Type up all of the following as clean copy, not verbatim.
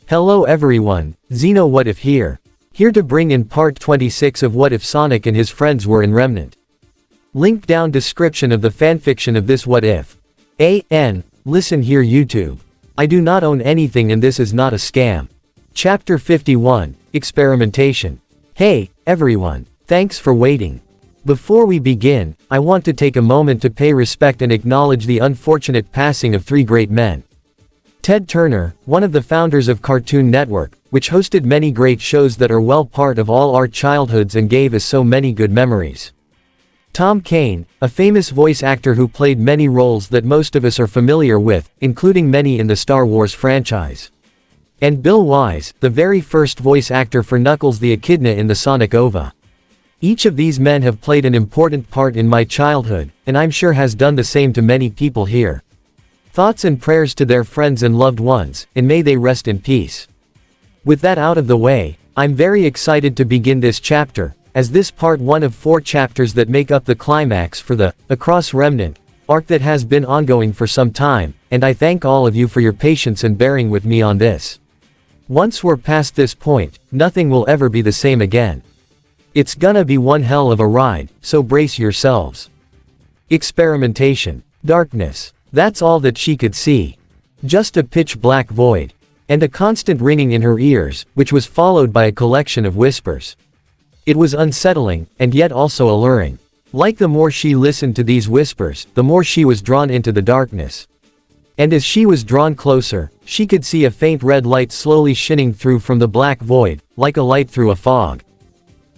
Hello everyone, Xeno What If here. Here to bring in part 26 of What If Sonic and his friends were in Remnant. Link down description of the fanfiction of this What If. Listen here YouTube. I do not own anything and this is not a scam. Chapter 51, Experimentation. Hey, everyone, thanks for waiting. Before we begin, I want to take a moment to pay respect and acknowledge the unfortunate passing of three great men. Ted Turner, one of the founders of Cartoon Network, which hosted many great shows that are well part of all our childhoods and gave us so many good memories. Tom Kane, a famous voice actor who played many roles that most of us are familiar with, including many in the Star Wars franchise. And Bill Wise, the very first voice actor for Knuckles the Echidna in the Sonic OVA. Each of these men have played an important part in my childhood, and I'm sure has done the same to many people here. Thoughts and prayers to their friends and loved ones, and may they rest in peace. With that out of the way, I'm very excited to begin this chapter, as this part one of 4 chapters that make up the climax for the Across Remnant arc that has been ongoing for some time, and I thank all of you for your patience and bearing with me on this. Once we're past this point, nothing will ever be the same again. It's gonna be one hell of a ride, so brace yourselves. Experimentation. Darkness. That's all that she could see. Just a pitch-black void. And a constant ringing in her ears, which was followed by a collection of whispers. It was unsettling, and yet also alluring. Like the more she listened to these whispers, the more she was drawn into the darkness. And as she was drawn closer, she could see a faint red light slowly shining through from the black void, like a light through a fog.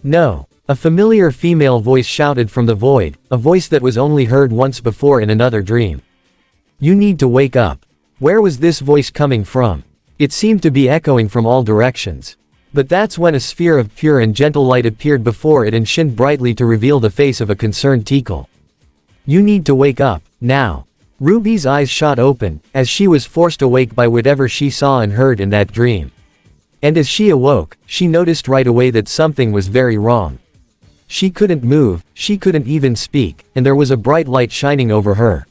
No. A familiar female voice shouted from the void, a voice that was only heard once before in another dream. You need to wake up. Where was this voice coming from? It seemed to be echoing from all directions. But that's when a sphere of pure and gentle light appeared before it and shined brightly to reveal the face of a concerned Tikal. You need to wake up, now. Ruby's eyes shot open, as she was forced awake by whatever she saw and heard in that dream. And as she awoke, she noticed right away that something was very wrong. She couldn't move, she couldn't even speak, and there was a bright light shining over her.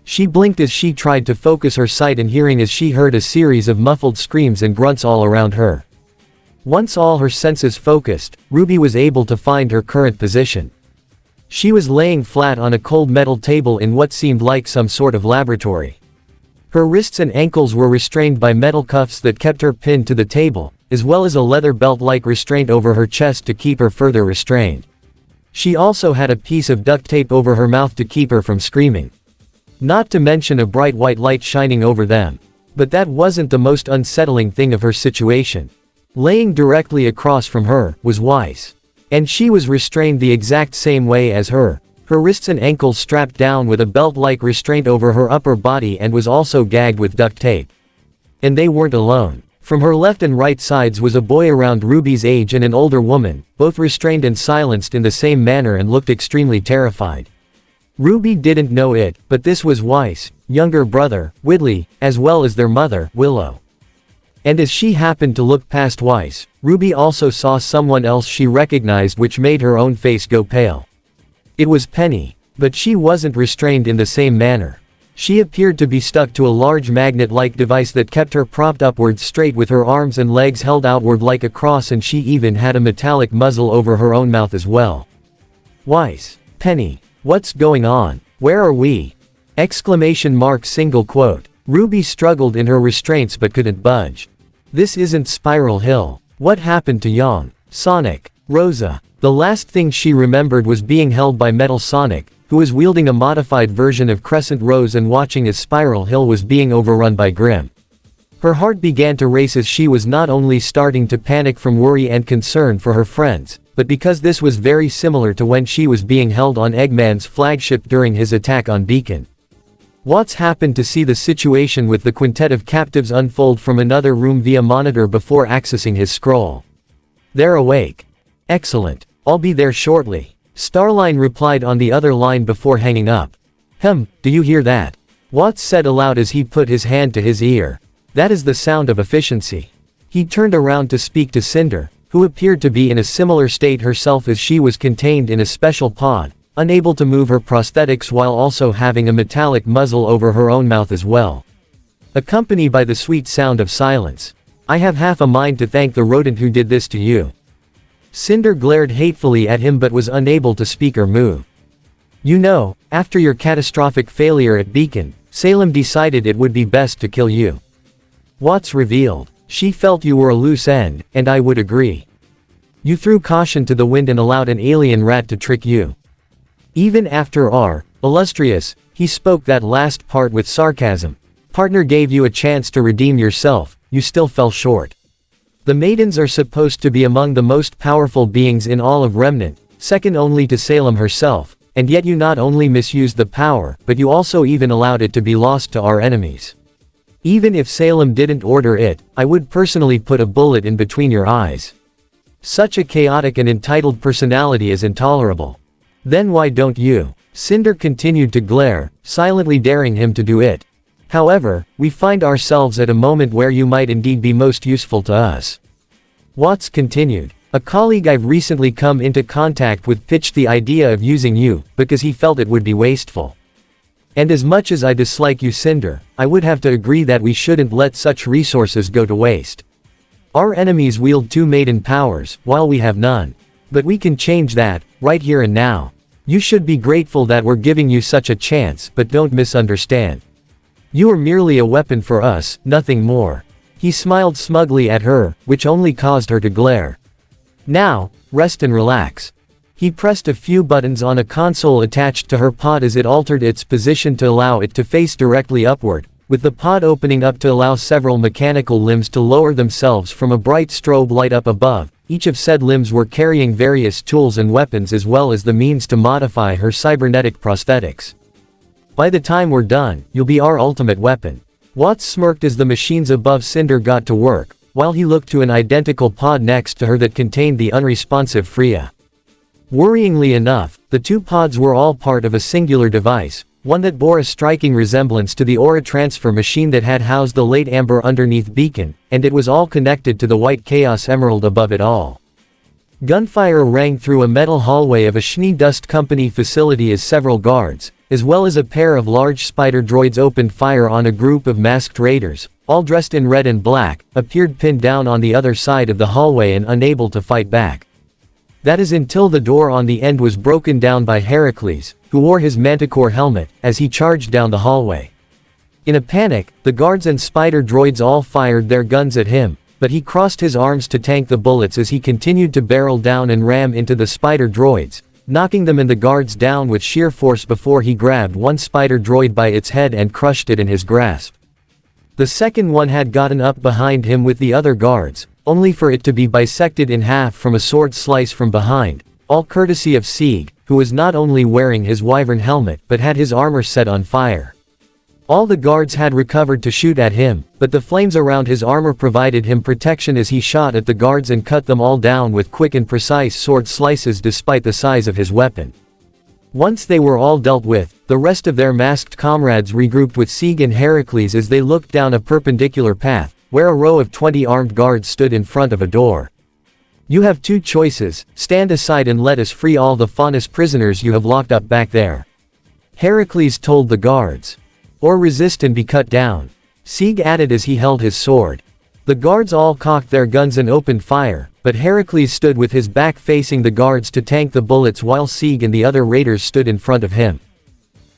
She blinked as she tried to focus her sight and hearing as she heard a series of muffled screams and grunts all around her. Once all her senses focused, Ruby was able to find her current position. She was laying flat on a cold metal table in what seemed like some sort of laboratory. Her wrists and ankles were restrained by metal cuffs that kept her pinned to the table, as well as a leather belt-like restraint over her chest to keep her further restrained. She also had a piece of duct tape over her mouth to keep her from screaming. Not to mention a bright white light shining over them. But that wasn't the most unsettling thing of her situation. Laying directly across from her was Wise. And she was restrained the exact same way as her wrists and ankles strapped down with a belt-like restraint over her upper body and was also gagged with duct tape. And they weren't alone. From her left and right sides was a boy around Ruby's age and an older woman, both restrained and silenced in the same manner and looked extremely terrified. Ruby didn't know it, but this was Wise, younger brother, Whitley, as well as their mother, Willow. And as she happened to look past Wise, Ruby also saw someone else she recognized, which made her own face go pale. It was Penny, but she wasn't restrained in the same manner. She appeared to be stuck to a large magnet-like device that kept her propped upward straight with her arms and legs held outward like a cross, and she even had a metallic muzzle over her own mouth as well. Wise. Penny. What's going on? Where are we? ! Single quote. Ruby struggled in her restraints but couldn't budge. This isn't Spiral Hill. What happened to Young Sonic? Rosa. The last thing she remembered was being held by Metal Sonic, who was wielding a modified version of Crescent Rose and watching as Spiral Hill was being overrun by Grim. Her heart began to race as she was not only starting to panic from worry and concern for her friends, but because this was very similar to when she was being held on Eggman's flagship during his attack on Beacon. Watts happened to see the situation with the quintet of captives unfold from another room via monitor before accessing his scroll. They're awake. Excellent. I'll be there shortly. Starline replied on the other line before hanging up. Do you hear that? Watts said aloud as he put his hand to his ear. That is the sound of efficiency. He turned around to speak to Cinder, who appeared to be in a similar state herself as she was contained in a special pod, unable to move her prosthetics while also having a metallic muzzle over her own mouth as well. Accompanied by the sweet sound of silence. I have half a mind to thank the rodent who did this to you. Cinder glared hatefully at him but was unable to speak or move. You know, after your catastrophic failure at Beacon, Salem decided it would be best to kill you. Watts revealed. She felt you were a loose end, and I would agree. You threw caution to the wind and allowed an alien rat to trick you. Even after our illustrious, he spoke that last part with sarcasm, partner gave you a chance to redeem yourself, you still fell short. The maidens are supposed to be among the most powerful beings in all of Remnant, second only to Salem herself, and yet you not only misused the power, but you also even allowed it to be lost to our enemies. Even if Salem didn't order it, I would personally put a bullet in between your eyes. Such a chaotic and entitled personality is intolerable. Then why don't you? Cinder continued to glare, silently daring him to do it. However, we find ourselves at a moment where you might indeed be most useful to us. Watts continued. A colleague I've recently come into contact with pitched the idea of using you, because he felt it would be wasteful. And as much as I dislike you, Cinder, I would have to agree that we shouldn't let such resources go to waste. Our enemies wield 2 maiden powers, while we have none. But we can change that, right here and now. You should be grateful that we're giving you such a chance, but don't misunderstand. You are merely a weapon for us, nothing more. He smiled smugly at her, which only caused her to glare. Now, rest and relax. He pressed a few buttons on a console attached to her pod as it altered its position to allow it to face directly upward, with the pod opening up to allow several mechanical limbs to lower themselves from a bright strobe light up above. Each of said limbs were carrying various tools and weapons as well as the means to modify her cybernetic prosthetics. By the time we're done, you'll be our ultimate weapon. Watts smirked as the machines above Cinder got to work, while he looked to an identical pod next to her that contained the unresponsive Freya. Worryingly enough, the 2 pods were all part of a singular device, one that bore a striking resemblance to the aura transfer machine that had housed the late Amber underneath Beacon, and it was all connected to the white Chaos Emerald above it all. Gunfire rang through a metal hallway of a Schnee Dust Company facility as several guards, as well as a pair of large spider droids opened fire on a group of masked raiders, all dressed in red and black, appeared pinned down on the other side of the hallway and unable to fight back. That is until the door on the end was broken down by Heracles, who wore his manticore helmet, as he charged down the hallway. In a panic, the guards and spider droids all fired their guns at him, but he crossed his arms to tank the bullets as he continued to barrel down and ram into the spider droids, knocking them and the guards down with sheer force before he grabbed one spider droid by its head and crushed it in his grasp. The second one had gotten up behind him with the other guards, only for it to be bisected in half from a sword slice from behind, all courtesy of Sieg, who was not only wearing his wyvern helmet but had his armor set on fire. All the guards had recovered to shoot at him, but the flames around his armor provided him protection as he shot at the guards and cut them all down with quick and precise sword slices despite the size of his weapon. Once they were all dealt with, the rest of their masked comrades regrouped with Sieg and Heracles as they looked down a perpendicular path, where a row of 20 armed guards stood in front of a door. You have 2 choices, stand aside and let us free all the Faunus prisoners you have locked up back there. Heracles told the guards. Or resist and be cut down. Sieg added as he held his sword. The guards all cocked their guns and opened fire, but Heracles stood with his back facing the guards to tank the bullets while Sieg and the other raiders stood in front of him.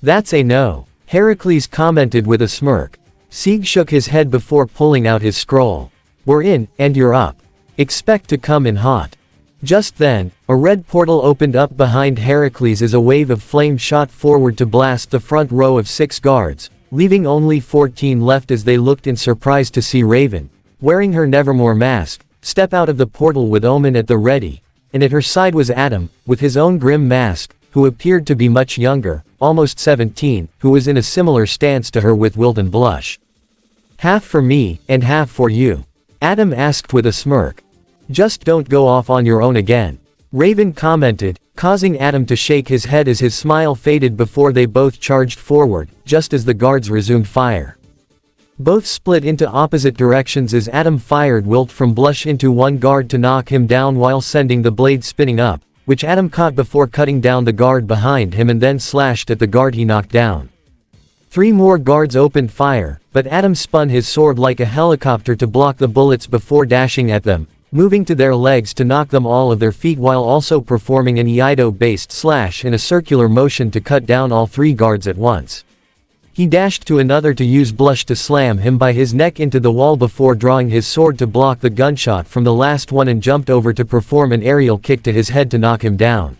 That's a no, Heracles commented with a smirk. Sieg shook his head before pulling out his scroll. We're in, and you're up. Expect to come in hot. Just then, a red portal opened up behind Heracles as a wave of flame shot forward to blast the front row of 6 guards, leaving only 14 left as they looked in surprise to see Raven, wearing her Nevermore mask, step out of the portal with Omen at the ready, and at her side was Adam, with his own grim mask, who appeared to be much younger, almost 17, who was in a similar stance to her with Wilton blush. Half for me, and half for you. Adam asked with a smirk. Just don't go off on your own again. Raven commented, causing Adam to shake his head as his smile faded before they both charged forward, just as the guards resumed fire. Both split into opposite directions as Adam fired Wilt from blush into one guard to knock him down while sending the blade spinning up, which Adam caught before cutting down the guard behind him and then slashed at the guard he knocked down. 3 more guards opened fire, but Adam spun his sword like a helicopter to block the bullets before dashing at them, moving to their legs to knock them all of their feet while also performing an Iaido-based slash in a circular motion to cut down all 3 guards at once. He dashed to another to use blush to slam him by his neck into the wall before drawing his sword to block the gunshot from the last one and jumped over to perform an aerial kick to his head to knock him down.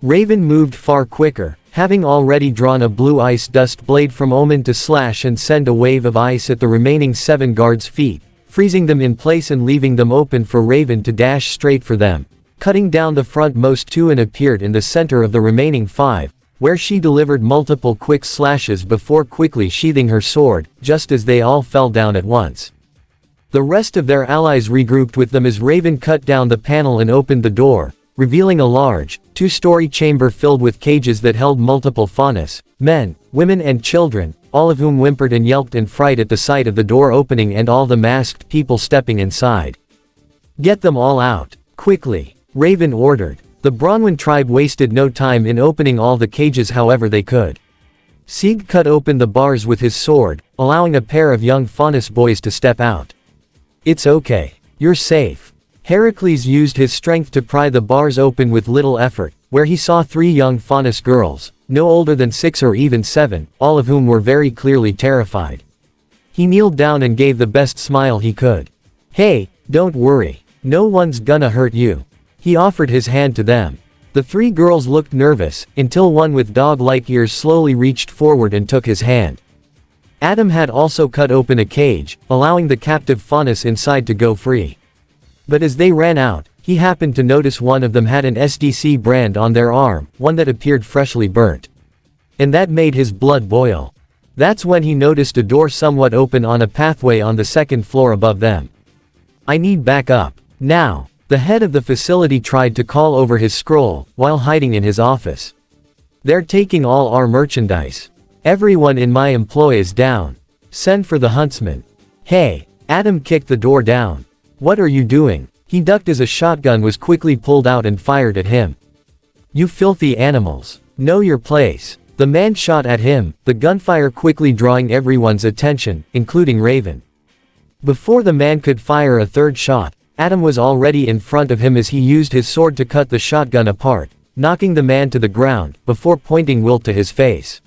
Raven moved far quicker, having already drawn a blue ice dust blade from Omen to slash and send a wave of ice at the remaining 7 guards' feet, freezing them in place and leaving them open for Raven to dash straight for them, cutting down the frontmost 2 and appeared in the center of the remaining 5, where she delivered multiple quick slashes before quickly sheathing her sword, just as they all fell down at once. The rest of their allies regrouped with them as Raven cut down the panel and opened the door, revealing a large, 2-story chamber filled with cages that held multiple faunus, men, women and children, all of whom whimpered and yelped in fright at the sight of the door opening and all the masked people stepping inside. "Get them all out, quickly," Raven ordered. The Bronwyn tribe wasted no time in opening all the cages however they could. Sieg cut open the bars with his sword, allowing a pair of young faunus boys to step out. "It's okay. You're safe." Heracles used his strength to pry the bars open with little effort, where he saw 3 young faunus girls, no older than 6 or even 7, all of whom were very clearly terrified. He kneeled down and gave the best smile he could. "Hey, don't worry. No one's gonna hurt you." He offered his hand to them. The 3 girls looked nervous, until one with dog-like ears slowly reached forward and took his hand. Adam had also cut open a cage, allowing the captive faunus inside to go free. But as they ran out, he happened to notice one of them had an SDC brand on their arm, one that appeared freshly burnt. And that made his blood boil. That's when he noticed a door somewhat open on a pathway on the 2nd floor above them. "I need backup. Now." The head of the facility tried to call over his scroll, while hiding in his office. "They're taking all our merchandise. Everyone in my employ is down. Send for the huntsman." "Hey!" Adam kicked the door down. "What are you doing?" He ducked as a shotgun was quickly pulled out and fired at him. "You filthy animals. Know your place." The man shot at him, the gunfire quickly drawing everyone's attention, including Raven. Before the man could fire a 3rd shot, Adam was already in front of him as he used his sword to cut the shotgun apart, knocking the man to the ground, before pointing wilt to his face.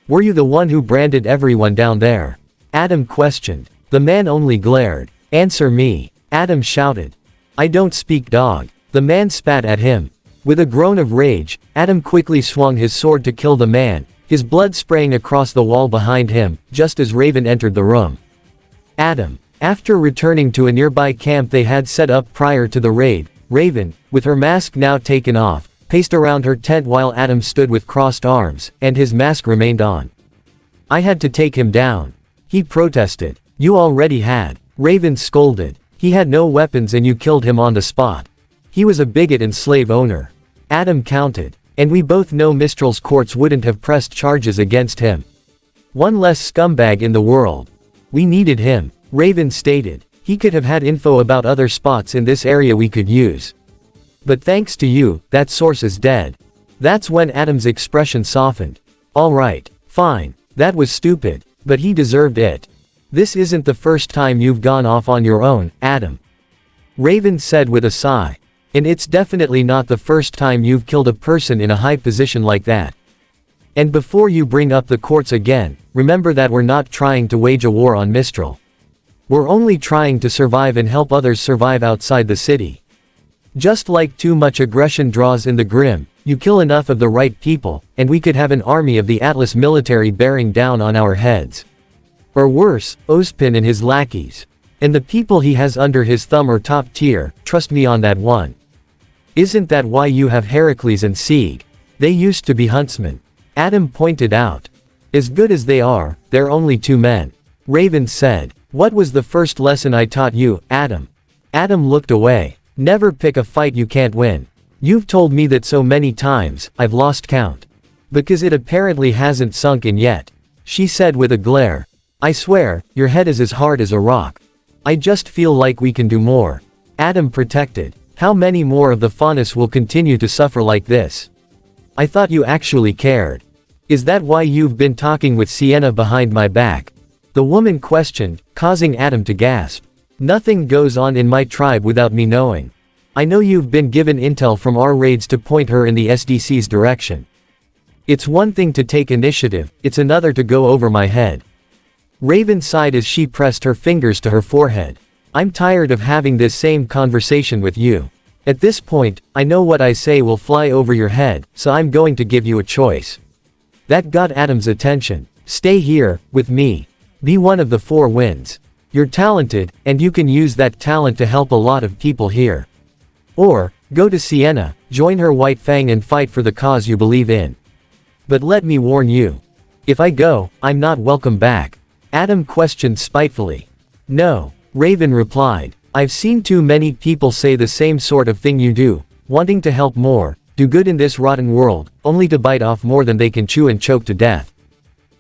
"Were you the one who branded everyone down there?" Adam questioned. The man only glared. "Answer me," Adam shouted. "I don't speak dog." The man spat at him. With a groan of rage, Adam quickly swung his sword to kill the man, his blood spraying across the wall behind him, just as Raven entered the room. Adam. After returning to a nearby camp they had set up prior to the raid, Raven, with her mask now taken off, paced around her tent while Adam stood with crossed arms, and his mask remained on. "I had to take him down," he protested. "You already had," Raven scolded. "He had no weapons and you killed him on the spot. He was a bigot and slave owner," Adam countered. "And we both know Mistral's courts wouldn't have pressed charges against him. One less scumbag in the world. We needed him," Raven stated. "He could have had info about other spots in this area we could use. But thanks to you, that source is dead." That's when Adam's expression softened. "Alright, fine. That was stupid. But he deserved it. This isn't the first time you've gone off on your own, Adam," Raven said with a sigh. "And it's definitely not the first time you've killed a person in a high position like that. And before you bring up the courts again, remember that we're not trying to wage a war on Mistral. We're only trying to survive and help others survive outside the city. Just like too much aggression draws in the grim, you kill enough of the right people, and we could have an army of the Atlas military bearing down on our heads. Or worse, Ozpin and his lackeys. And the people he has under his thumb are top tier, trust me on that one. Isn't that why you have Heracles and Sieg? They used to be huntsmen," Adam pointed out. "As good as they are, they're only 2 men," Raven said. "What was the first lesson I taught you, Adam?" Adam looked away. "Never pick a fight you can't win. You've told me that so many times, I've lost count. Because it apparently hasn't sunk in yet," she said with a glare. "I swear, your head is as hard as a rock. I just feel like we can do more." Adam protected. "How many more of the faunus will continue to suffer like this? I thought you actually cared." Is that why you've been talking with Sienna behind my back? The woman questioned, causing Adam to gasp. Nothing goes on in my tribe without me knowing. I know you've been given intel from our raids to point her in the SDC's direction. It's one thing to take initiative, it's another to go over my head. Raven sighed as she pressed her fingers to her forehead. I'm tired of having this same conversation with you. At this point, I know what I say will fly over your head, so I'm going to give you a choice. That got Adam's attention. Stay here, with me. Be one of the 4 winds. You're talented, and you can use that talent to help a lot of people here. Or, go to Sienna, join her White Fang and fight for the cause you believe in. But let me warn you. If I go, I'm not welcome back. Adam questioned spitefully. No, Raven replied. I've seen too many people say the same sort of thing you do, wanting to help more, do good in this rotten world, only to bite off more than they can chew and choke to death.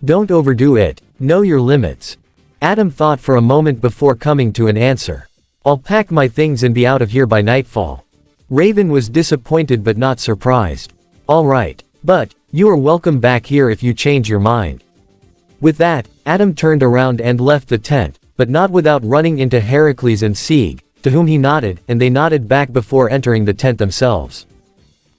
Don't overdo it, know your limits. Adam thought for a moment before coming to an answer. I'll pack my things and be out of here by nightfall. Raven was disappointed but not surprised. Alright, but, you are welcome back here if you change your mind. With that, Adam turned around and left the tent, but not without running into Heracles and Sieg, to whom he nodded, and they nodded back before entering the tent themselves.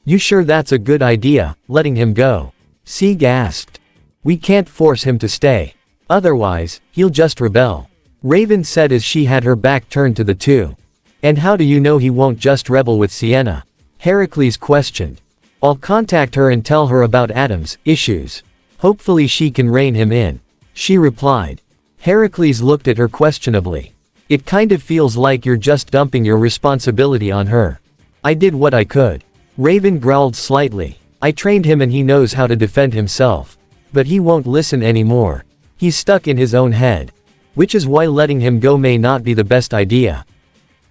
You sure that's a good idea, letting him go? Sieg asked. We can't force him to stay. Otherwise, he'll just rebel. Raven said as she had her back turned to the two. And how do you know he won't just rebel with Sienna? Heracles questioned. I'll contact her and tell her about Adam's issues. Hopefully she can rein him in. She replied. Heracles looked at her questionably. It kind of feels like you're just dumping your responsibility on her. I did what I could. Raven growled slightly. I trained him and he knows how to defend himself. But he won't listen anymore. He's stuck in his own head. Which is why letting him go may not be the best idea.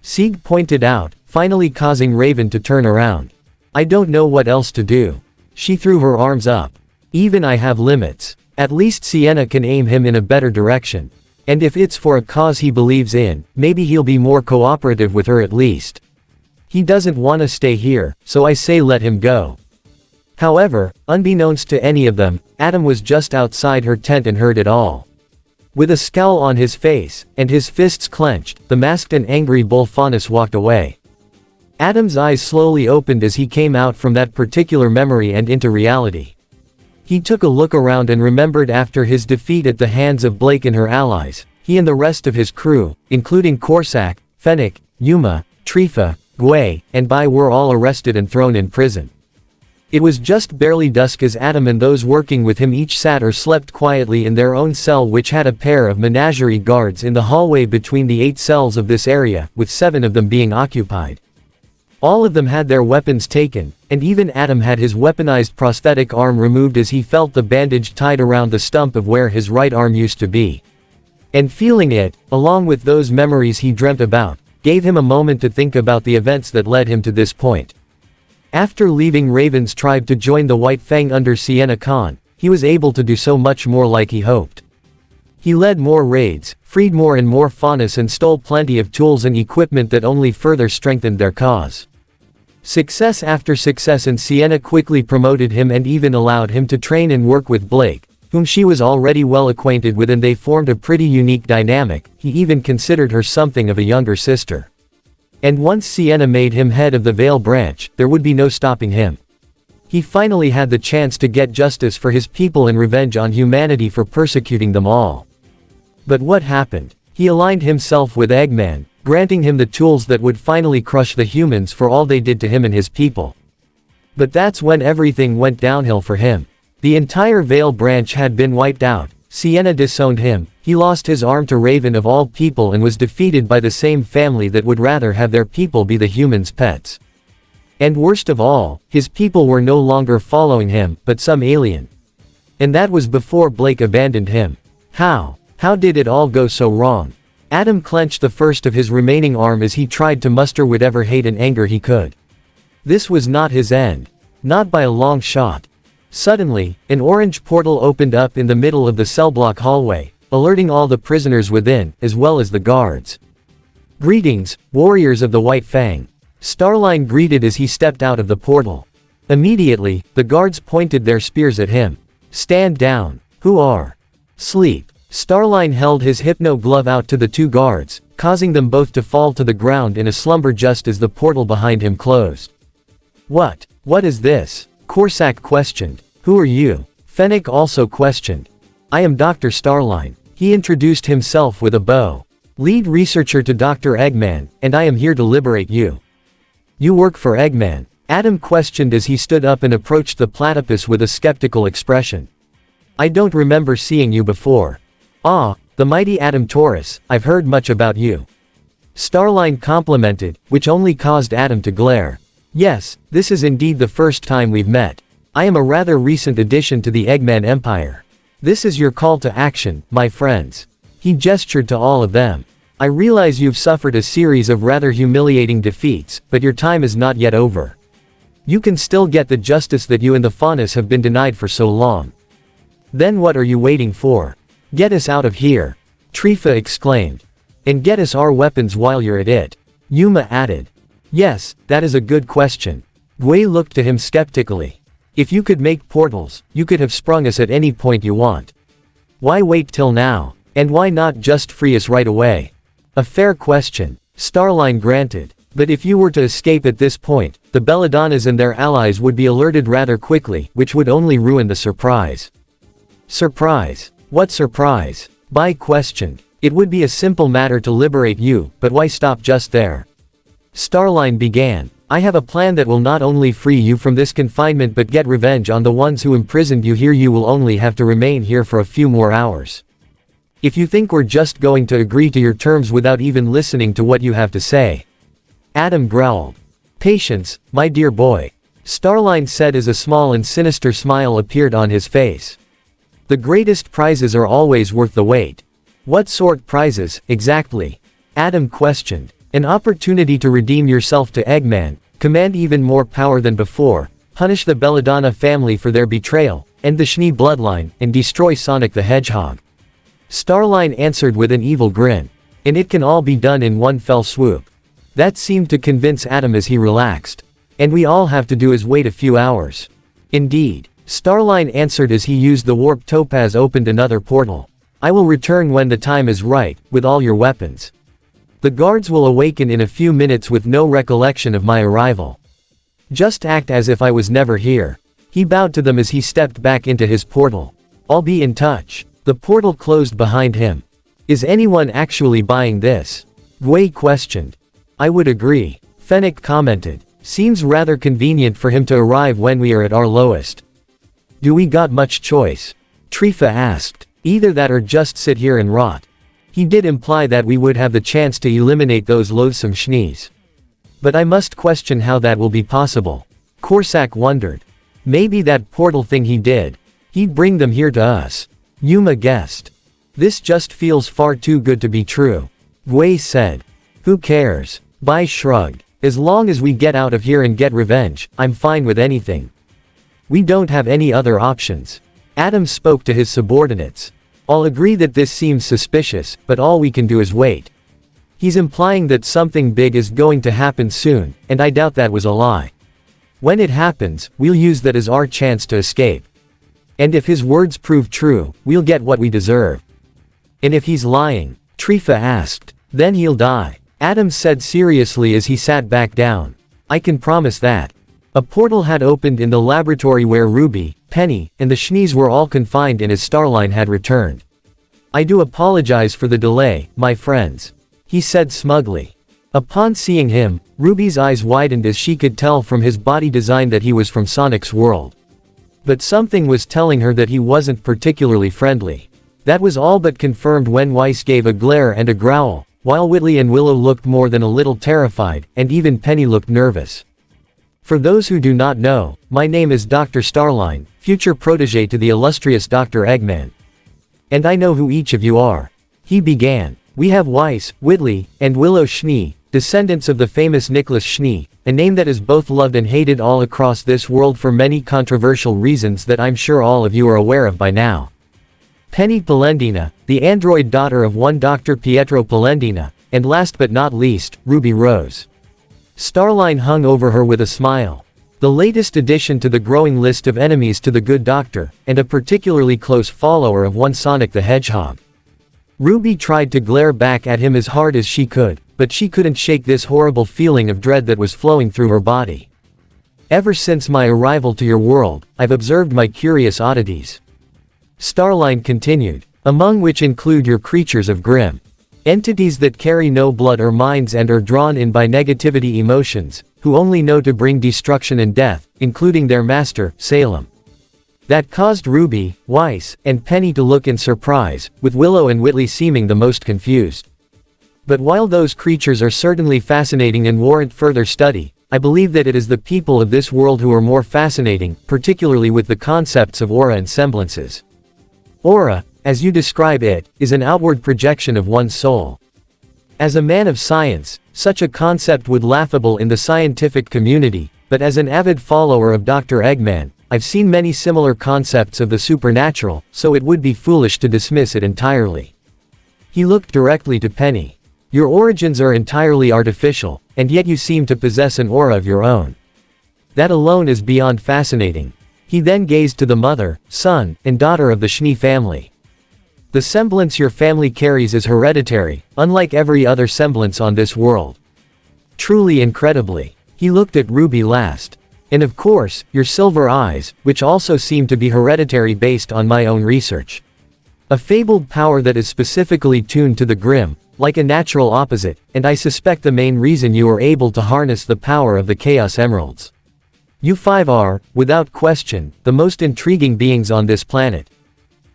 Sieg pointed out, finally causing Raven to turn around. I don't know what else to do. She threw her arms up. Even I have limits. At least Sienna can aim him in a better direction. And if it's for a cause he believes in, maybe he'll be more cooperative with her at least. He doesn't want to stay here, so I say let him go. However, unbeknownst to any of them, Adam was just outside her tent and heard it all. With a scowl on his face, and his fists clenched, the masked and angry bull Faunus walked away. Adam's eyes slowly opened as he came out from that particular memory and into reality. He took a look around and remembered after his defeat at the hands of Blake and her allies, he and the rest of his crew, including Corsac, Fennec, Yuma, Trifa, Gwei, and Bai were all arrested and thrown in prison. It was just barely dusk as Adam and those working with him each sat or slept quietly in their own cell, which had a pair of menagerie guards in the hallway between the 8 cells of this area, with 7 of them being occupied. All of them had their weapons taken, and even Adam had his weaponized prosthetic arm removed as he felt the bandage tied around the stump of where his right arm used to be. And feeling it, along with those memories he dreamt about, gave him a moment to think about the events that led him to this point. After leaving Raven's tribe to join the White Fang under Sienna Khan, he was able to do so much more like he hoped. He led more raids, freed more and more Faunus and stole plenty of tools and equipment that only further strengthened their cause. Success after success, and Sienna quickly promoted him and even allowed him to train and work with Blake, whom she was already well acquainted with, and they formed a pretty unique dynamic. He even considered her something of a younger sister. And once Sienna made him head of the Vale branch, there would be no stopping him. He finally had the chance to get justice for his people and revenge on humanity for persecuting them all. But what happened? He aligned himself with Eggman, granting him the tools that would finally crush the humans for all they did to him and his people. But that's when everything went downhill for him. The entire Vale branch had been wiped out. Sienna disowned him, he lost his arm to Raven of all people and was defeated by the same family that would rather have their people be the humans' pets. And worst of all, his people were no longer following him, but some alien. And that was before Blake abandoned him. How did it all go so wrong? Adam clenched the first of his remaining arm as he tried to muster whatever hate and anger he could. This was not his end. Not by a long shot. Suddenly, an orange portal opened up in the middle of the cell block hallway, alerting all the prisoners within, as well as the guards. Greetings, warriors of the White Fang. Starline greeted as he stepped out of the portal. Immediately, the guards pointed their spears at him. Stand down. Who are? Sleep. Starline held his hypno glove out to the two guards, causing them both to fall to the ground in a slumber just as the portal behind him closed. What? What is this? Corsac questioned. Who are you? Fennec also questioned. I am Dr. Starline. He introduced himself with a bow. Lead researcher to Dr. Eggman, and I am here to liberate you. You work for Eggman? Adam questioned as he stood up and approached the platypus with a skeptical expression. I don't remember seeing you before. Ah, the mighty Adam Taurus, I've heard much about you. Starline complimented, which only caused Adam to glare. Yes, this is indeed the first time we've met. I am a rather recent addition to the Eggman Empire. This is your call to action, my friends. He gestured to all of them. I realize you've suffered a series of rather humiliating defeats, but your time is not yet over. You can still get the justice that you and the Faunus have been denied for so long. Then what are you waiting for? Get us out of here, Trifa exclaimed. And get us our weapons while you're at it, Yuma added. Yes, that is a good question. Gui looked to him skeptically. If you could make portals, you could have sprung us at any point you want. Why wait till now? And why not just free us right away? A fair question, Starline granted. But if you were to escape at this point, the Belladonnas and their allies would be alerted rather quickly, which would only ruin the surprise. Surprise? What surprise? Bai questioned. It would be a simple matter to liberate you, but why stop just there? Starline began. I have a plan that will not only free you from this confinement but get revenge on the ones who imprisoned you here. You will only have to remain here for a few more hours. If you think we're just going to agree to your terms without even listening to what you have to say. Adam growled. Patience, my dear boy. Starline said as a small and sinister smile appeared on his face. The greatest prizes are always worth the wait. What sort prizes, exactly? Adam questioned. An opportunity to redeem yourself to Eggman, command even more power than before, punish the Belladonna family for their betrayal, end the Schnee bloodline, and destroy Sonic the Hedgehog. Starline answered with an evil grin. And it can all be done in one fell swoop. That seemed to convince Adam as he relaxed. And we all have to do is wait a few hours. Indeed. Starline answered as he used the warp topaz opened another portal. I will return when the time is right, with all your weapons. The guards will awaken in a few minutes with no recollection of my arrival. Just act as if I was never here. He bowed to them as he stepped back into his portal. I'll be in touch. The portal closed behind him. Is anyone actually buying this? Gui questioned. I would agree. Fennec commented. Seems rather convenient for him to arrive when we are at our lowest. Do we got much choice? Trifa asked. Either that or just sit here and rot. He did imply that we would have the chance to eliminate those loathsome Schnees. But I must question how that will be possible. Corsac wondered. Maybe that portal thing he did. He'd bring them here to us. Yuma guessed. This just feels far too good to be true. Gui said. Who cares? Bai shrugged. As long as we get out of here and get revenge, I'm fine with anything. We don't have any other options. Adam spoke to his subordinates. I'll agree that this seems suspicious, but all we can do is wait. He's implying that something big is going to happen soon, and I doubt that was a lie. When it happens, we'll use that as our chance to escape. And if his words prove true, we'll get what we deserve. And if he's lying, Trifa asked, then he'll die. Adam said seriously as he sat back down. I can promise that. A portal had opened in the laboratory where RWBY, Penny, and the Schnees were all confined in as Starline had returned. I do apologize for the delay, my friends. He said smugly. Upon seeing him, RWBY's eyes widened as she could tell from his body design that he was from Sonic's world. But something was telling her that he wasn't particularly friendly. That was all but confirmed when Weiss gave a glare and a growl, while Whitley and Willow looked more than a little terrified, and even Penny looked nervous. For those who do not know, my name is Dr. Starline, future protege to the illustrious Dr. Eggman. And I know who each of you are. He began. We have Weiss, Whitley, and Willow Schnee, descendants of the famous Nicholas Schnee, a name that is both loved and hated all across this world for many controversial reasons that I'm sure all of you are aware of by now. Penny Polendina, the android daughter of one Dr. Pietro Polendina, and last but not least, Ruby Rose. Starline hung over her with a smile. The latest addition to the growing list of enemies to the good doctor, and a particularly close follower of one Sonic the Hedgehog. RWBY tried to glare back at him as hard as she could, but she couldn't shake this horrible feeling of dread that was flowing through her body. Ever since my arrival to your world, I've observed my curious oddities. Starline continued, among which include your creatures of grim. Entities that carry no blood or minds and are drawn in by negativity emotions, who only know to bring destruction and death, including their master, Salem. That caused RWBY, Weiss, and Penny to look in surprise, with Willow and Whitley seeming the most confused. But while those creatures are certainly fascinating and warrant further study, I believe that it is the people of this world who are more fascinating, particularly with the concepts of aura and semblances. Aura, as you describe it, is an outward projection of one's soul. As a man of science, such a concept would be laughable in the scientific community, but as an avid follower of Dr. Eggman, I've seen many similar concepts of the supernatural, so it would be foolish to dismiss it entirely. He looked directly to Penny. Your origins are entirely artificial, and yet you seem to possess an aura of your own. That alone is beyond fascinating. He then gazed to the mother, son, and daughter of the Schnee family. The semblance your family carries is hereditary, unlike every other semblance on this world. Truly incredibly. He looked at RWBY last. And of course, your silver eyes, which also seem to be hereditary based on my own research. A fabled power that is specifically tuned to the grim, like a natural opposite, and I suspect the main reason you are able to harness the power of the Chaos Emeralds. You five are, without question, the most intriguing beings on this planet.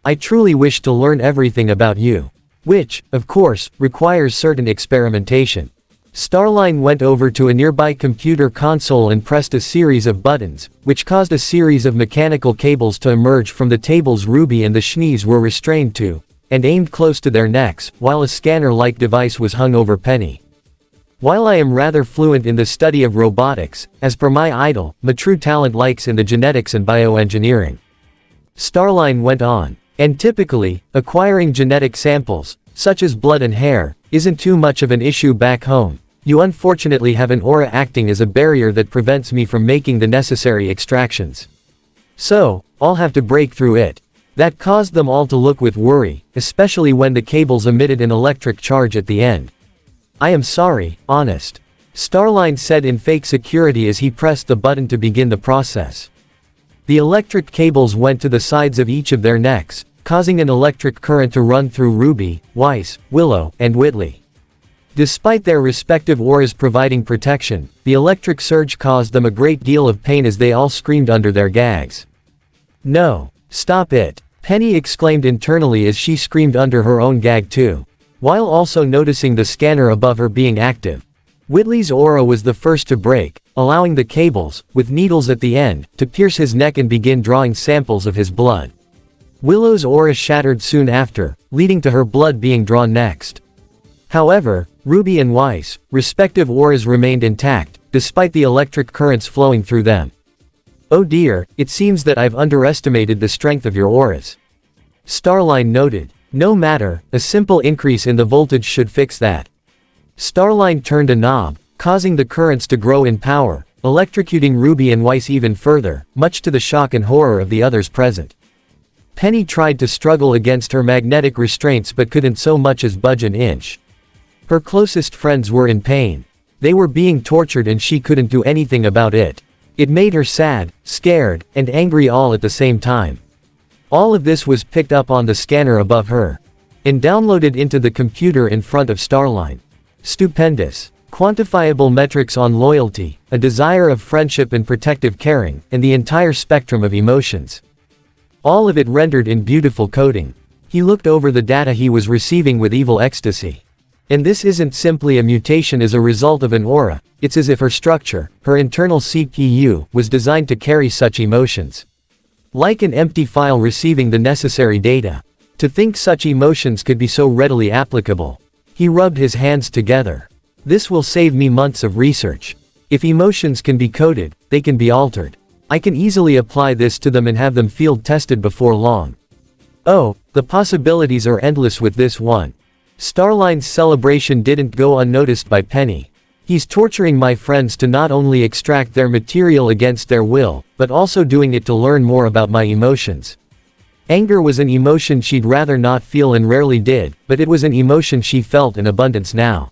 I truly wish to learn everything about you. Which, of course, requires certain experimentation. Starline went over to a nearby computer console and pressed a series of buttons, which caused a series of mechanical cables to emerge from the tables RWBY and the Schnees were restrained to, and aimed close to their necks, while a scanner-like device was hung over Penny. While I am rather fluent in the study of robotics, as per my idol, my true talent lies in the genetics and bioengineering. Starline went on. And typically, acquiring genetic samples, such as blood and hair, isn't too much of an issue back home. You unfortunately have an aura acting as a barrier that prevents me from making the necessary extractions. So, I'll have to break through it. That caused them all to look with worry, especially when the cables emitted an electric charge at the end. I am sorry, honest. Starline said in fake security as he pressed the button to begin the process. The electric cables went to the sides of each of their necks, causing an electric current to run through RWBY, Weiss, Willow, and Whitley. Despite their respective auras providing protection, the electric surge caused them a great deal of pain as they all screamed under their gags. No. Stop it. Penny exclaimed internally as she screamed under her own gag too, while also noticing the scanner above her being active. Whitley's aura was the first to break, allowing the cables, with needles at the end, to pierce his neck and begin drawing samples of his blood. Willow's aura shattered soon after, leading to her blood being drawn next. However, RWBY and Weiss, respective auras remained intact, despite the electric currents flowing through them. Oh dear, it seems that I've underestimated the strength of your auras. Starline noted. No matter, a simple increase in the voltage should fix that. Starline turned a knob, causing the currents to grow in power, electrocuting RWBY and Weiss even further, much to the shock and horror of the others present. Penny tried to struggle against her magnetic restraints but couldn't so much as budge an inch. Her closest friends were in pain. They were being tortured and she couldn't do anything about it. It made her sad, scared, and angry all at the same time. All of this was picked up on the scanner above her, and downloaded into the computer in front of Starline. Stupendous. Quantifiable metrics on loyalty, a desire of friendship and protective caring, and the entire spectrum of emotions. All of it rendered in beautiful coding. He looked over the data he was receiving with evil ecstasy. And this isn't simply a mutation as a result of an aura, it's as if her structure, her internal CPU, was designed to carry such emotions. Like an empty file receiving the necessary data. To think such emotions could be so readily applicable. He rubbed his hands together. This will save me months of research. If emotions can be coded, they can be altered. I can easily apply this to them and have them field tested before long. Oh, the possibilities are endless with this one. Starline's celebration didn't go unnoticed by Penny. He's torturing my friends to not only extract their material against their will, but also doing it to learn more about my emotions. Anger was an emotion she'd rather not feel and rarely did, but it was an emotion she felt in abundance now.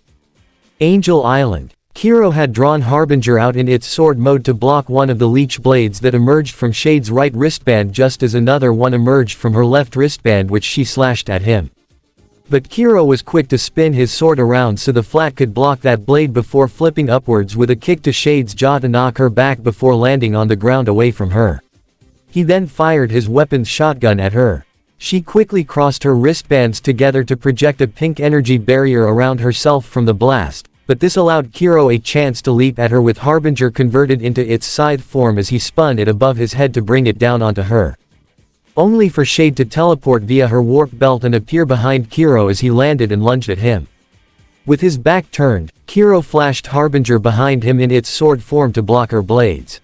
Angel Island. Kiro had drawn Harbinger out in its sword mode to block one of the leech blades that emerged from Shade's right wristband just as another one emerged from her left wristband which she slashed at him. But Kiro was quick to spin his sword around so the flat could block that blade before flipping upwards with a kick to Shade's jaw to knock her back before landing on the ground away from her. He then fired his weapon's shotgun at her. She quickly crossed her wristbands together to project a pink energy barrier around herself from the blast, but this allowed Kiro a chance to leap at her with Harbinger converted into its scythe form as he spun it above his head to bring it down onto her. Only for Shade to teleport via her warp belt and appear behind Kiro as he landed and lunged at him. With his back turned, Kiro flashed Harbinger behind him in its sword form to block her blades.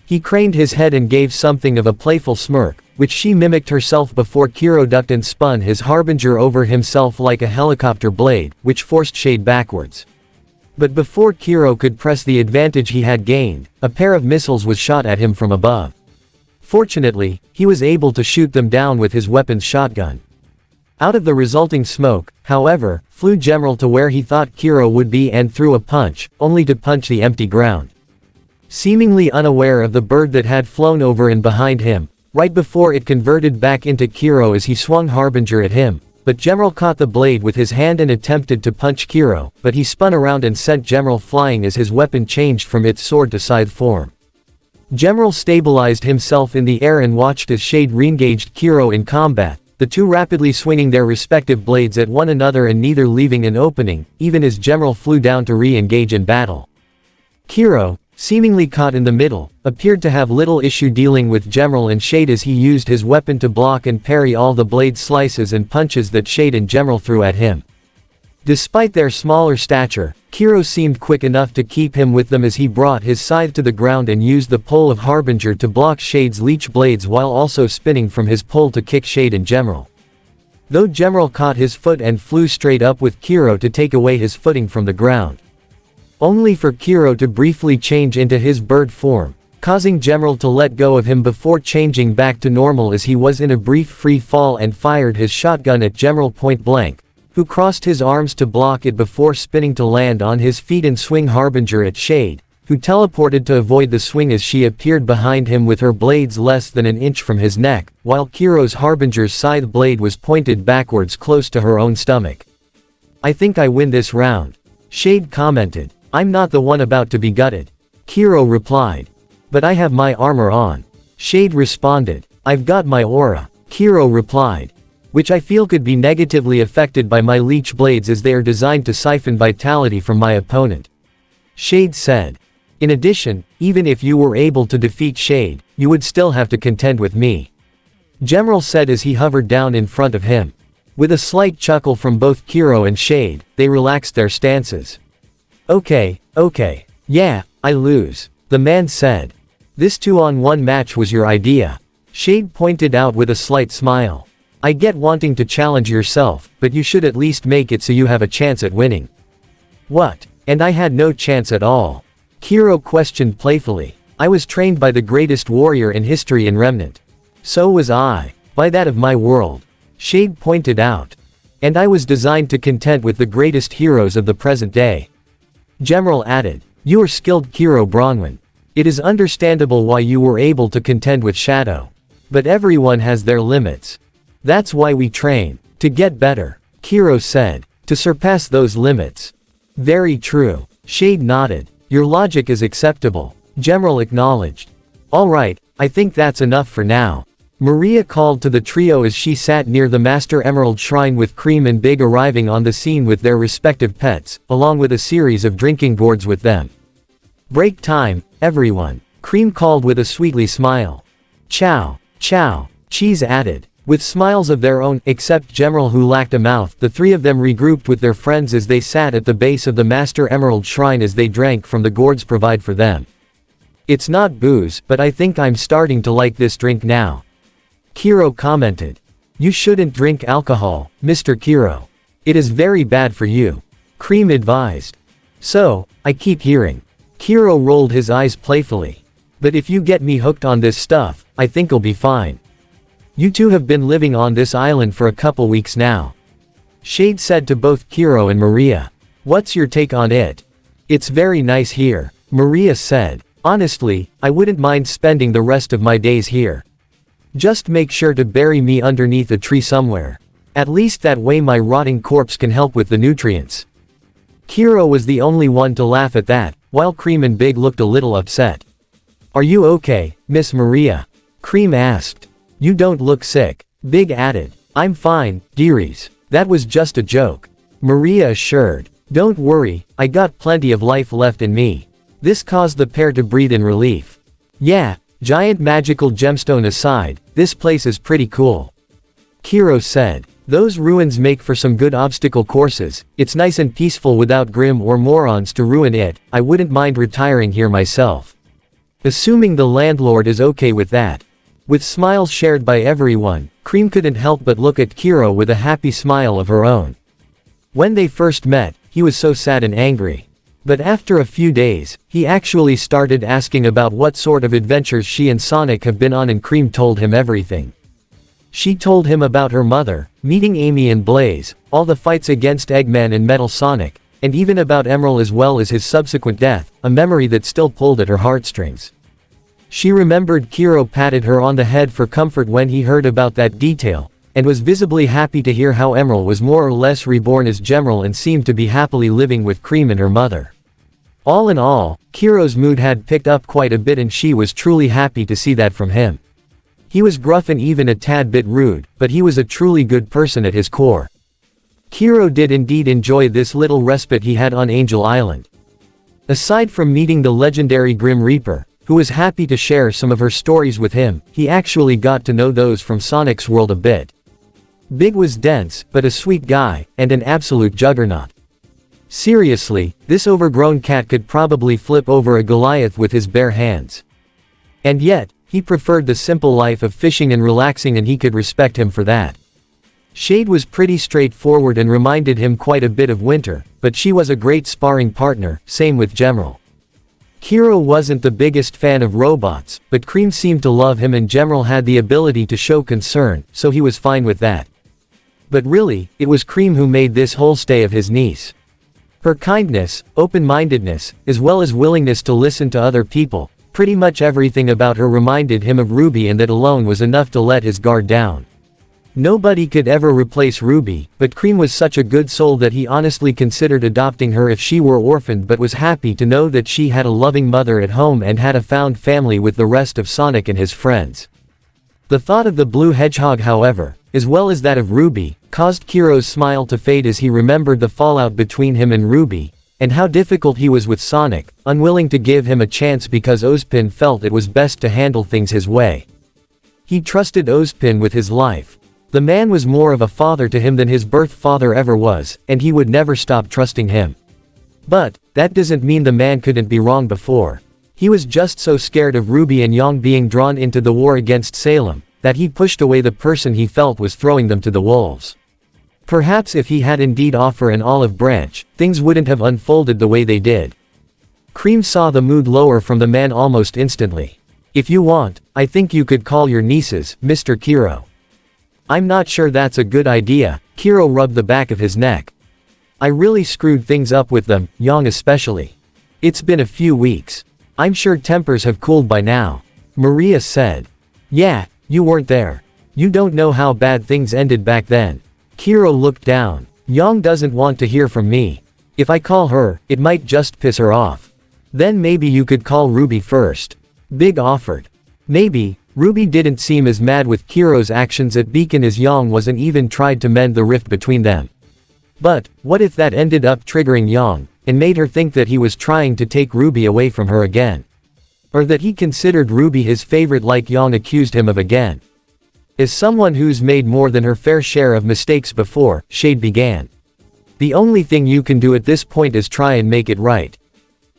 He craned his head and gave something of a playful smirk, which she mimicked herself before Kiro ducked and spun his Harbinger over himself like a helicopter blade, which forced Shade backwards. But before Kiro could press the advantage he had gained, a pair of missiles was shot at him from above. Fortunately, he was able to shoot them down with his weapon's shotgun. Out of the resulting smoke, however, flew Gemerald to where he thought Kiro would be and threw a punch, only to punch the empty ground. Seemingly unaware of the bird that had flown over and behind him, right before it converted back into Kiro as he swung Harbinger at him, but Gemerald caught the blade with his hand and attempted to punch Kiro, but he spun around and sent Gemerald flying as his weapon changed from its sword to scythe form. Gemerald stabilized himself in the air and watched as Shade re-engaged Kiro in combat, the two rapidly swinging their respective blades at one another and neither leaving an opening, even as Gemerald flew down to re-engage in battle. Kiro, seemingly caught in the middle, appeared to have little issue dealing with Gemerald and Shade as he used his weapon to block and parry all the blade slices and punches that Shade and Gemerald threw at him. Despite their smaller stature, Kiro seemed quick enough to keep him with them as he brought his scythe to the ground and used the pole of Harbinger to block Shade's leech blades while also spinning from his pole to kick Shade and Gemerald. Though Gemerald caught his foot and flew straight up with Kiro to take away his footing from the ground. Only for Kiro to briefly change into his bird form, causing Gemerald to let go of him before changing back to normal as he was in a brief free fall and fired his shotgun at Gemerald point blank, who crossed his arms to block it before spinning to land on his feet and swing Harbinger at Shade, who teleported to avoid the swing as she appeared behind him with her blades less than an inch from his neck, while Kiro's Harbinger's scythe blade was pointed backwards close to her own stomach. "I think I win this round," Shade commented. "I'm not the one about to be gutted," Kiro replied. "But I have my armor on," Shade responded. "I've got my aura," Kiro replied. "Which I feel could be negatively affected by my leech blades as they are designed to siphon vitality from my opponent," Shade said. "In addition, even if you were able to defeat Shade, you would still have to contend with me," Gemerald said as he hovered down in front of him. With a slight chuckle from both Kiro and Shade, they relaxed their stances. Okay, yeah, I lose," the man said. "This 2-on-1 match was your idea," Shade pointed out with a slight smile. "I get wanting to challenge yourself, but you should at least make it so you have a chance at winning." "What? And I had no chance at all?" Kiro questioned playfully. "I was trained by the greatest warrior in history in Remnant." "So was I. By that of my world," Shade pointed out. "And I was designed to contend with the greatest heroes of the present day," Gemerald added. "You are skilled, Kiro Bronwyn. It is understandable why you were able to contend with Shadow. But everyone has their limits. That's why we train. To get better," Kiro said. "To surpass those limits." "Very true," Shade nodded. "Your logic is acceptable," Gemerald acknowledged. "All right, I think that's enough for now," Maria called to the trio as she sat near the Master Emerald Shrine with Cream and Big arriving on the scene with their respective pets, along with a series of drinking gourds with them. "Break time, everyone," Cream called with a sweetly smile. "Chow, chow," Cheese added. With smiles of their own, except Gemerald who lacked a mouth, the three of them regrouped with their friends as they sat at the base of the Master Emerald Shrine as they drank from the gourds provided for them. "It's not booze, but I think I'm starting to like this drink now," Kiro commented. "You shouldn't drink alcohol, Mr. Kiro. It is very bad for you," Cream advised. So, I keep hearing. Kiro rolled his eyes playfully. But if you get me hooked on this stuff, I think I'll be fine. You two have been living on this island for a couple weeks now. Shade said to both Kiro and Maria. What's your take on it? It's very nice here, Maria said. Honestly, I wouldn't mind spending the rest of my days here. Just make sure to bury me underneath a tree somewhere. At least that way my rotting corpse can help with the nutrients. Kiro was the only one to laugh at that, while Cream and Big looked a little upset. Are you okay, Miss Maria? Cream asked. You don't look sick, Big added. I'm fine, dearies. That was just a joke. Maria assured. Don't worry, I got plenty of life left in me. This caused the pair to breathe in relief. Yeah, giant magical gemstone aside, this place is pretty cool. Kiro said. Those ruins make for some good obstacle courses, it's nice and peaceful without Grim or morons to ruin it, I wouldn't mind retiring here myself. Assuming the landlord is okay with that. With smiles shared by everyone, Cream couldn't help but look at Kiro with a happy smile of her own. When they first met, he was so sad and angry. But after a few days, he actually started asking about what sort of adventures she and Sonic have been on, and Cream told him everything. She told him about her mother, meeting Amy and Blaze, all the fights against Eggman and Metal Sonic, and even about Emerald as well as his subsequent death, a memory that still pulled at her heartstrings. She remembered Kiro patted her on the head for comfort when he heard about that detail, and was visibly happy to hear how Emerald was more or less reborn as Gemerald and seemed to be happily living with Cream and her mother. All in all, Kiro's mood had picked up quite a bit, and she was truly happy to see that from him. He was gruff and even a tad bit rude, but he was a truly good person at his core. Kiro did indeed enjoy this little respite he had on Angel Island. Aside from meeting the legendary Grim Reaper, who was happy to share some of her stories with him, he actually got to know those from Sonic's world a bit. Big was dense, but a sweet guy, and an absolute juggernaut. Seriously, this overgrown cat could probably flip over a Goliath with his bare hands. And yet, he preferred the simple life of fishing and relaxing, and he could respect him for that. Shade was pretty straightforward and reminded him quite a bit of Winter, but she was a great sparring partner, same with Gemerald. Kiro wasn't the biggest fan of robots, but Cream seemed to love him, and Gemerald had the ability to show concern, so he was fine with that. But really, it was Cream who made this whole stay of his niece. Her kindness, open-mindedness, as well as willingness to listen to other people, pretty much everything about her reminded him of RWBY, and that alone was enough to let his guard down. Nobody could ever replace RWBY, but Cream was such a good soul that he honestly considered adopting her if she were orphaned, but was happy to know that she had a loving mother at home and had a found family with the rest of Sonic and his friends. The thought of the blue hedgehog, however, as well as that of RWBY, caused Kiro's smile to fade as he remembered the fallout between him and RWBY, and how difficult he was with Sonic, unwilling to give him a chance because Ozpin felt it was best to handle things his way. He trusted Ozpin with his life. The man was more of a father to him than his birth father ever was, and he would never stop trusting him. But, that doesn't mean the man couldn't be wrong before. He was just so scared of RWBY and Yang being drawn into the war against Salem, that he pushed away the person he felt was throwing them to the wolves. Perhaps if he had indeed offered an olive branch, things wouldn't have unfolded the way they did. Cream saw the mood lower from the man almost instantly. If you want, I think you could call your nieces, Mr. Kiro. I'm not sure that's a good idea, Kiro rubbed the back of his neck. I really screwed things up with them, Yang especially. It's been a few weeks. I'm sure tempers have cooled by now. Maria said. Yeah, you weren't there. You don't know how bad things ended back then. Kiro looked down. Yang doesn't want to hear from me. If I call her, it might just piss her off. Then maybe you could call RWBY first. Big offered. Maybe. RWBY didn't seem as mad with Kiro's actions at Beacon as Yang was, and even tried to mend the rift between them. But, what if that ended up triggering Yang, and made her think that he was trying to take RWBY away from her again? Or that he considered RWBY his favorite like Yang accused him of again? As someone who's made more than her fair share of mistakes before, Shade began. The only thing you can do at this point is try and make it right.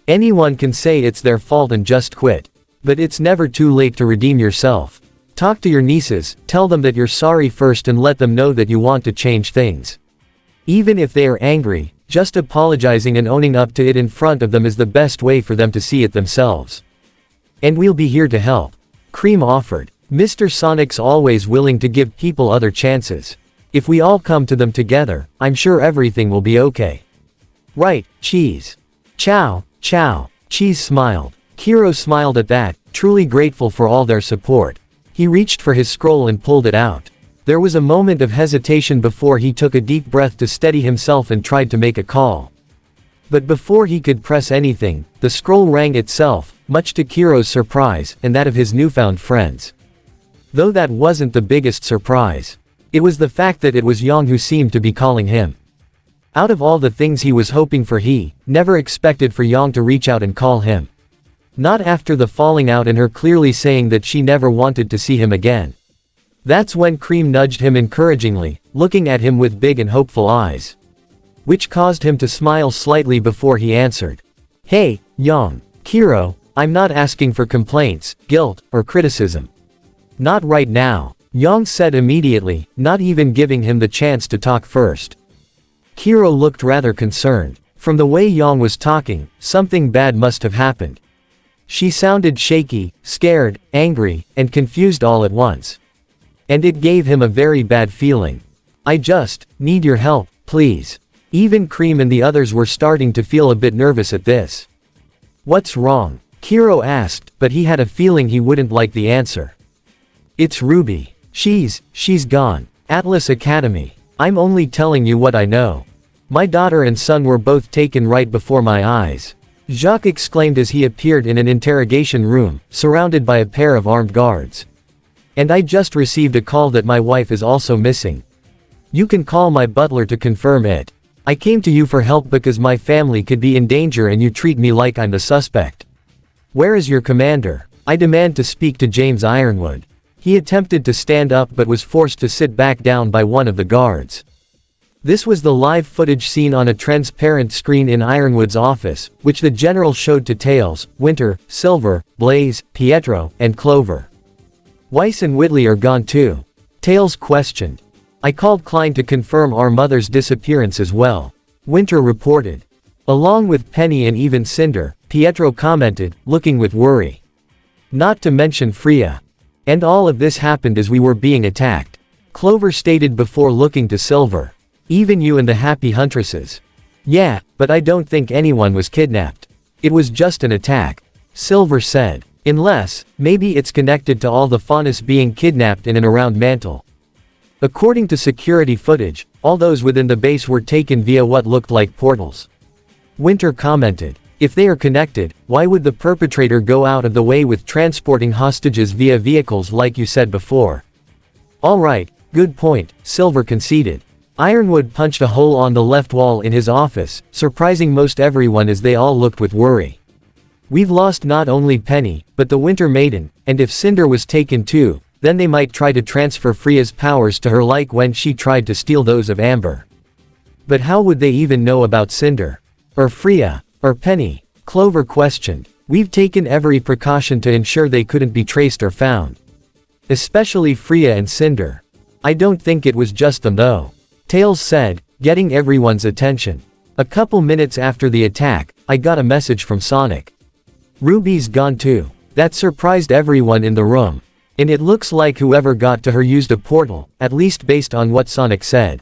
Anyone can say it's their fault and just quit. But it's never too late to redeem yourself. Talk to your nieces, tell them that you're sorry first, and let them know that you want to change things. Even if they are angry, Just apologizing and owning up to it in front of them is the best way for them to see it themselves. And we'll be here to help. Cream offered. Mr. Sonic's always willing to give people other chances. If we all come to them together, I'm sure everything will be okay. Right, Cheese. Chow, chow. Cheese smiled. Kiro smiled at that, truly grateful for all their support. He reached for his scroll and pulled it out. There was a moment of hesitation before he took a deep breath to steady himself and tried to make a call. But before he could press anything, the scroll rang itself, much to Kiro's surprise, and that of his newfound friends. Though that wasn't the biggest surprise. It was the fact that it was Yang who seemed to be calling him. Out of all the things he was hoping for, he never expected for Yang to reach out and call him. Not after the falling out and her clearly saying that she never wanted to see him again. That's when Cream nudged him encouragingly, looking at him with big and hopeful eyes. Which caused him to smile slightly before he answered. Hey, Yang. Kiro, I'm not asking for complaints, guilt, or criticism. Not right now, Yang said immediately, not even giving him the chance to talk first. Kiro looked rather concerned. From the way Yang was talking, something bad must have happened. She sounded shaky, scared, angry, and confused all at once. And it gave him a very bad feeling. I just need your help, please. Even Cream and the others were starting to feel a bit nervous at this. What's wrong? Kiro asked, but he had a feeling he wouldn't like the answer. It's RWBY. She's gone. Atlas Academy. I'm only telling you what I know. My daughter and son were both taken right before my eyes. Jacques exclaimed as he appeared in an interrogation room, surrounded by a pair of armed guards. And I just received a call that my wife is also missing. You can call my butler to confirm it. I came to you for help because my family could be in danger and you treat me like I'm the suspect. Where is your commander? I demand to speak to James Ironwood. He attempted to stand up but was forced to sit back down by one of the guards. This was the live footage seen on a transparent screen in Ironwood's office, which the general showed to Tails, Winter, Silver, Blaze, Pietro, and Clover. Weiss and Whitley are gone too. Tails questioned. I called Klein to confirm our mother's disappearance as well. Winter reported. Along with Penny and even Cinder, Pietro commented, looking with worry. Not to mention Freya. And all of this happened as we were being attacked. Clover stated before looking to Silver. Even you and the Happy Huntresses. Yeah, but I don't think anyone was kidnapped. It was just an attack. Silver said. Unless, maybe it's connected to all the Faunus being kidnapped in and around Mantle. According to security footage, all those within the base were taken via what looked like portals. Winter commented. If they are connected, why would the perpetrator go out of the way with transporting hostages via vehicles like you said before? Alright, good point, Silver conceded. Ironwood punched a hole on the left wall in his office, surprising most everyone as they all looked with worry. We've lost not only Penny, but the Winter Maiden, and if Cinder was taken too, then they might try to transfer Freya's powers to her like when she tried to steal those of Amber. But how would they even know about Cinder? Or Freya? Or Penny? Clover questioned. We've taken every precaution to ensure they couldn't be traced or found. Especially Freya and Cinder. I don't think it was just them though. Tails said, getting everyone's attention. A couple minutes after the attack, I got a message from Sonic. RWBY's gone too. That surprised everyone in the room. And it looks like whoever got to her used a portal, at least based on what Sonic said.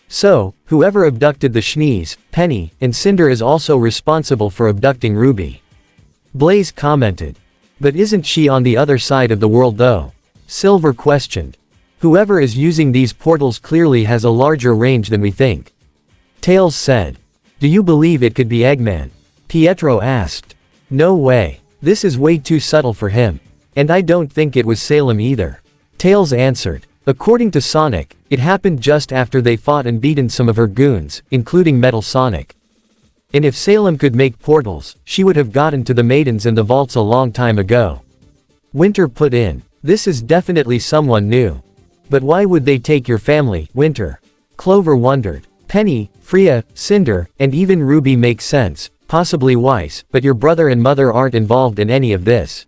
So, whoever abducted the Shnees, Penny, and Cinder is also responsible for abducting RWBY. Blaze commented. But isn't she on the other side of the world though? Silver questioned. Whoever is using these portals clearly has a larger range than we think. Tails said. Do you believe it could be Eggman? Pietro asked. No way. This is way too subtle for him. And I don't think it was Salem either. Tails answered. According to Sonic, it happened just after they fought and beaten some of her goons, including Metal Sonic. And if Salem could make portals, she would have gotten to the maidens and the vaults a long time ago. Winter put in. This is definitely someone new. But why would they take your family, Winter? Clover wondered. Penny, Freya, Cinder, and even RWBY make sense, possibly Weiss, but your brother and mother aren't involved in any of this.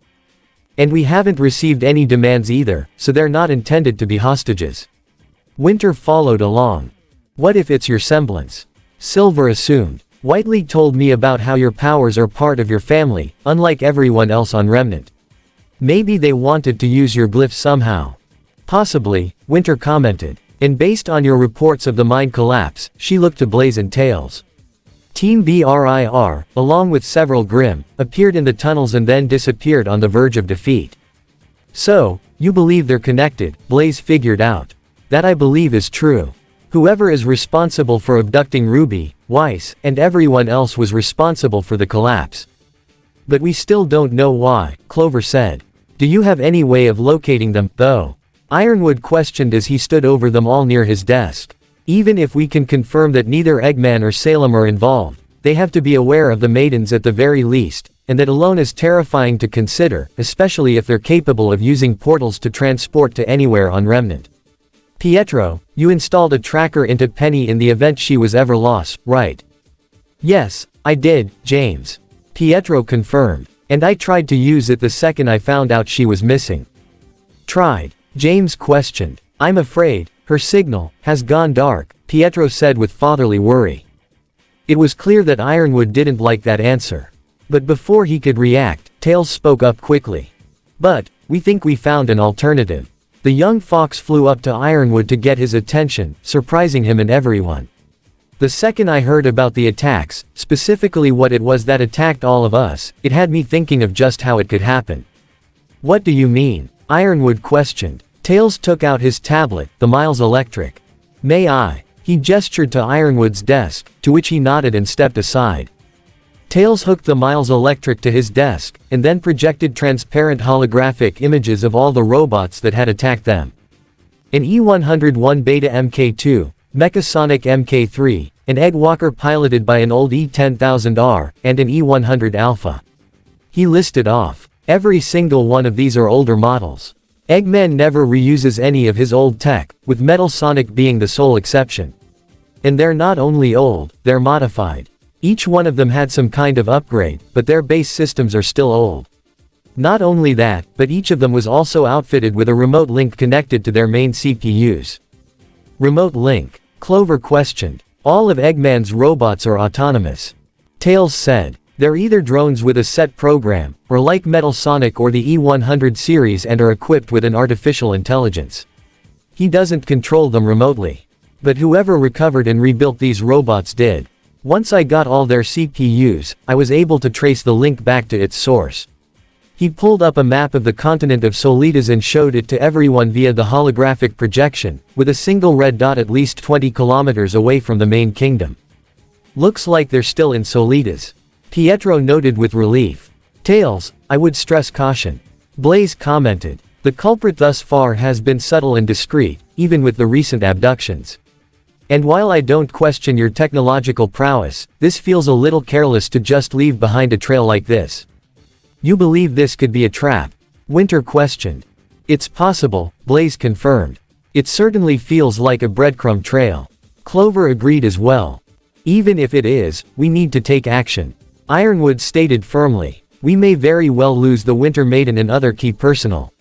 And we haven't received any demands either, so they're not intended to be hostages. Winter followed along. What if it's your semblance? Silver assumed. Whiteley told me about how your powers are part of your family, unlike everyone else on Remnant. Maybe they wanted to use your glyphs somehow. Possibly, Winter commented. And based on your reports of the mine collapse, she looked to Blaze and Tails. Team BRIR, along with several Grimm, appeared in the tunnels and then disappeared on the verge of defeat. So, you believe they're connected, Blaze figured out. That I believe is true. Whoever is responsible for abducting RWBY, Weiss, and everyone else was responsible for the collapse. But we still don't know why, Clover said. Do you have any way of locating them, though? Ironwood questioned as he stood over them all near his desk. Even if we can confirm that neither Eggman or Salem are involved, they have to be aware of the maidens at the very least, and that alone is terrifying to consider, especially if they're capable of using portals to transport to anywhere on Remnant. Pietro, you installed a tracker into Penny in the event she was ever lost, right? Yes, I did, James. Pietro confirmed. And I tried to use it the second I found out she was missing. Tried? James questioned. I'm afraid, her signal, has gone dark, Pietro said with fatherly worry. It was clear that Ironwood didn't like that answer. But before he could react, Tails spoke up quickly. But, we think we found an alternative. The young fox flew up to Ironwood to get his attention, surprising him and everyone. The second I heard about the attacks, specifically what it was that attacked all of us, it had me thinking of just how it could happen. What do you mean? Ironwood questioned. Tails took out his tablet, the Miles Electric. May I? He gestured to Ironwood's desk, to which he nodded and stepped aside. Tails hooked the Miles Electric to his desk, and then projected transparent holographic images of all the robots that had attacked them. An E-101 Beta Mk2, Mechasonic Mk3, an Eggwalker piloted by an old E-10000R, and an E-100 Alpha. He listed off. Every single one of these are older models. Eggman never reuses any of his old tech, with Metal Sonic being the sole exception. And they're not only old, they're modified. Each one of them had some kind of upgrade, but their base systems are still old. Not only that, but each of them was also outfitted with a remote link connected to their main CPUs. Remote link? Clover questioned. All of Eggman's robots are autonomous. Tails said. They're either drones with a set program, or like Metal Sonic or the E-100 series and are equipped with an artificial intelligence. He doesn't control them remotely. But whoever recovered and rebuilt these robots did. Once I got all their CPUs, I was able to trace the link back to its source. He pulled up a map of the continent of Solitas and showed it to everyone via the holographic projection, with a single red dot at least 20 kilometers away from the main kingdom. Looks like they're still in Solitas. Pietro noted with relief. Tails, I would stress caution. Blaze commented. The culprit thus far has been subtle and discreet, even with the recent abductions. And while I don't question your technological prowess, this feels a little careless to just leave behind a trail like this. You believe this could be a trap? Winter questioned. It's possible, Blaze confirmed. It certainly feels like a breadcrumb trail. Clover agreed as well. Even if it is, we need to take action. Ironwood stated firmly. We may very well lose the Winter Maiden and other key personnel.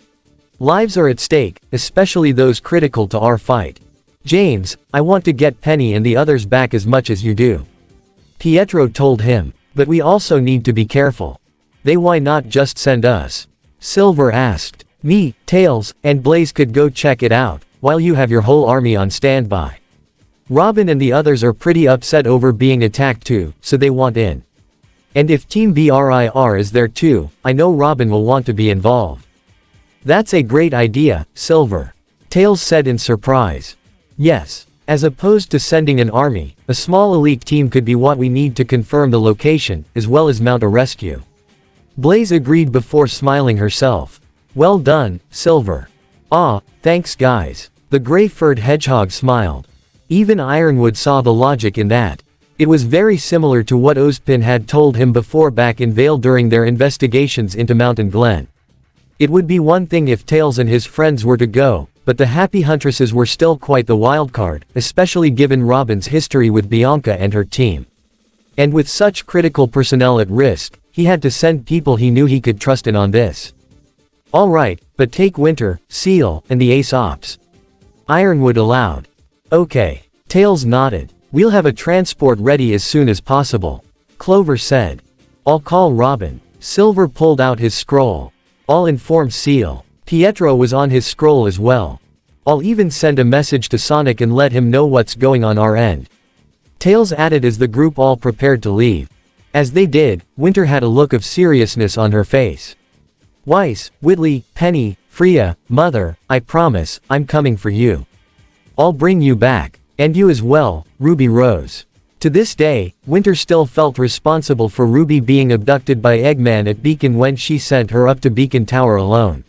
Lives are at stake, especially those critical to our fight. James, I want to get Penny and the others back as much as you do. Pietro told him. But we also need to be careful. They why not just send us? Silver asked. Me, Tails, and Blaze could go check it out, while you have your whole army on standby. Robin and the others are pretty upset over being attacked too, so they want in. And if Team BRIR is there too, I know Robin will want to be involved. That's a great idea, Silver. Tails said in surprise. Yes. As opposed to sending an army, a small elite team could be what we need to confirm the location, as well as mount a rescue. Blaze agreed before smiling herself. Well done, Silver. Ah, thanks guys. The gray-furred hedgehog smiled. Even Ironwood saw the logic in that. It was very similar to what Ozpin had told him before back in Vale during their investigations into Mountain Glen. It would be one thing if Tails and his friends were to go, but the Happy Huntresses were still quite the wildcard, especially given Robin's history with Bianca and her team. And with such critical personnel at risk, he had to send people he knew he could trust in on this. Alright, but take Winter, Seal, and the Ace Ops. Ironwood allowed. Okay. Tails nodded. We'll have a transport ready as soon as possible. Clover said. I'll call Robin. Silver pulled out his scroll. I'll inform Seal. Pietro was on his scroll as well. I'll even send a message to Sonic and let him know what's going on our end. Tails added as the group all prepared to leave. As they did, Winter had a look of seriousness on her face. Weiss, Whitley, Penny, Freya, Mother, I promise, I'm coming for you. I'll bring you back. And you as well, Ruby Rose. To this day, Winter still felt responsible for Ruby being abducted by Eggman at Beacon when she sent her up to Beacon Tower alone.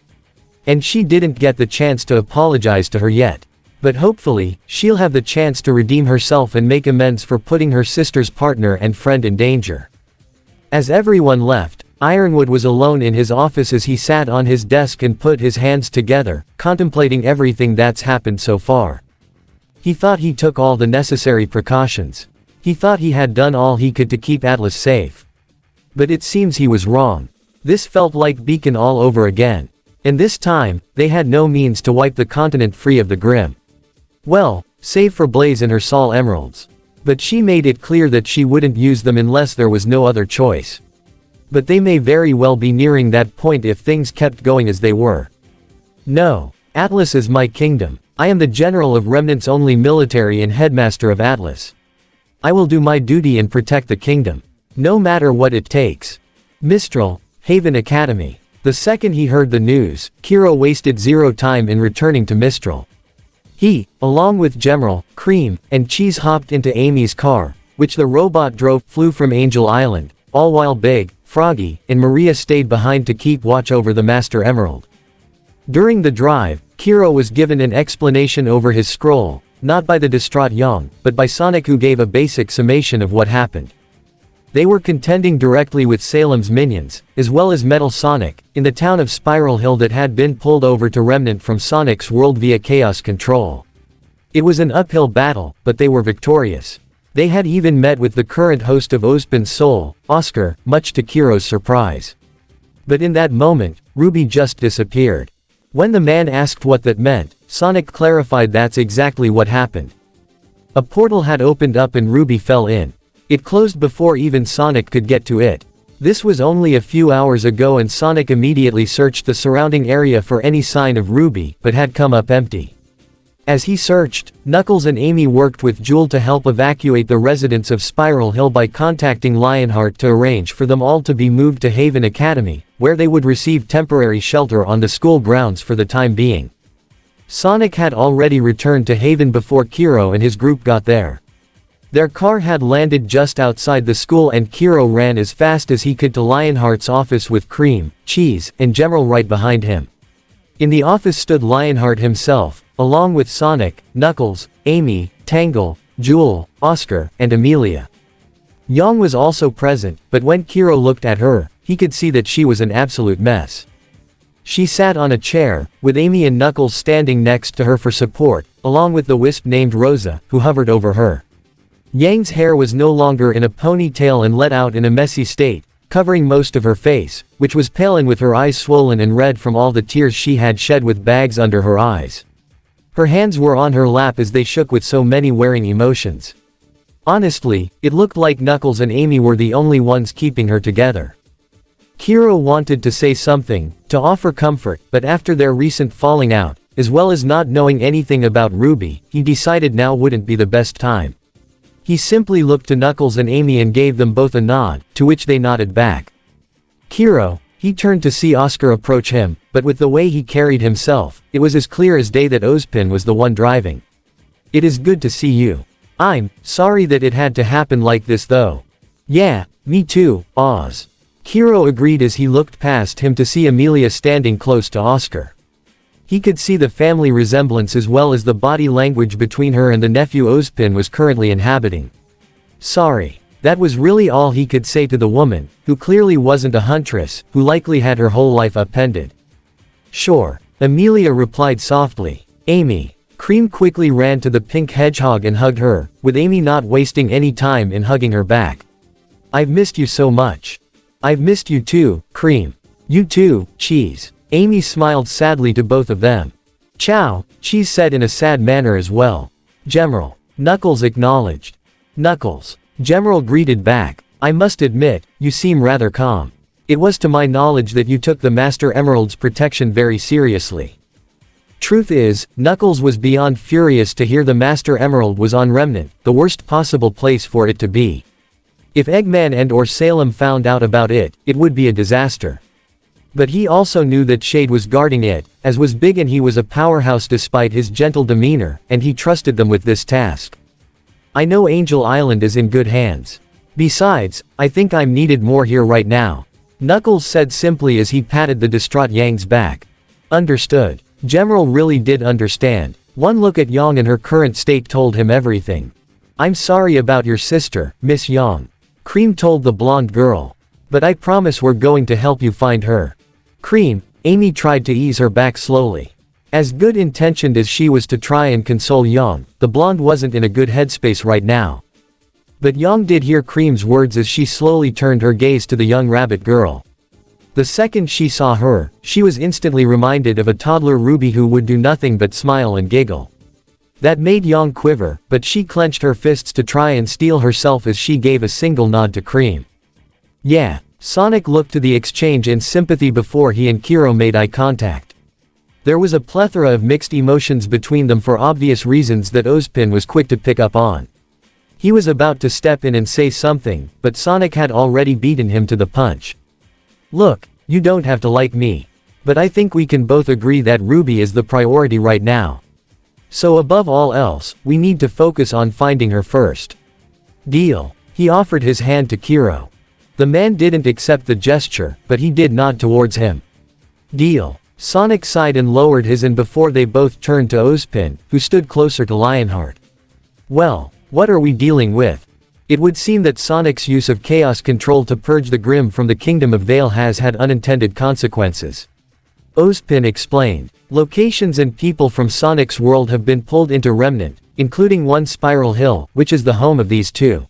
And she didn't get the chance to apologize to her yet. But hopefully, she'll have the chance to redeem herself and make amends for putting her sister's partner and friend in danger. As everyone left, Ironwood was alone in his office as he sat on his desk and put his hands together, contemplating everything that's happened so far. He thought he took all the necessary precautions. He thought he had done all he could to keep Atlas safe. But it seems he was wrong. This felt like Beacon all over again. And this time, they had no means to wipe the continent free of the Grim. Well, save for Blaze and her Sol Emeralds. But she made it clear that she wouldn't use them unless there was no other choice. But they may very well be nearing that point if things kept going as they were. No. Atlas is my kingdom. I am the general of Remnant's only military and headmaster of Atlas. I will do my duty and protect the kingdom. No matter what it takes. Mistral, Haven Academy. The second he heard the news, Kiro wasted zero time in returning to Mistral. He, along with Gemerald, Cream, and Cheese hopped into Amy's car, which the robot drove, flew from Angel Island, all while Big, Froggy, and Maria stayed behind to keep watch over the Master Emerald. During the drive, Kiro was given an explanation over his scroll, not by the distraught Young, but by Sonic, who gave a basic summation of what happened. They were contending directly with Salem's minions, as well as Metal Sonic, in the town of Spiral Hill that had been pulled over to Remnant from Sonic's world via Chaos Control. It was an uphill battle, but they were victorious. They had even met with the current host of Ozpin's soul, Oscar, much to Kiro's surprise. But in that moment, Ruby just disappeared. When the man asked what that meant, Sonic clarified that's exactly what happened. A portal had opened up and Ruby fell in. It closed before even Sonic could get to it. This was only a few hours ago and Sonic immediately searched the surrounding area for any sign of Ruby, but had come up empty. As he searched, Knuckles and Amy worked with Jewel to help evacuate the residents of Spiral Hill by contacting Lionheart to arrange for them all to be moved to Haven Academy, where they would receive temporary shelter on the school grounds for the time being. Sonic had already returned to Haven before Kiro and his group got there. Their car had landed just outside the school and Kiro ran as fast as he could to Lionheart's office with Cream, Cheese, and Gemerald right behind him. In the office stood Lionheart himself, along with Sonic, Knuckles, Amy, Tangle, Jewel, Oscar, and Amelia. Yang was also present, but when Kiro looked at her, he could see that she was an absolute mess. She sat on a chair, with Amy and Knuckles standing next to her for support, along with the wisp named Rosa, who hovered over her. Yang's hair was no longer in a ponytail and let out in a messy state, covering most of her face, which was pale and with her eyes swollen and red from all the tears she had shed with bags under her eyes. Her hands were on her lap as they shook with so many wearing emotions. Honestly, it looked like Knuckles and Amy were the only ones keeping her together. Kiro wanted to say something, to offer comfort, but after their recent falling out, as well as not knowing anything about RWBY, he decided now wouldn't be the best time. He simply looked to Knuckles and Amy and gave them both a nod, to which they nodded back. Kiro, he turned to see Oscar approach him, but with the way he carried himself, it was as clear as day that Ozpin was the one driving. It is good to see you. I'm sorry that it had to happen like this though. Yeah, me too, Oz. Kiro agreed as he looked past him to see Amelia standing close to Oscar. He could see the family resemblance as well as the body language between her and the nephew Ozpin was currently inhabiting. Sorry. That was really all he could say to the woman, who clearly wasn't a huntress, who likely had her whole life upended. Sure. Amelia replied softly. Amy. Cream quickly ran to the pink hedgehog and hugged her, with Amy not wasting any time in hugging her back. I've missed you so much. I've missed you too, Cream. You too, Cheese. Amy smiled sadly to both of them. Ciao, Cheese said in a sad manner as well. Gemerald. Knuckles acknowledged. Knuckles. General greeted back. I must admit, you seem rather calm. It was to my knowledge that you took the Master Emerald's protection very seriously. Truth is, Knuckles was beyond furious to hear the Master Emerald was on Remnant, the worst possible place for it to be. If Eggman and/or Salem found out about it, it would be a disaster. But he also knew that Shade was guarding it, as was Big, and he was a powerhouse despite his gentle demeanor, and he trusted them with this task. I know Angel Island is in good hands. Besides, I think I'm needed more here right now. Knuckles said simply as he patted the distraught Yang's back. Understood. General really did understand. One look at Yang and her current state told him everything. I'm sorry about your sister, Miss Yang. Cream told the blonde girl. But I promise we're going to help you find her. Cream, Amy tried to ease her back slowly. As good intentioned as she was to try and console Yang, the blonde wasn't in a good headspace right now. But Yang did hear Cream's words as she slowly turned her gaze to the young rabbit girl. The second she saw her, she was instantly reminded of a toddler RWBY who would do nothing but smile and giggle. That made Yang quiver, but she clenched her fists to try and steel herself as she gave a single nod to Cream. Yeah, Sonic looked to the exchange in sympathy before he and Kiro made eye contact. There was a plethora of mixed emotions between them for obvious reasons that Ozpin was quick to pick up on. He was about to step in and say something, but Sonic had already beaten him to the punch. Look, you don't have to like me. But I think we can both agree that RWBY is the priority right now. So above all else, we need to focus on finding her first. Deal. He offered his hand to Kiro. The man didn't accept the gesture, but he did nod towards him. Deal. Sonic sighed and lowered his hand before they both turned to Ozpin, who stood closer to Lionheart. Well, what are we dealing with? It would seem that Sonic's use of chaos control to purge the Grimm from the Kingdom of Vale has had unintended consequences. Ozpin explained. Locations and people from Sonic's world have been pulled into Remnant, including one Spiral Hill, which is the home of these two.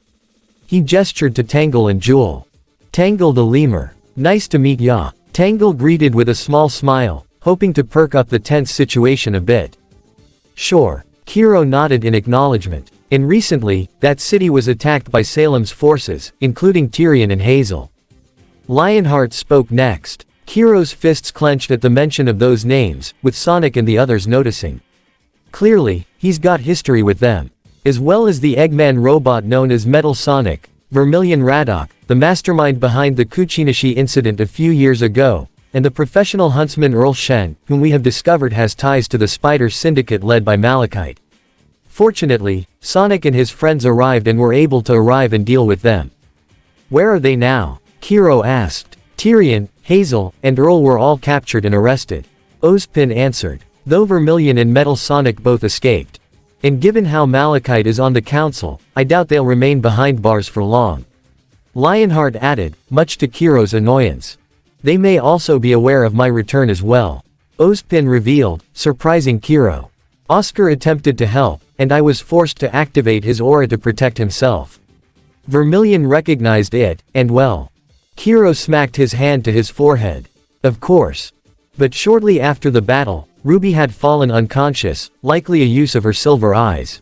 He gestured to Tangle and Jewel. Tangle the lemur. Nice to meet ya. Tangle greeted with a small smile, hoping to perk up the tense situation a bit. Sure. Kiro nodded in acknowledgement. And recently, that city was attacked by Salem's forces, including Tyrion and Hazel. Lionheart spoke next. Kiro's fists clenched at the mention of those names, with Sonic and the others noticing. Clearly, he's got history with them. As well as the Eggman robot known as Metal Sonic, Vermilion Radok, the mastermind behind the Kuchinashi incident a few years ago, and the professional huntsman Earl Shen, whom we have discovered has ties to the Spider Syndicate led by Malachite. Fortunately, Sonic and his friends arrived and were able to arrive and deal with them. Where are they now? Kiro asked. Tyrion, Hazel, and Earl were all captured and arrested. Ozpin answered. Though Vermilion and Metal Sonic both escaped. And given how Malachite is on the council, I doubt they'll remain behind bars for long. Lionheart added, much to Kiro's annoyance. They may also be aware of my return as well. Ozpin revealed, surprising Kiro. Oscar attempted to help, and I was forced to activate his aura to protect himself. Vermilion recognized it, and well. Kiro smacked his hand to his forehead. Of course. But shortly after the battle, RWBY had fallen unconscious, likely a use of her silver eyes.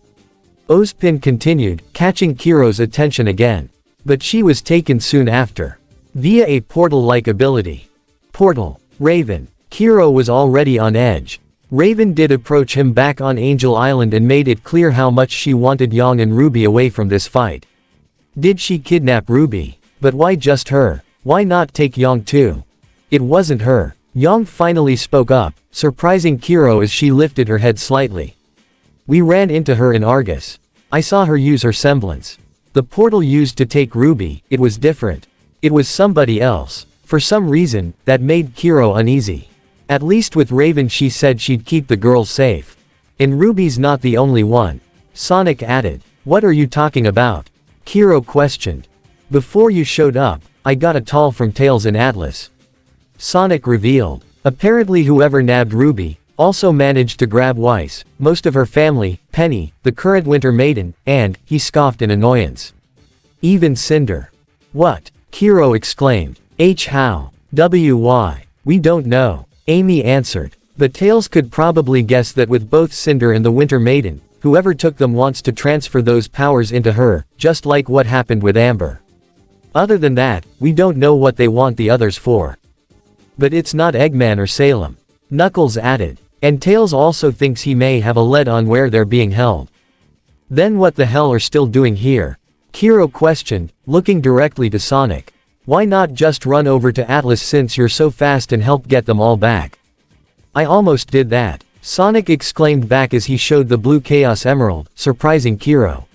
Ozpin continued, catching Kiro's attention again. But she was taken soon after. Via a portal-like ability. Portal. Raven. Kiro was already on edge. Raven did approach him back on Angel Island and made it clear how much she wanted Yang and RWBY away from this fight. Did she kidnap RWBY? But why just her? Why not take Yang too? It wasn't her. Yang finally spoke up, surprising Kiro as she lifted her head slightly. We ran into her in Argus. I saw her use her semblance. The portal used to take RWBY, it was different. It was somebody else. For some reason, that made Kiro uneasy. At least with Raven she said she'd keep the girls safe. And RWBY's not the only one. Sonic added. What are you talking about? Kiro questioned. Before you showed up, I got a call from Tails and Atlas. Sonic revealed. Apparently whoever nabbed RWBY, also managed to grab Weiss, most of her family, Penny, the current Winter Maiden, and, he scoffed in annoyance. Even Cinder. What? Kiro exclaimed. How? Why? We don't know. Amy answered. But Tails could probably guess that with both Cinder and the Winter Maiden, whoever took them wants to transfer those powers into her, just like what happened with Amber. Other than that, we don't know what they want the others for. But it's not Eggman or Salem. Knuckles added. And Tails also thinks he may have a lead on where they're being held. Then what the hell are still doing here? Kiro questioned, looking directly to Sonic. Why not just run over to Atlas since you're so fast and help get them all back? I almost did that, Sonic exclaimed back as he showed the blue Chaos Emerald, surprising Kiro.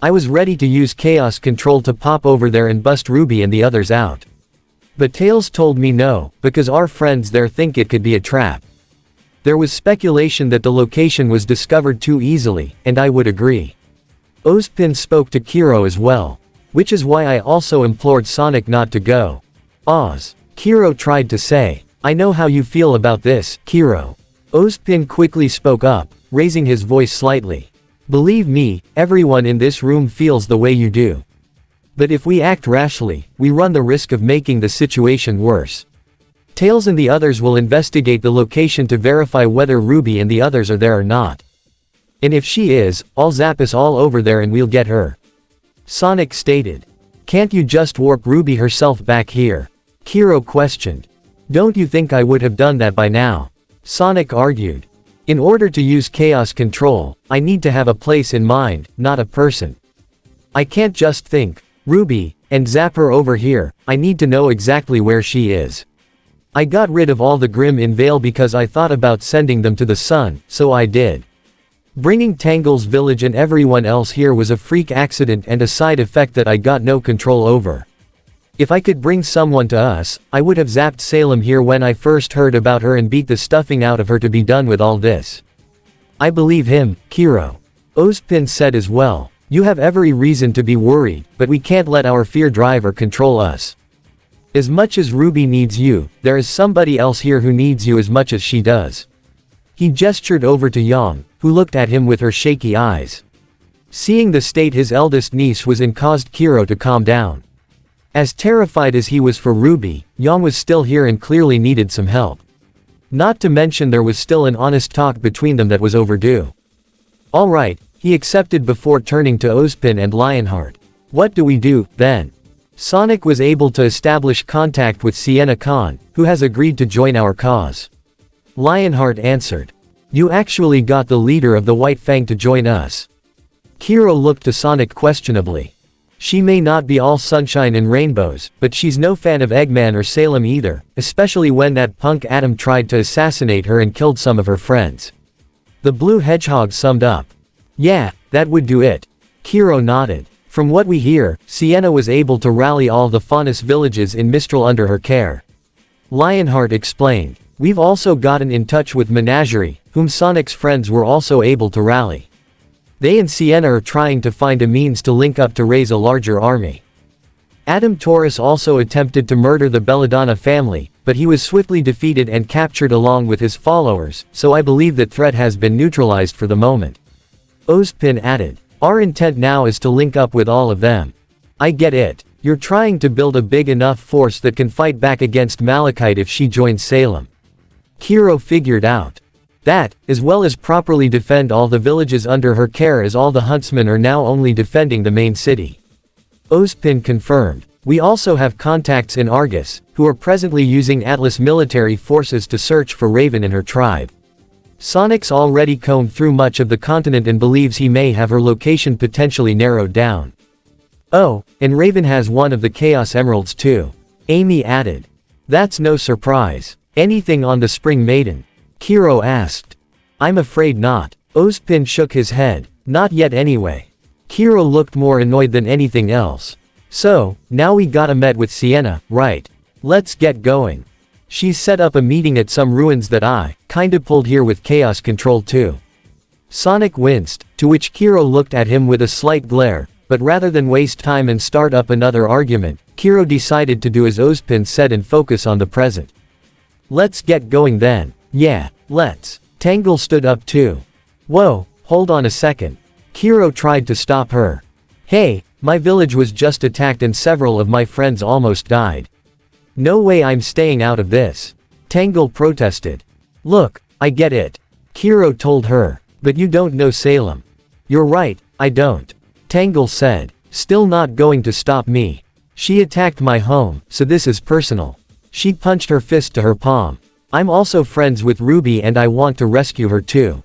I was ready to use Chaos Control to pop over there and bust Ruby and the others out. But Tails told me no, because our friends there think it could be a trap. There was speculation that the location was discovered too easily, and I would agree. Ozpin spoke to Kiro as well. Which is why I also implored Sonic not to go. Oz. Kiro tried to say. I know how you feel about this, Kiro. Ozpin quickly spoke up, raising his voice slightly. Believe me, everyone in this room feels the way you do. But if we act rashly, we run the risk of making the situation worse. Tails and the others will investigate the location to verify whether Ruby and the others are there or not. And if she is, I'll zap us all over there and we'll get her. Sonic stated. Can't you just warp Ruby herself back here? Kiro questioned. Don't you think I would have done that by now? Sonic argued. In order to use Chaos Control, I need to have a place in mind, not a person. I can't just think, Ruby, and zap her over here. I need to know exactly where she is. I got rid of all the Grimm in Vale because I thought about sending them to the sun, so I did. Bringing Tangle's village and everyone else here was a freak accident and a side effect that I got no control over. If I could bring someone to us, I would have zapped Salem here when I first heard about her and beat the stuffing out of her to be done with all this. I believe him, Kiro. Ozpin said as well. You have every reason to be worried, but we can't let our fear drive or control us. As much as Ruby needs you, there is somebody else here who needs you as much as she does. He gestured over to Yang, who looked at him with her shaky eyes. Seeing the state his eldest niece was in caused Kiro to calm down. As terrified as he was for Ruby, Yang was still here and clearly needed some help. Not to mention there was still an honest talk between them that was overdue. Alright, he accepted before turning to Ozpin and Lionheart. What do we do, then? Sonic was able to establish contact with Sienna Khan, who has agreed to join our cause. Lionheart answered. You actually got the leader of the White Fang to join us. Kiro looked to Sonic questionably. She may not be all sunshine and rainbows, but she's no fan of Eggman or Salem either, especially when that punk Adam tried to assassinate her and killed some of her friends. The Blue Hedgehog summed up. Yeah, that would do it. Kiro nodded. From what we hear, Sienna was able to rally all the Faunus villages in Mistral under her care. Lionheart explained. We've also gotten in touch with Menagerie, whom Sonic's friends were also able to rally. They and Sienna are trying to find a means to link up to raise a larger army. Adam Taurus also attempted to murder the Belladonna family, but he was swiftly defeated and captured along with his followers, so I believe that threat has been neutralized for the moment. Ozpin added. Our intent now is to link up with all of them. I get it. You're trying to build a big enough force that can fight back against Malachite if she joins Salem. Kiro figured out. That, as well as properly defend all the villages under her care as all the huntsmen are now only defending the main city. Ozpin confirmed. We also have contacts in Argus, who are presently using Atlas military forces to search for Raven and her tribe. Sonic's already combed through much of the continent and believes he may have her location potentially narrowed down. Oh, and Raven has one of the Chaos Emeralds too. Amy added. That's no surprise. Anything on the Spring Maiden? Kiro asked. I'm afraid not. Ozpin shook his head. Not yet anyway. Kiro looked more annoyed than anything else. So, now we gotta met with Sienna, right? Let's get going. She's set up a meeting at some ruins that I, kinda pulled here with Chaos Control too. Sonic winced, to which Kiro looked at him with a slight glare, but rather than waste time and start up another argument, Kiro decided to do as Ozpin said and focus on the present. Let's get going then. Yeah, let's. Tangle stood up too. Whoa, hold on a second. Kiro tried to stop her. Hey, my village was just attacked and several of my friends almost died. No way I'm staying out of this. Tangle protested. Look, I get it. Kiro told her. But you don't know Salem. You're right, I don't. Tangle said. Still not going to stop me. She attacked my home, so this is personal. She punched her fist to her palm. I'm also friends with RWBY and I want to rescue her too.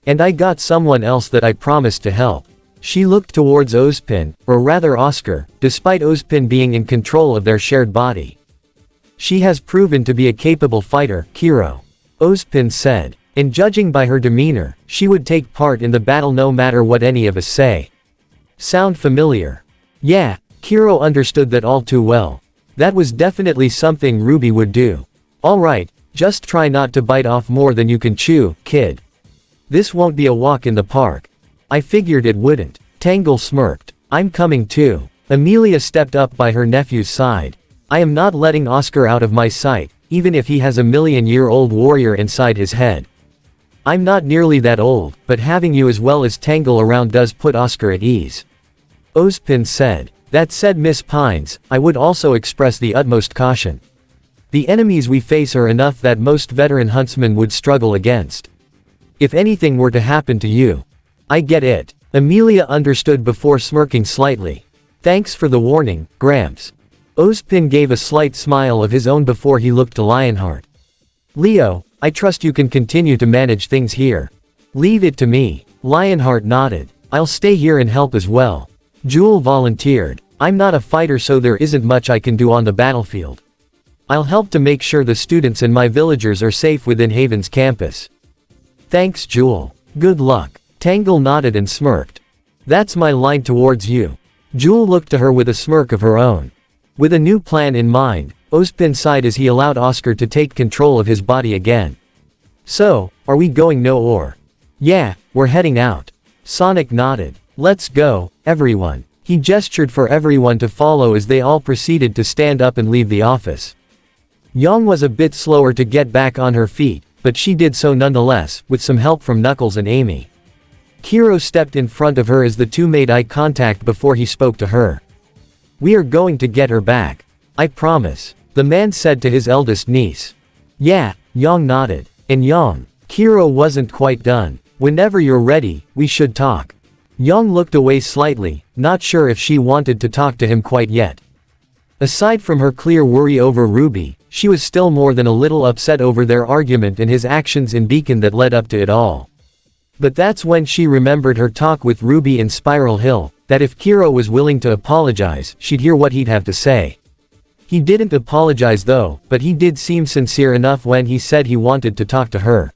And I got someone else that I promised to help. She looked towards Ozpin, or rather Oscar, despite Ozpin being in control of their shared body. She has proven to be a capable fighter, Kiro. Ozpin said. And judging by her demeanor, she would take part in the battle no matter what any of us say. Sound familiar? Yeah, Kiro understood that all too well. That was definitely something RWBY would do. Alright, just try not to bite off more than you can chew, kid. This won't be a walk in the park. I figured it wouldn't. Tangle smirked. I'm coming too. Amelia stepped up by her nephew's side. I am not letting Oscar out of my sight, even if he has a million-year-old warrior inside his head. I'm not nearly that old, but having you as well as Tangle around does put Oscar at ease. Ozpin said. That said, Miss Pines, I would also express the utmost caution. The enemies we face are enough that most veteran huntsmen would struggle against. If anything were to happen to you. I get it. Amelia understood before smirking slightly. Thanks for the warning, Gramps. Ozpin gave a slight smile of his own before he looked to Lionheart. Leo, I trust you can continue to manage things here. Leave it to me. Lionheart nodded. I'll stay here and help as well. Jewel volunteered. I'm not a fighter, so there isn't much I can do on the battlefield. I'll help to make sure the students and my villagers are safe within Haven's campus. Thanks, Jewel. Good luck. Tangle nodded and smirked. That's my line towards you. Jewel looked to her with a smirk of her own. With a new plan in mind, Ozpin sighed as he allowed Oscar to take control of his body again. So, are we going no or? Yeah, we're heading out. Sonic nodded. Let's go, everyone. He gestured for everyone to follow as they all proceeded to stand up and leave the office. Yang was a bit slower to get back on her feet, but she did so nonetheless, with some help from Knuckles and Amy. Kiro stepped in front of her as the two made eye contact before he spoke to her. We are going to get her back. I promise, the man said to his eldest niece. Yeah, Yang nodded. And Yang, Kiro wasn't quite done. Whenever you're ready, we should talk. Yang looked away slightly, not sure if she wanted to talk to him quite yet. Aside from her clear worry over RWBY, she was still more than a little upset over their argument and his actions in Beacon that led up to it all. But that's when she remembered her talk with RWBY in Spiral Hill, that if Kiro was willing to apologize, she'd hear what he'd have to say. He didn't apologize though, but he did seem sincere enough when he said he wanted to talk to her.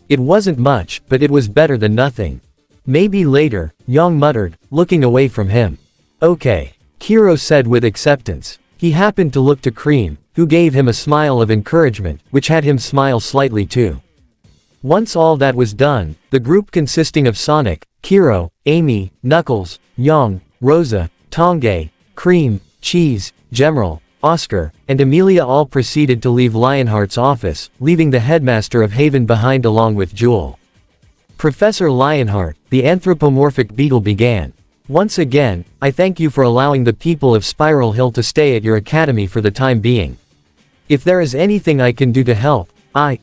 It wasn't much, but it was better than nothing. Maybe later, Yang muttered, looking away from him. Okay. Kiro said with acceptance. He happened to look to Cream, who gave him a smile of encouragement, which had him smile slightly too. Once all that was done, the group consisting of Sonic, Kiro, Amy, Knuckles, Yang, Rosa, Tongay, Cream, Cheese, Gemerald, Oscar, and Amelia all proceeded to leave Lionheart's office, leaving the headmaster of Haven behind along with Jewel. Professor Lionheart, the anthropomorphic beetle began. Once again, I thank you for allowing the people of Spiral Hill to stay at your academy for the time being. If there is anything I can do to help,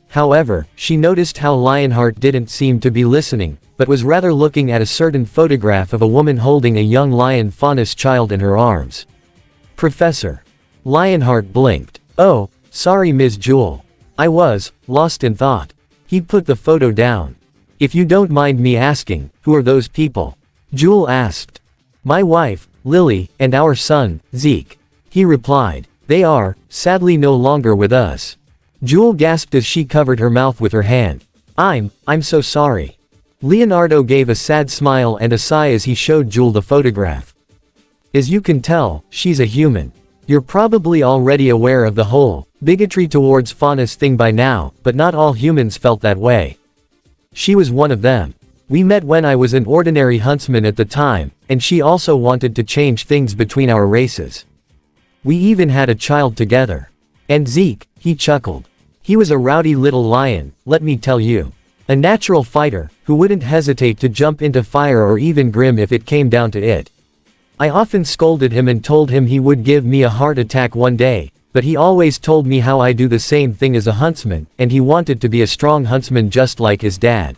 however, she noticed how Lionheart didn't seem to be listening, but was rather looking at a certain photograph of a woman holding a young lion faunus child in her arms. Professor. Lionheart blinked. Oh, sorry Ms. Jewel. I was lost in thought. He put the photo down. If you don't mind me asking, who are those people? Jewel asked. My wife, Lily, and our son, Zeke. He replied. They are, sadly no longer with us. Jewel gasped as she covered her mouth with her hand. I'm so sorry. Leonardo gave a sad smile and a sigh as he showed Jewel the photograph. As you can tell, she's a human. You're probably already aware of the whole bigotry towards faunus thing by now, but not all humans felt that way. She was one of them. We met when I was an ordinary huntsman at the time, and she also wanted to change things between our races. We even had a child together. And Zeke, he chuckled. He was a rowdy little lion, let me tell you. A natural fighter, who wouldn't hesitate to jump into fire or even grim if it came down to it. I often scolded him and told him he would give me a heart attack one day, but he always told me how I do the same thing as a huntsman, and he wanted to be a strong huntsman just like his dad.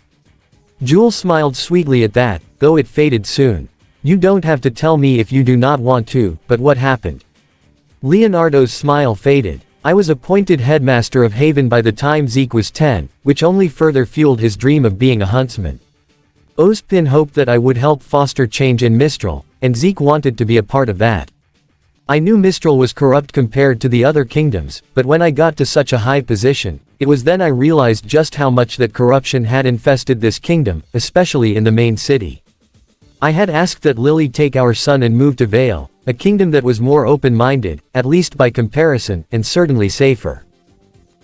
Jewel smiled sweetly at that, though it faded soon. You don't have to tell me if you do not want to, but what happened? Leonardo's smile faded. I was appointed headmaster of Haven by the time Zeke was 10, which only further fueled his dream of being a huntsman. Ozpin hoped that I would help foster change in Mistral, and Zeke wanted to be a part of that. I knew Mistral was corrupt compared to the other kingdoms, but when I got to such a high position, it was then I realized just how much that corruption had infested this kingdom, especially in the main city. I had asked that Lily take our son and move to Vale, a kingdom that was more open-minded, at least by comparison, and certainly safer.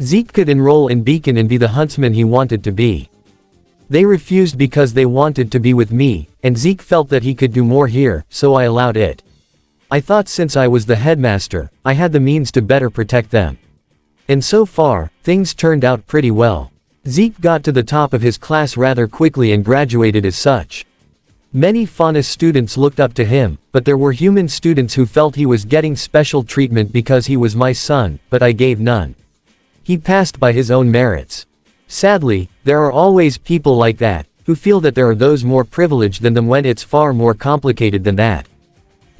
Zeke could enroll in Beacon and be the huntsman he wanted to be. They refused because they wanted to be with me, and Zeke felt that he could do more here, so I allowed it. I thought since I was the headmaster, I had the means to better protect them. And so far, things turned out pretty well. Zeke got to the top of his class rather quickly and graduated as such. Many Faunus students looked up to him, but there were human students who felt he was getting special treatment because he was my son, but I gave none. He passed by his own merits. Sadly, there are always people like that, who feel that there are those more privileged than them when it's far more complicated than that.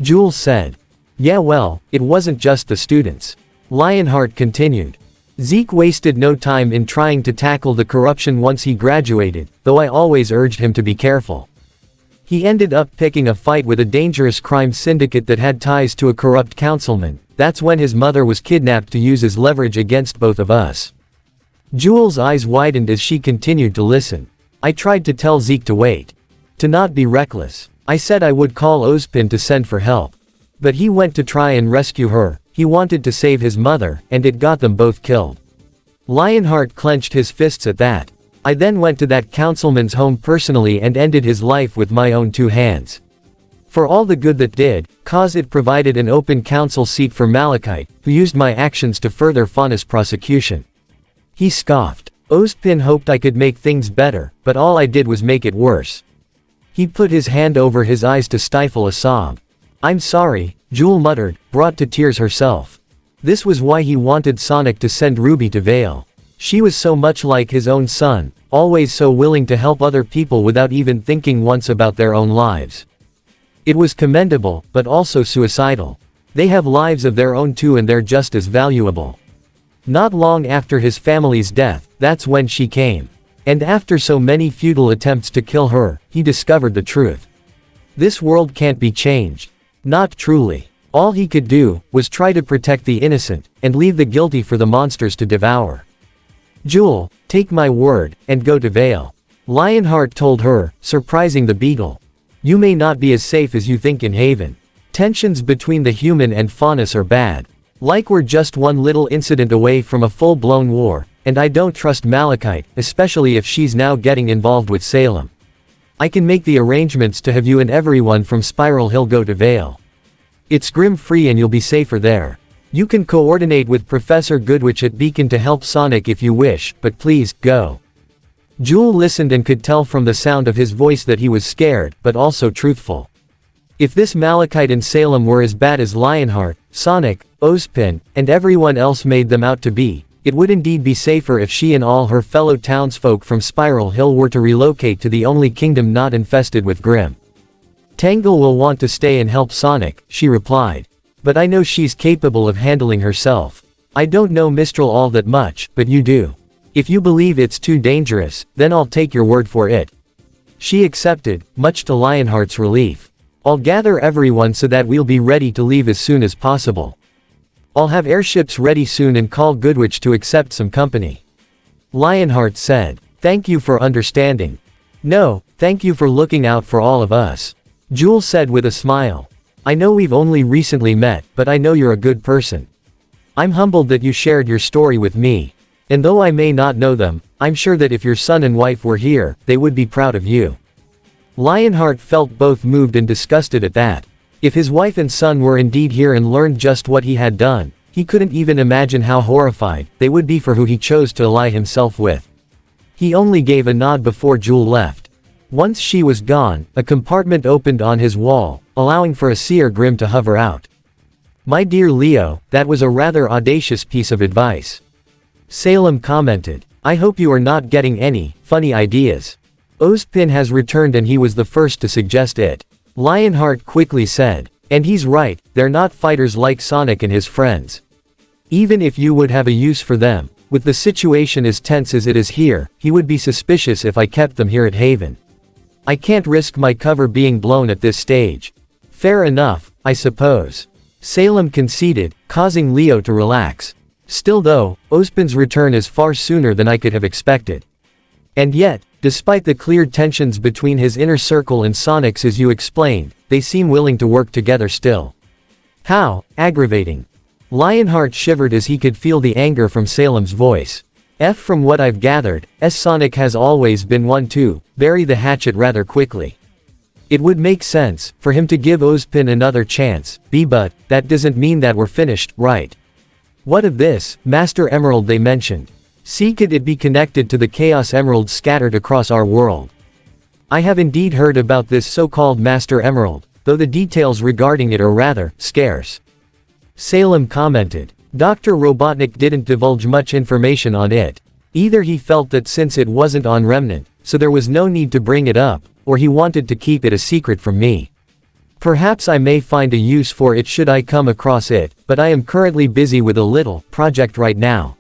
Jules said. Yeah, well, it wasn't just the students. Lionheart continued. Zeke wasted no time in trying to tackle the corruption once he graduated, though I always urged him to be careful. He ended up picking a fight with a dangerous crime syndicate that had ties to a corrupt councilman. That's when his mother was kidnapped to use as leverage against both of us. Jules' eyes widened as she continued to listen. I tried to tell Zeke to wait. To not be reckless. I said I would call Ozpin to send for help. But he went to try and rescue her, he wanted to save his mother, and it got them both killed. Lionheart clenched his fists at that. I then went to that councilman's home personally and ended his life with my own 2 hands. For all the good that did, cause it provided an open council seat for Malachite, who used my actions to further Faunus prosecution. He scoffed. Ozpin hoped I could make things better, but all I did was make it worse. He put his hand over his eyes to stifle a sob. I'm sorry, Jewel muttered, brought to tears herself. This was why he wanted Sonic to send Ruby to Vale. She was so much like his own son, always so willing to help other people without even thinking once about their own lives. It was commendable, but also suicidal. They have lives of their own too and they're just as valuable. Not long after his family's death, that's when she came. And after so many futile attempts to kill her, he discovered the truth. This world can't be changed. Not truly. All he could do, was try to protect the innocent, and leave the guilty for the monsters to devour. Jewel, take my word, and go to Vale. Lionheart told her, surprising the beetle. You may not be as safe as you think in Haven. Tensions between the human and Faunus are bad. Like we're just one little incident away from a full-blown war, and I don't trust Malachite, especially if she's now getting involved with Salem. I can make the arrangements to have you and everyone from Spiral Hill go to Vale. It's grim-free and you'll be safer there. You can coordinate with Professor Goodwitch at Beacon to help Sonic if you wish, but please, go. Jewel listened and could tell from the sound of his voice that he was scared, but also truthful. If this Malachite and Salem were as bad as Lionheart, Sonic, Ozpin, and everyone else made them out to be, it would indeed be safer if she and all her fellow townsfolk from Spiral Hill were to relocate to the only kingdom not infested with Grim. Tangle will want to stay and help Sonic, she replied. But I know she's capable of handling herself. I don't know Mistral all that much, but you do. If you believe it's too dangerous, then I'll take your word for it. She accepted, much to Lionheart's relief. I'll gather everyone so that we'll be ready to leave as soon as possible. I'll have airships ready soon and call Goodwitch to accept some company. Lionheart said. Thank you for understanding. No, thank you for looking out for all of us. Jewel said with a smile. I know we've only recently met, but I know you're a good person. I'm humbled that you shared your story with me. And though I may not know them, I'm sure that if your son and wife were here, they would be proud of you. Lionheart felt both moved and disgusted at that. If his wife and son were indeed here and learned just what he had done, he couldn't even imagine how horrified they would be for who he chose to ally himself with. He only gave a nod before Jewel left. Once she was gone, a compartment opened on his wall, allowing for a seer Grim to hover out. My dear Leo, that was a rather audacious piece of advice. Salem commented. I hope you are not getting any funny ideas. Ozpin has returned and he was the first to suggest it. Lionheart quickly said. And he's right, they're not fighters like Sonic and his friends. Even if you would have a use for them, with the situation as tense as it is here, he would be suspicious if I kept them here at Haven. I can't risk my cover being blown at this stage. Fair enough, I suppose. Salem conceded, causing Leo to relax. Still though, Ozpin's return is far sooner than I could have expected. And yet, despite the clear tensions between his inner circle and Sonic's as you explained, they seem willing to work together still. How aggravating. Lionheart shivered as he could feel the anger from Salem's voice. From what I've gathered, Sonic has always been one to bury the hatchet rather quickly. It would make sense for him to give Ozpin another chance, but that doesn't mean that we're finished, right? What of this Master Emerald they mentioned? Could it be connected to the Chaos Emeralds scattered across our world? I have indeed heard about this so-called Master Emerald, though the details regarding it are rather scarce. Salem commented. Dr. Robotnik didn't divulge much information on it. Either he felt that since it wasn't on Remnant, so there was no need to bring it up, or he wanted to keep it a secret from me. Perhaps I may find a use for it should I come across it, but I am currently busy with a little project right now.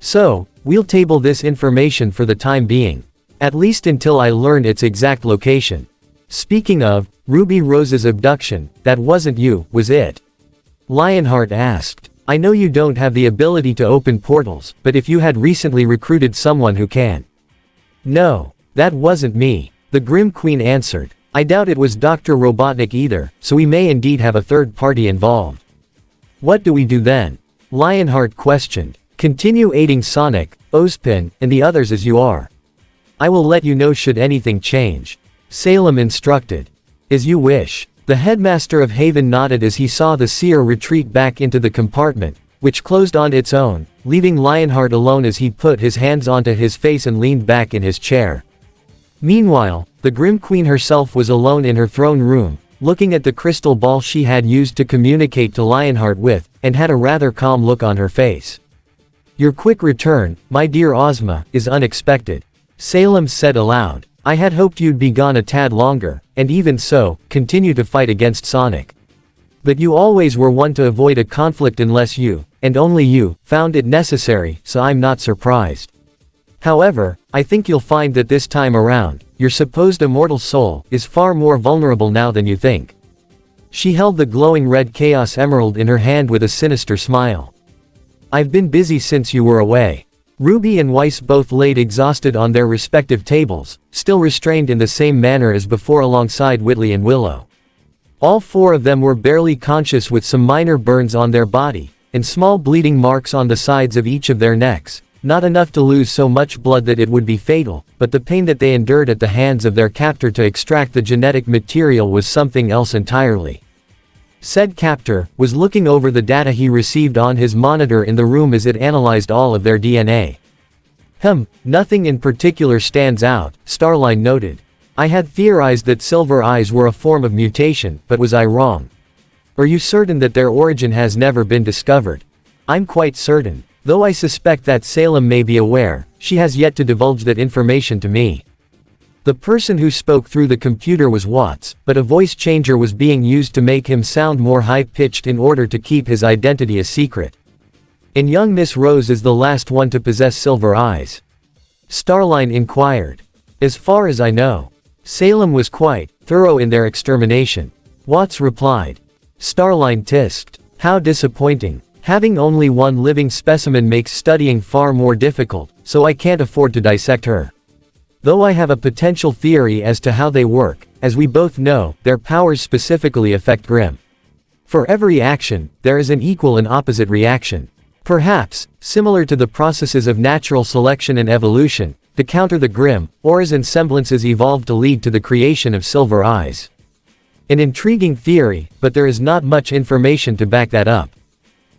So, we'll table this information for the time being. At least until I learn its exact location. Speaking of, Ruby Rose's abduction, that wasn't you, was it? Lionheart asked. I know you don't have the ability to open portals, but if you had recently recruited someone who can. No, that wasn't me, the Grim Queen answered. I doubt it was Dr. Robotnik either, so we may indeed have a third party involved. What do we do then? Lionheart questioned. Continue aiding Sonic, Ozpin, and the others as you are. I will let you know should anything change. Salem instructed. As you wish. The headmaster of Haven nodded as he saw the seer retreat back into the compartment, which closed on its own, leaving Lionheart alone as he put his hands onto his face and leaned back in his chair. Meanwhile, the Grim Queen herself was alone in her throne room, looking at the crystal ball she had used to communicate to Lionheart with, and had a rather calm look on her face. Your quick return, my dear Ozma, is unexpected. Salem said aloud. I had hoped you'd be gone a tad longer, and even so, continue to fight against Sonic. But you always were one to avoid a conflict unless you, and only you, found it necessary, so I'm not surprised. However, I think you'll find that this time around, your supposed immortal soul is far more vulnerable now than you think. She held the glowing red Chaos Emerald in her hand with a sinister smile. I've been busy since you were away. Ruby and Weiss both laid exhausted on their respective tables, still restrained in the same manner as before alongside Whitley and Willow. All four of them were barely conscious with some minor burns on their body, and small bleeding marks on the sides of each of their necks, not enough to lose so much blood that it would be fatal, but the pain that they endured at the hands of their captor to extract the genetic material was something else entirely. Said captor was looking over the data he received on his monitor in the room as it analyzed all of their DNA. Nothing in particular stands out, Starline noted. I had theorized that silver eyes were a form of mutation, but was I wrong? Are you certain that their origin has never been discovered? I'm quite certain, though I suspect that Salem may be aware, she has yet to divulge that information to me. The person who spoke through the computer was Watts, but a voice changer was being used to make him sound more high-pitched in order to keep his identity a secret. And young Miss Rose is the last one to possess silver eyes. Starline inquired. As far as I know. Salem was quite thorough in their extermination. Watts replied. Starline tisked. How disappointing. Having only one living specimen makes studying far more difficult, so I can't afford to dissect her. Though I have a potential theory as to how they work, as we both know, their powers specifically affect Grimm. For every action, there is an equal and opposite reaction. Perhaps, similar to the processes of natural selection and evolution, to counter the Grimm, auras and semblances evolved to lead to the creation of silver eyes. An intriguing theory, but there is not much information to back that up.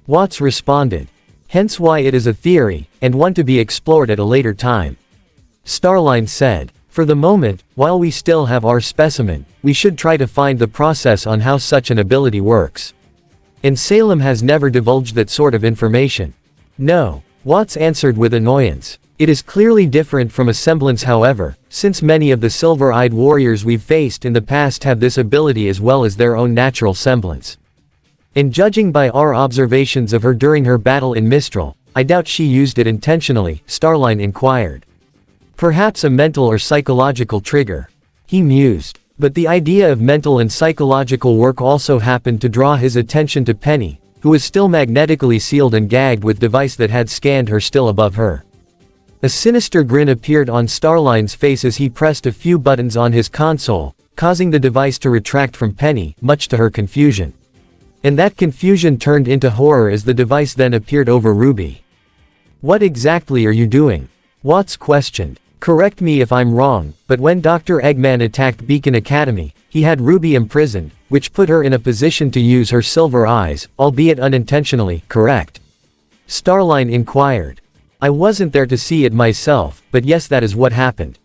Watts responded. Hence why it is a theory, and one to be explored at a later time. Starline said. For the moment, while we still have our specimen, we should try to find the process on how such an ability works. And Salem has never divulged that sort of information. No, Watts answered with annoyance. It is clearly different from a semblance, however, since many of the silver-eyed warriors we've faced in the past have this ability as well as their own natural semblance. And judging by our observations of her during her battle in Mistral, I doubt she used it intentionally, Starline inquired. Perhaps a mental or psychological trigger. He mused. But the idea of mental and psychological work also happened to draw his attention to Penny, who was still magnetically sealed and gagged with device that had scanned her still above her. A sinister grin appeared on Starline's face as he pressed a few buttons on his console, causing the device to retract from Penny, much to her confusion. And that confusion turned into horror as the device then appeared over RWBY. What exactly are you doing? Watts questioned. Correct me if I'm wrong, but when Dr. Eggman attacked Beacon Academy, he had RWBY imprisoned, which put her in a position to use her silver eyes, albeit unintentionally, correct? Starline inquired. I wasn't there to see it myself, but yes, that is what happened.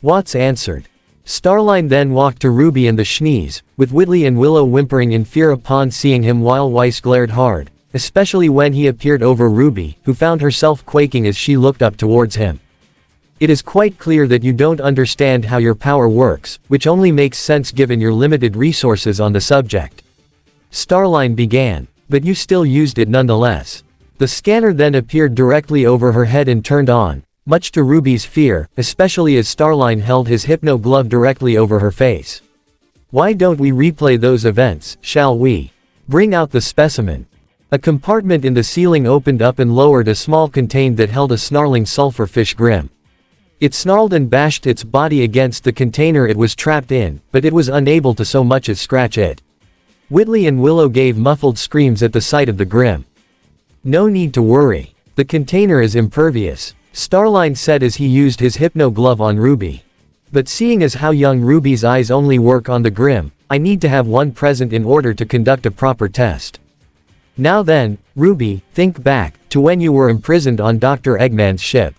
Watts answered. Starline then walked to RWBY and the Schnees, with Whitley and Willow whimpering in fear upon seeing him while Weiss glared hard, especially when he appeared over RWBY, who found herself quaking as she looked up towards him. It is quite clear that you don't understand how your power works, which only makes sense given your limited resources on the subject. Starline began. But you still used it nonetheless. The scanner then appeared directly over her head and turned on, much to RWBY's fear, especially as Starline held his hypno glove directly over her face. Why don't we replay those events, shall we? Bring out the specimen. A compartment in the ceiling opened up and lowered a small container that held a snarling sulfurfish Grim. It snarled and bashed its body against the container it was trapped in, but it was unable to so much as scratch it. Whitley and Willow gave muffled screams at the sight of the Grim. No need to worry. The container is impervious, Starline said as he used his hypno glove on RWBY. But seeing as how young RWBY's eyes only work on the Grim, I need to have one present in order to conduct a proper test. Now then, RWBY, think back to when you were imprisoned on Dr. Eggman's ship.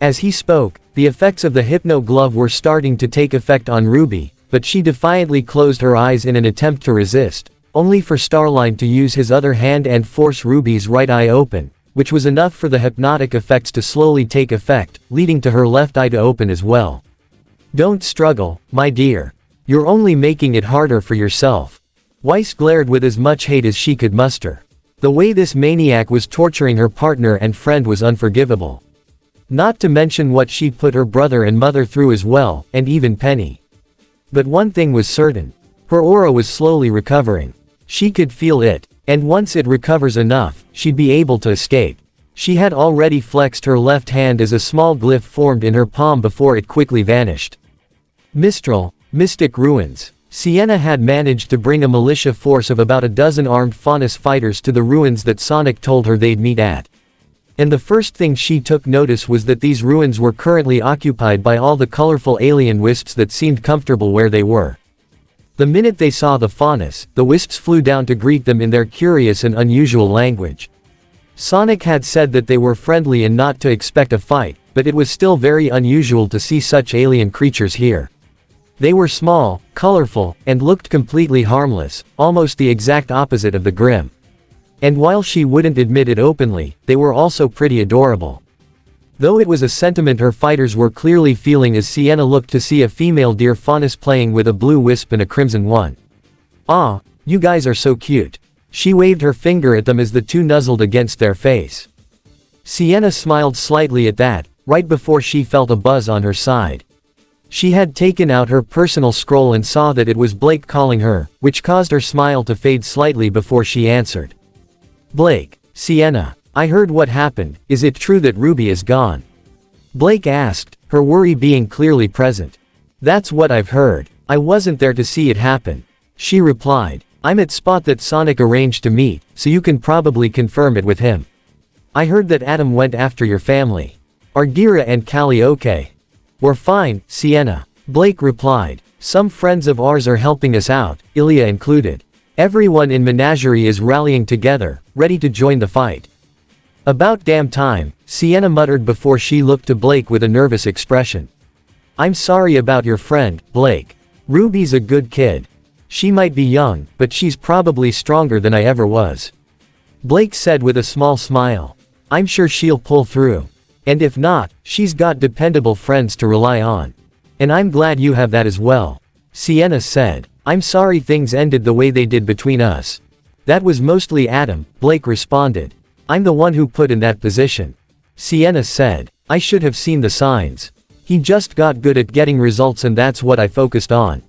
As he spoke, the effects of the hypno glove were starting to take effect on RWBY, but she defiantly closed her eyes in an attempt to resist, only for Starline to use his other hand and force RWBY's right eye open, which was enough for the hypnotic effects to slowly take effect, leading to her left eye to open as well. Don't struggle, my dear. You're only making it harder for yourself. Weiss glared with as much hate as she could muster. The way this maniac was torturing her partner and friend was unforgivable. Not to mention what she put her brother and mother through as well, and even Penny. But one thing was certain. Her aura was slowly recovering. She could feel it, and once it recovers enough, she'd be able to escape. She had already flexed her left hand as a small glyph formed in her palm before it quickly vanished. Mistral, Mystic Ruins. Sienna had managed to bring a militia force of about a dozen armed Faunus fighters to the ruins that Sonic told her they'd meet at. And the first thing she took notice was that these ruins were currently occupied by all the colorful alien wisps that seemed comfortable where they were. The minute they saw the Faunus, the wisps flew down to greet them in their curious and unusual language. Sonic had said that they were friendly and not to expect a fight, but it was still very unusual to see such alien creatures here. They were small, colorful, and looked completely harmless, almost the exact opposite of the Grim. And while she wouldn't admit it openly, they were also pretty adorable. Though it was a sentiment her fighters were clearly feeling as Sienna looked to see a female deer Faunus playing with a blue wisp and a crimson one. "Ah, you guys are so cute." She waved her finger at them as the two nuzzled against their face. Sienna smiled slightly at that, right before she felt a buzz on her side. She had taken out her personal scroll and saw that it was Blake calling her, which caused her smile to fade slightly before she answered. "Blake, Sienna, I heard what happened. Is it true that RWBY is gone?" Blake asked, her worry being clearly present. "That's what I've heard. I wasn't there to see it happen," she replied. "I'm at spot that Sonic arranged to meet, so you can probably confirm it with him. I heard that Adam went after your family. Are Gira and Callie okay?" "We're fine, Sienna," Blake replied. "Some friends of ours are helping us out, Ilya included. Everyone in Menagerie is rallying together, ready to join the fight." "About damn time," Sienna muttered before she looked to Blake with a nervous expression. "I'm sorry about your friend, Blake. RWBY's a good kid. She might be young, but she's probably stronger than I ever was," Blake said with a small smile. "I'm sure she'll pull through." And if not, she's got dependable friends to rely on. And I'm glad you have that as well. Sienna said. I'm sorry things ended the way they did between us. That was mostly Adam, Blake responded. I'm the one who put in that position. Sienna said. I should have seen the signs. He just got good at getting results and that's what I focused on.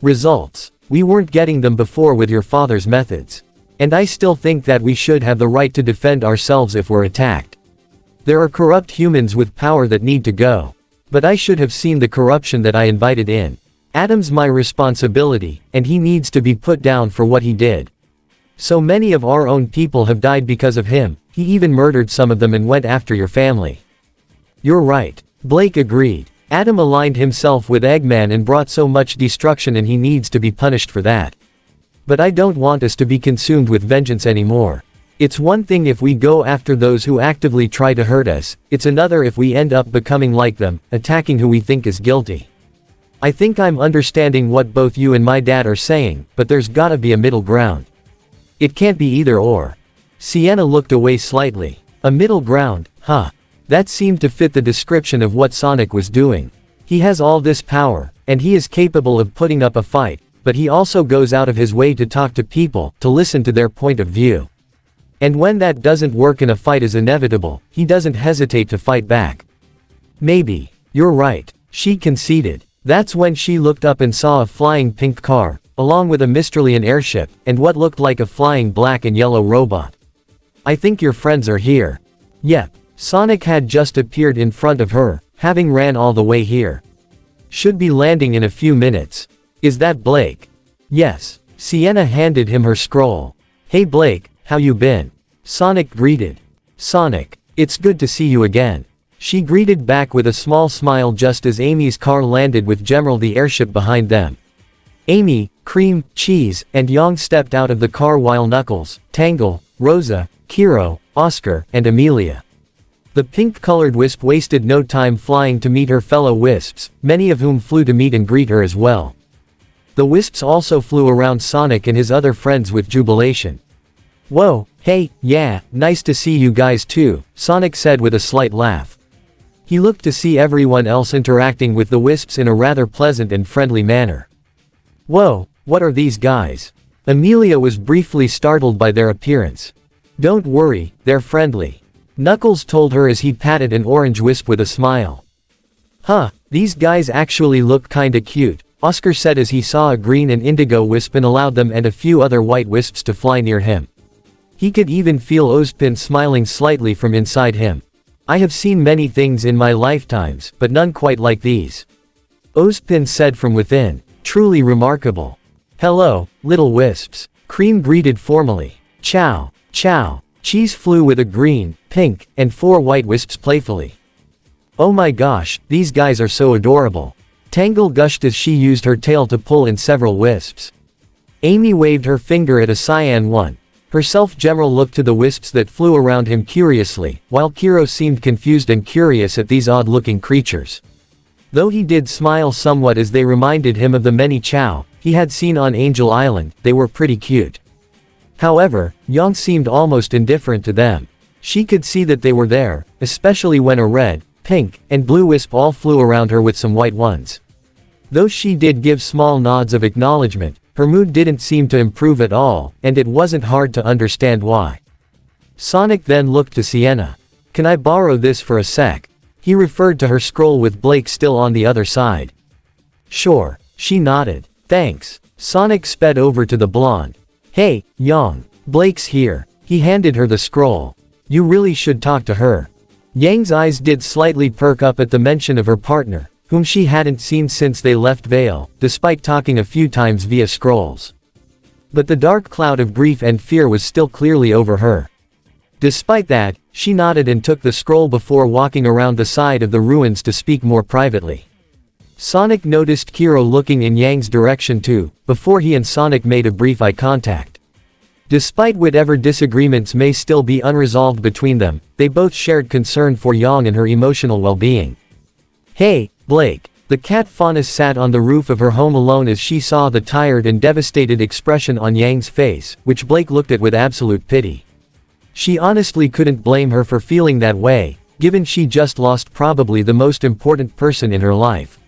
Results. We weren't getting them before with your father's methods. And I still think that we should have the right to defend ourselves if we're attacked. There are corrupt humans with power that need to go. But I should have seen the corruption that I invited in. Adam's my responsibility, and he needs to be put down for what he did. So many of our own people have died because of him, he even murdered some of them and went after your family. You're right. Blake agreed. Adam aligned himself with Eggman and brought so much destruction and he needs to be punished for that. But I don't want us to be consumed with vengeance anymore. It's one thing if we go after those who actively try to hurt us, it's another if we end up becoming like them, attacking who we think is guilty. I think I'm understanding what both you and my dad are saying, but there's gotta be a middle ground. It can't be either or. Sienna looked away slightly. A middle ground, huh? That seemed to fit the description of what Sonic was doing. He has all this power, and he is capable of putting up a fight, but he also goes out of his way to talk to people, to listen to their point of view. And when that doesn't work and a fight is inevitable, he doesn't hesitate to fight back. Maybe. You're right, she conceded. That's when she looked up and saw a flying pink car, along with a Mysterlian airship, and what looked like a flying black and yellow robot. I think your friends are here. Yep. Sonic had just appeared in front of her, having ran all the way here. Should be landing in a few minutes. Is that Blake? Yes. Sienna handed him her scroll. Hey Blake, how you been? Sonic greeted. Sonic, it's good to see you again. She greeted back with a small smile just as Amy's car landed with Gemerald the airship behind them. Amy, Cream, Cheese, and Yang stepped out of the car while Knuckles, Tangle, Rosa, Kiro, Oscar, and Amelia. The pink-colored wisp wasted no time flying to meet her fellow wisps, many of whom flew to meet and greet her as well. The wisps also flew around Sonic and his other friends with jubilation. Whoa, hey, yeah, nice to see you guys too, Sonic said with a slight laugh. He looked to see everyone else interacting with the wisps in a rather pleasant and friendly manner. Whoa, what are these guys? Amelia was briefly startled by their appearance. Don't worry, they're friendly. Knuckles told her as he patted an orange wisp with a smile. Huh, these guys actually look kinda cute, Oscar said as he saw a green and indigo wisp and allowed them and a few other white wisps to fly near him. He could even feel Ozpin smiling slightly from inside him. I have seen many things in my lifetimes, but none quite like these. Ozpin said from within, truly remarkable. Hello, little wisps. Cream greeted formally. Chow, chow. Cheese flew with a green, pink, and 4 white wisps playfully. Oh my gosh, these guys are so adorable. Tangle gushed as she used her tail to pull in several wisps. Amy waved her finger at a cyan one. Herself Gemerald looked to the wisps that flew around him curiously, while Kiro seemed confused and curious at these odd-looking creatures. Though he did smile somewhat as they reminded him of the many chow he had seen on Angel Island, they were pretty cute. However, Yang seemed almost indifferent to them. She could see that they were there, especially when a red, pink, and blue wisp all flew around her with some white ones. Though she did give small nods of acknowledgement, her mood didn't seem to improve at all, and it wasn't hard to understand why. Sonic then looked to Sienna. Can I borrow this for a sec? He referred to her scroll with Blake still on the other side. Sure, she nodded. Thanks. Sonic sped over to the blonde. Hey, Yang. Blake's here. He handed her the scroll. You really should talk to her. Yang's eyes did slightly perk up at the mention of her partner, whom she hadn't seen since they left Vale, despite talking a few times via scrolls. But the dark cloud of grief and fear was still clearly over her. Despite that, she nodded and took the scroll before walking around the side of the ruins to speak more privately. Sonic noticed Kiro looking in Yang's direction too, before he and Sonic made a brief eye contact. Despite whatever disagreements may still be unresolved between them, they both shared concern for Yang and her emotional well-being. Hey, Blake. The cat Faunus sat on the roof of her home alone as she saw the tired and devastated expression on Yang's face, which Blake looked at with absolute pity. She honestly couldn't blame her for feeling that way, given she just lost probably the most important person in her life.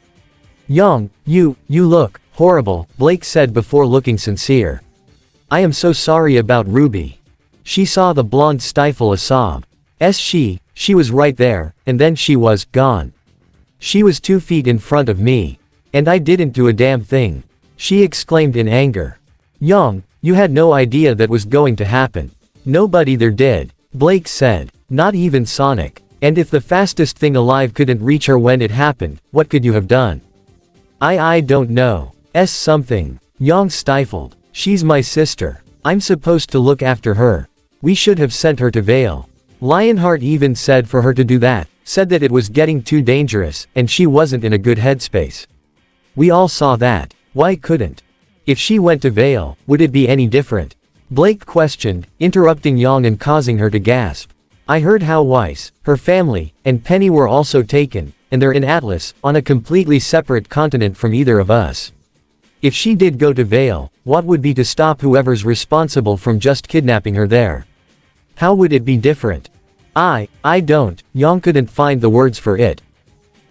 Young, you look horrible, Blake said before looking sincere. I am so sorry about Ruby. She saw the blonde stifle a sob. She was right there, and then she was gone. She was 2 feet in front of me. And I didn't do a damn thing. She exclaimed in anger. Young, you had no idea that was going to happen. Nobody there did, Blake said. Not even Sonic. And if the fastest thing alive couldn't reach her when it happened, what could you have done? I don't know. Something. Young stifled. She's my sister. I'm supposed to look after her. We should have sent her to Vale. Lionheart even said for her to do that, said that it was getting too dangerous, and she wasn't in a good headspace. We all saw that. Why couldn't? If she went to Vale, would it be any different? Blake questioned, interrupting Young and causing her to gasp. I heard how Weiss, her family, and Penny were also taken, and they're in Atlas, on a completely separate continent from either of us. If she did go to Vale, what would be to stop whoever's responsible from just kidnapping her there? How would it be different? I don't, Young couldn't find the words for it.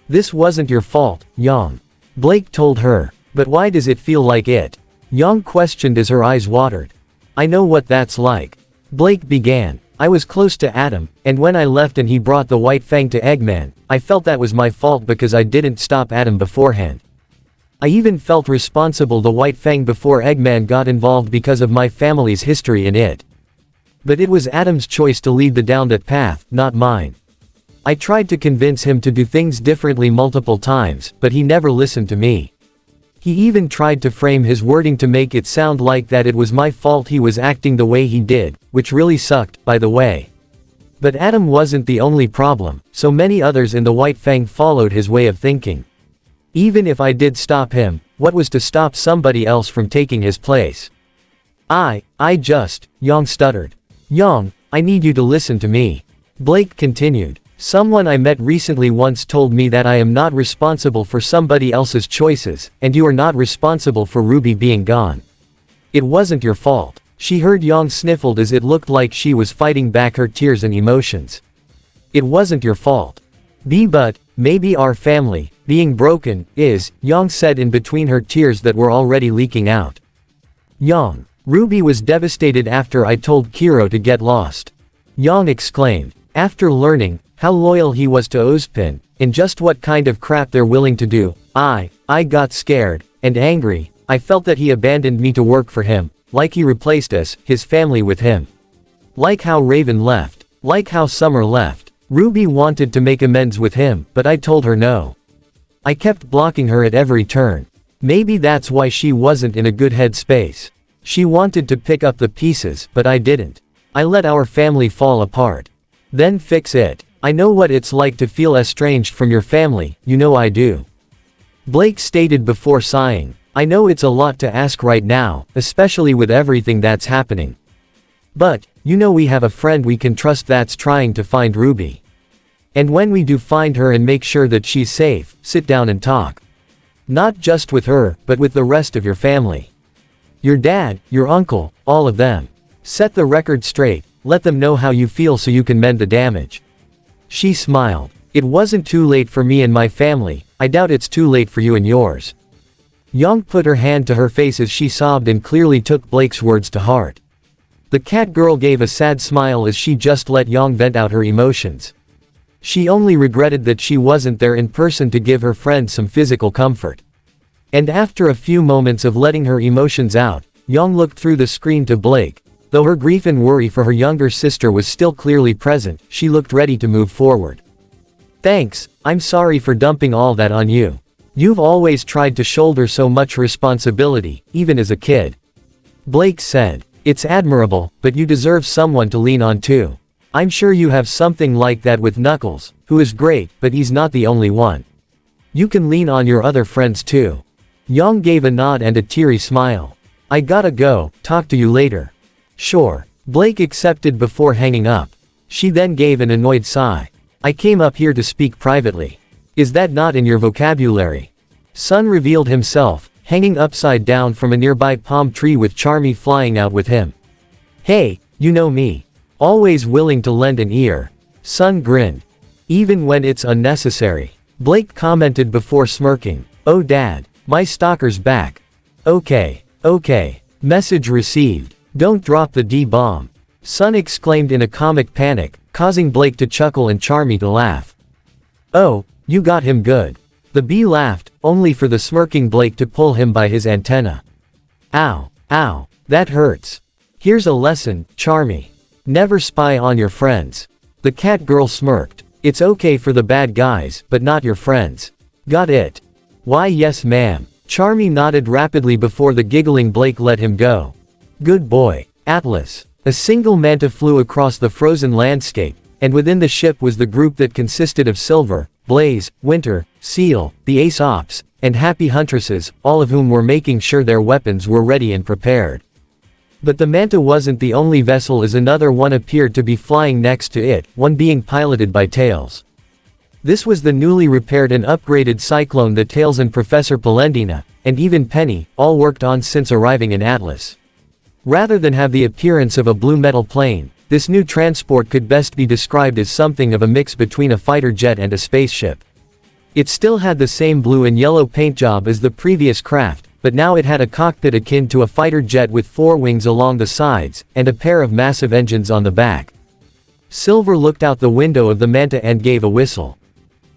This wasn't your fault, Young. Blake told her. But why does it feel like it? Young questioned as her eyes watered. I know what that's like. Blake began. I was close to Adam, and when I left and he brought the White Fang to Eggman, I felt that was my fault because I didn't stop Adam beforehand. I even felt responsible the White Fang before Eggman got involved because of my family's history in it. But it was Adam's choice to lead down that path, not mine. I tried to convince him to do things differently multiple times, but he never listened to me. He even tried to frame his wording to make it sound like that it was my fault he was acting the way he did, which really sucked, by the way. But Adam wasn't the only problem, so many others in the White Fang followed his way of thinking. Even if I did stop him, what was to stop somebody else from taking his place? Young stuttered. Young, I need you to listen to me. Blake continued. Someone I met recently once told me that I am not responsible for somebody else's choices, and you are not responsible for Ruby being gone. It wasn't your fault. She heard Young sniffled as it looked like she was fighting back her tears and emotions. It wasn't your fault. But maybe our family, being broken, is, Young said in between her tears that were already leaking out. Young. Ruby was devastated after I told Kiro to get lost. Young exclaimed. After learning how loyal he was to Ozpin, and just what kind of crap they're willing to do, I got scared, and angry. I felt that he abandoned me to work for him, like he replaced us, his family with him. Like how Raven left. Like how Summer left. Ruby wanted to make amends with him, but I told her no. I kept blocking her at every turn. Maybe that's why she wasn't in a good headspace. She wanted to pick up the pieces, but I didn't. I let our family fall apart. Then fix it. I know what it's like to feel estranged from your family, you know I do. Blake stated before sighing. I know it's a lot to ask right now, especially with everything that's happening. But, you know we have a friend we can trust that's trying to find Ruby. And when we do find her and make sure that she's safe, sit down and talk. Not just with her, but with the rest of your family. Your dad, your uncle, all of them. Set the record straight, let them know how you feel so you can mend the damage. She smiled. It wasn't too late for me and my family, I doubt it's too late for you and yours. Young put her hand to her face as she sobbed and clearly took Blake's words to heart. The cat girl gave a sad smile as she just let Young vent out her emotions. She only regretted that she wasn't there in person to give her friend some physical comfort. And after a few moments of letting her emotions out, Young looked through the screen to Blake. Though her grief and worry for her younger sister was still clearly present, she looked ready to move forward. Thanks, I'm sorry for dumping all that on you. You've always tried to shoulder so much responsibility, even as a kid. Blake said. It's admirable, but you deserve someone to lean on too. I'm sure you have something like that with Knuckles, who is great, but he's not the only one. You can lean on your other friends too. Young gave a nod and a teary smile. I gotta go, talk to you later. Sure. Blake accepted before hanging up. She then gave an annoyed sigh. I came up here to speak privately. Is that not in your vocabulary? Sun revealed himself, hanging upside down from a nearby palm tree with Charmy flying out with him. Hey, you know me. Always willing to lend an ear. Sun grinned. Even when it's unnecessary. Blake commented before smirking. Oh Dad, my stalker's back. Okay. Message received. Don't drop the D-bomb. Son exclaimed in a comic panic, causing Blake to chuckle and Charmy to laugh. Oh, you got him good. The bee laughed, only for the smirking Blake to pull him by his antenna. Ow, that hurts. Here's a lesson, Charmy. Never spy on your friends. The cat girl smirked. It's okay for the bad guys, but not your friends. Got it? Why yes ma'am. Charmy nodded rapidly before the giggling Blake let him go. Good boy, Atlas. A single manta flew across the frozen landscape, and within the ship was the group that consisted of Silver, Blaze, Winter, Seal, the Ace Ops, and Happy Huntresses, all of whom were making sure their weapons were ready and prepared. But the Manta wasn't the only vessel, as another one appeared to be flying next to it, one being piloted by Tails. This was the newly repaired and upgraded Cyclone that Tails and Professor Polendina, and even Penny, all worked on since arriving in Atlas. Rather than have the appearance of a blue metal plane, this new transport could best be described as something of a mix between a fighter jet and a spaceship. It still had the same blue and yellow paint job as the previous craft, but now it had a cockpit akin to a fighter jet with 4 wings along the sides, and a pair of massive engines on the back. Silver looked out the window of the Manta and gave a whistle.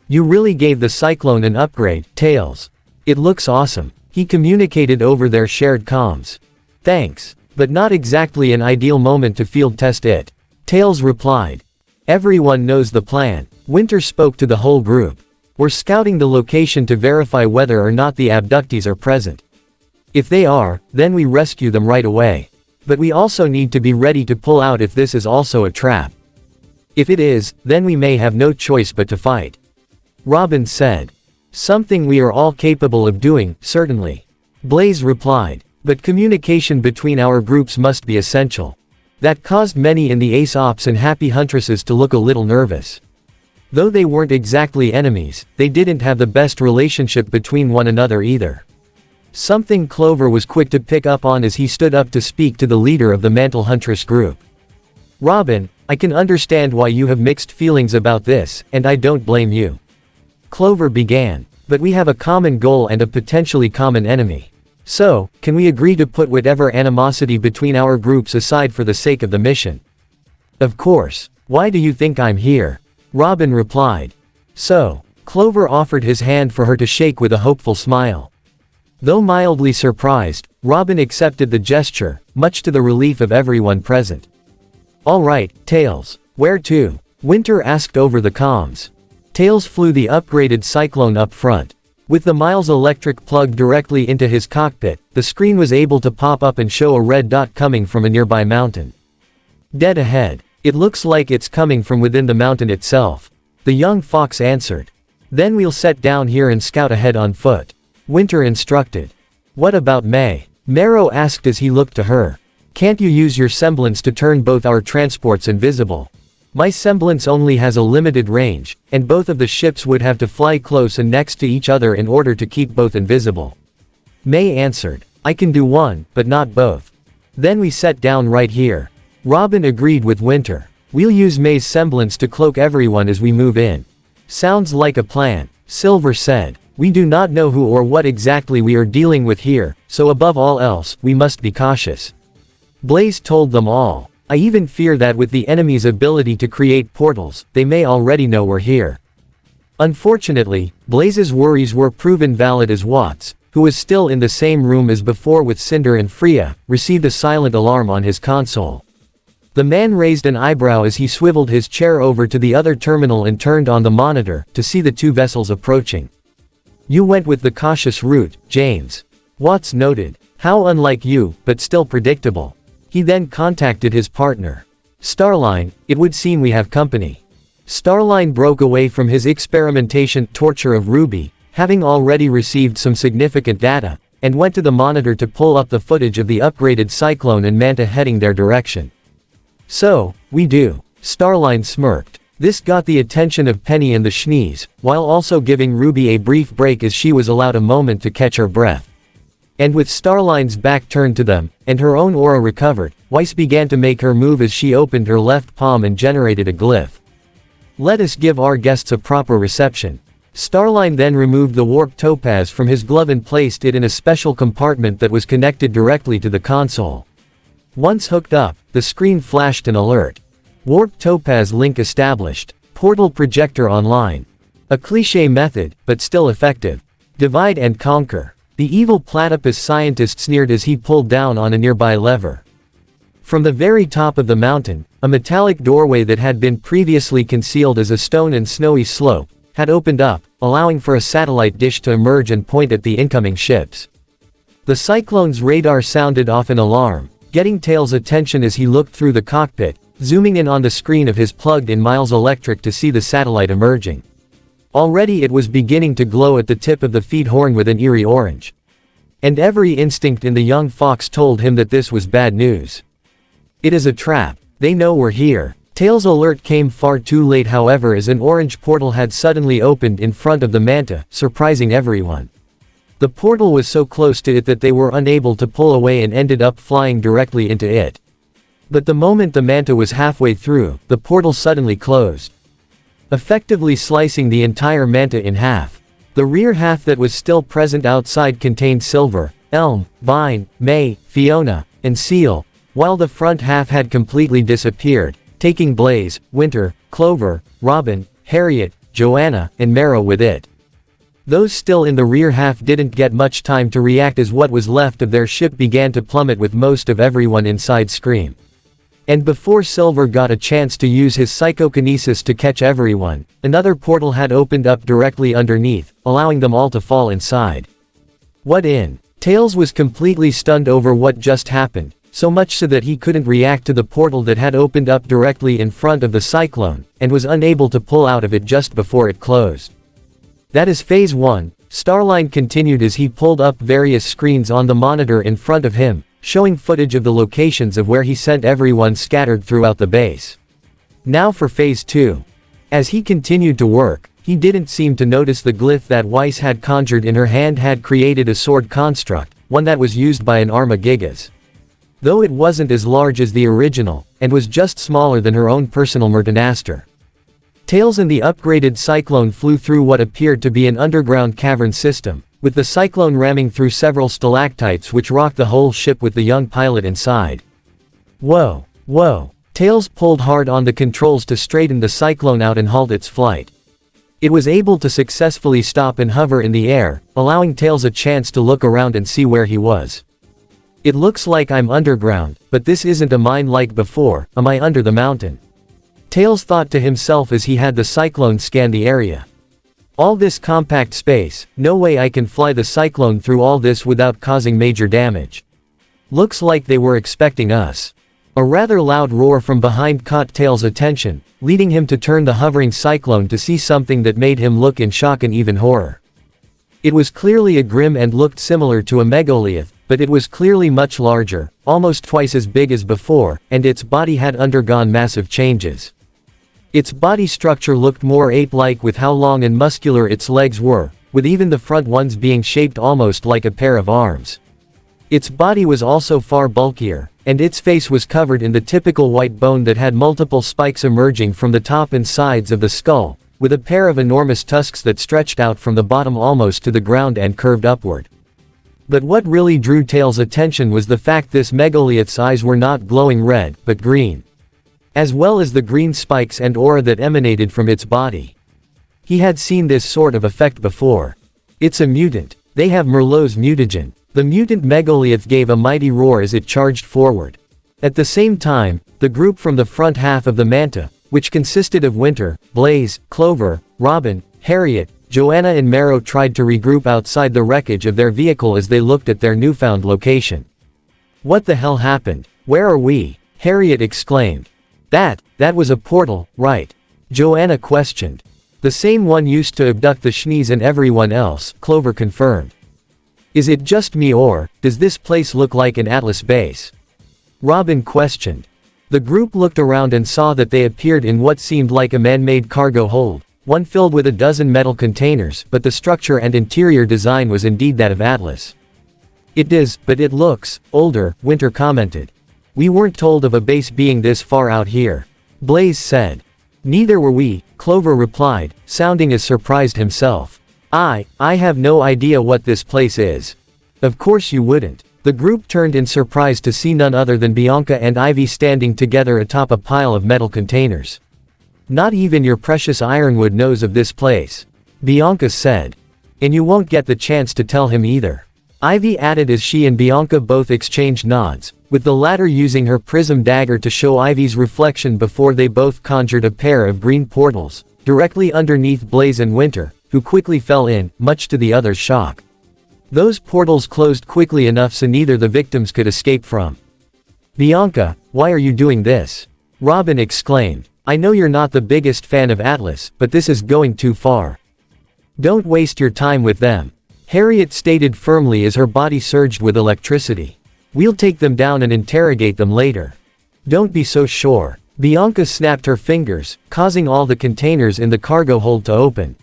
You really gave the Cyclone an upgrade, Tails. It looks awesome, he communicated over their shared comms. Thanks. But not exactly an ideal moment to field test it. Tails replied. Everyone knows the plan. Winter spoke to the whole group. We're scouting the location to verify whether or not the abductees are present. If they are, then we rescue them right away. But we also need to be ready to pull out if this is also a trap. If it is, then we may have no choice but to fight. Robin said. Something we are all capable of doing, certainly. Blaze replied. But communication between our groups must be essential. That caused many in the Ace Ops and Happy Huntresses to look a little nervous. Though they weren't exactly enemies, they didn't have the best relationship between one another either. Something Clover was quick to pick up on as he stood up to speak to the leader of the Mantle Huntress group. Robin, I can understand why you have mixed feelings about this, and I don't blame you. Clover began. But we have a common goal and a potentially common enemy. So, can we agree to put whatever animosity between our groups aside for the sake of the mission? Of course. Why do you think I'm here? Robin replied. So, Clover offered his hand for her to shake with a hopeful smile. Though mildly surprised, Robin accepted the gesture, much to the relief of everyone present. All right, Tails. Where to? Winter asked over the comms. Tails flew the upgraded Cyclone up front. With the Miles electric plugged directly into his cockpit, the screen was able to pop up and show a red dot coming from a nearby mountain. Dead ahead. It looks like it's coming from within the mountain itself. The young fox answered. Then we'll set down here and scout ahead on foot. Winter instructed. What about May? Marrow asked as he looked to her. Can't you use your semblance to turn both our transports invisible? My semblance only has a limited range, and both of the ships would have to fly close and next to each other in order to keep both invisible. May answered. I can do one, but not both. Then we set down right here. Robin agreed with Winter. We'll use May's semblance to cloak everyone as we move in. Sounds like a plan, Silver said. We do not know who or what exactly we are dealing with here, so above all else, we must be cautious. Blaze told them all. I even fear that with the enemy's ability to create portals, they may already know we're here. Unfortunately, Blaze's worries were proven valid as Watts, who was still in the same room as before with Cinder and Freya, received a silent alarm on his console. The man raised an eyebrow as he swiveled his chair over to the other terminal and turned on the monitor to see the two vessels approaching. You went with the cautious route, James. Watts noted. How unlike you, but still predictable. He then contacted his partner. Starline, it would seem we have company. Starline broke away from his experimentation torture of RWBY, having already received some significant data, and went to the monitor to pull up the footage of the upgraded Cyclone and Manta heading their direction. So, we do. Starline smirked. This got the attention of Penny and the Schnees, while also giving RWBY a brief break as she was allowed a moment to catch her breath. And with Starline's back turned to them, and her own aura recovered, Weiss began to make her move as she opened her left palm and generated a glyph. Let us give our guests a proper reception. Starline then removed the warp topaz from his glove and placed it in a special compartment that was connected directly to the console. Once hooked up, the screen flashed an alert. Warp topaz link established. Portal projector online. A cliché method, but still effective. Divide and conquer. The evil platypus scientist sneered as he pulled down on a nearby lever. From the very top of the mountain, a metallic doorway that had been previously concealed as a stone and snowy slope, had opened up, allowing for a satellite dish to emerge and point at the incoming ships. The Cyclone's radar sounded off an alarm, getting Tails' attention as he looked through the cockpit, zooming in on the screen of his plugged-in Miles Electric to see the satellite emerging. Already it was beginning to glow at the tip of the feed horn with an eerie orange. And every instinct in the young fox told him that this was bad news. It is a trap. They know we're here. Tails' alert came far too late, however, as an orange portal had suddenly opened in front of the manta, surprising everyone. The portal was so close to it that they were unable to pull away and ended up flying directly into it. But the moment the manta was halfway through, the portal suddenly closed, effectively slicing the entire manta in half. The rear half that was still present outside contained Silver, Elm, Vine, May, Fiona, and Seal, while the front half had completely disappeared, taking Blaze, Winter, Clover, Robin, Harriet, Joanna, and Marrow with it. Those still in the rear half didn't get much time to react as what was left of their ship began to plummet with most of everyone inside scream. And before Silver got a chance to use his psychokinesis to catch everyone, another portal had opened up directly underneath, allowing them all to fall inside. What in? Tails was completely stunned over what just happened, so much so that he couldn't react to the portal that had opened up directly in front of the Cyclone, and was unable to pull out of it just before it closed. That is Phase 1, Starline continued as he pulled up various screens on the monitor in front of him, showing footage of the locations of where he sent everyone scattered throughout the base. Now for Phase 2. As he continued to work, he didn't seem to notice the glyph that Weiss had conjured in her hand had created a sword construct, one that was used by an Arma-Gigas. Though it wasn't as large as the original, and was just smaller than her own personal Mertenaster. Tails and the upgraded Cyclone flew through what appeared to be an underground cavern system, with the Cyclone ramming through several stalactites which rocked the whole ship with the young pilot inside. Whoa, whoa. Tails pulled hard on the controls to straighten the Cyclone out and halt its flight. It was able to successfully stop and hover in the air, allowing Tails a chance to look around and see where he was. It looks like I'm underground, but this isn't a mine like before, am I under the mountain? Tails thought to himself as he had the Cyclone scan the area. All this compact space, no way I can fly the Cyclone through all this without causing major damage. Looks like they were expecting us. A rather loud roar from behind caught Tails' attention, leading him to turn the hovering Cyclone to see something that made him look in shock and even horror. It was clearly a Grim and looked similar to a megalith, but it was clearly much larger, almost twice as big as before, and its body had undergone massive changes. Its body structure looked more ape-like with how long and muscular its legs were, with even the front ones being shaped almost like a pair of arms. Its body was also far bulkier, and its face was covered in the typical white bone that had multiple spikes emerging from the top and sides of the skull, with a pair of enormous tusks that stretched out from the bottom almost to the ground and curved upward. But what really drew Tails' attention was the fact this megalith's eyes were not glowing red, but green. As well as the green spikes and aura that emanated from its body. He had seen this sort of effect before. It's a mutant. They have Merlot's mutagen. The mutant megalith gave a mighty roar as it charged forward. At the same time, the group from the front half of the manta, which consisted of Winter, Blaze, Clover, Robin, Harriet, Joanna and Marrow tried to regroup outside the wreckage of their vehicle as they looked at their newfound location. What the hell happened? Where are we? Harriet exclaimed. That was a portal, right? Joanna questioned. The same one used to abduct the Shnees and everyone else, Clover confirmed. Is it just me or, does this place look like an Atlas base? Robin questioned. The group looked around and saw that they appeared in what seemed like a man-made cargo hold, one filled with a dozen metal containers, but the structure and interior design was indeed that of Atlas. It is, but it looks older, Winter commented. We weren't told of a base being this far out here. Blaze said. Neither were we, Clover replied, sounding as surprised himself. I have no idea what this place is. Of course you wouldn't. The group turned in surprise to see none other than Bianca and Ivy standing together atop a pile of metal containers. Not even your precious Ironwood knows of this place, Bianca said. And you won't get the chance to tell him either, Ivy added as she and Bianca both exchanged nods, with the latter using her prism dagger to show Ivy's reflection before they both conjured a pair of green portals, directly underneath Blaze and Winter, who quickly fell in, much to the other's shock. Those portals closed quickly enough so neither the victims could escape from. Bianca, why are you doing this? Robin exclaimed. I know you're not the biggest fan of Atlas, but this is going too far. Don't waste your time with them, Harriet stated firmly as her body surged with electricity. We'll take them down and interrogate them later. Don't be so sure. Bianca snapped her fingers, causing all the containers in the cargo hold to open.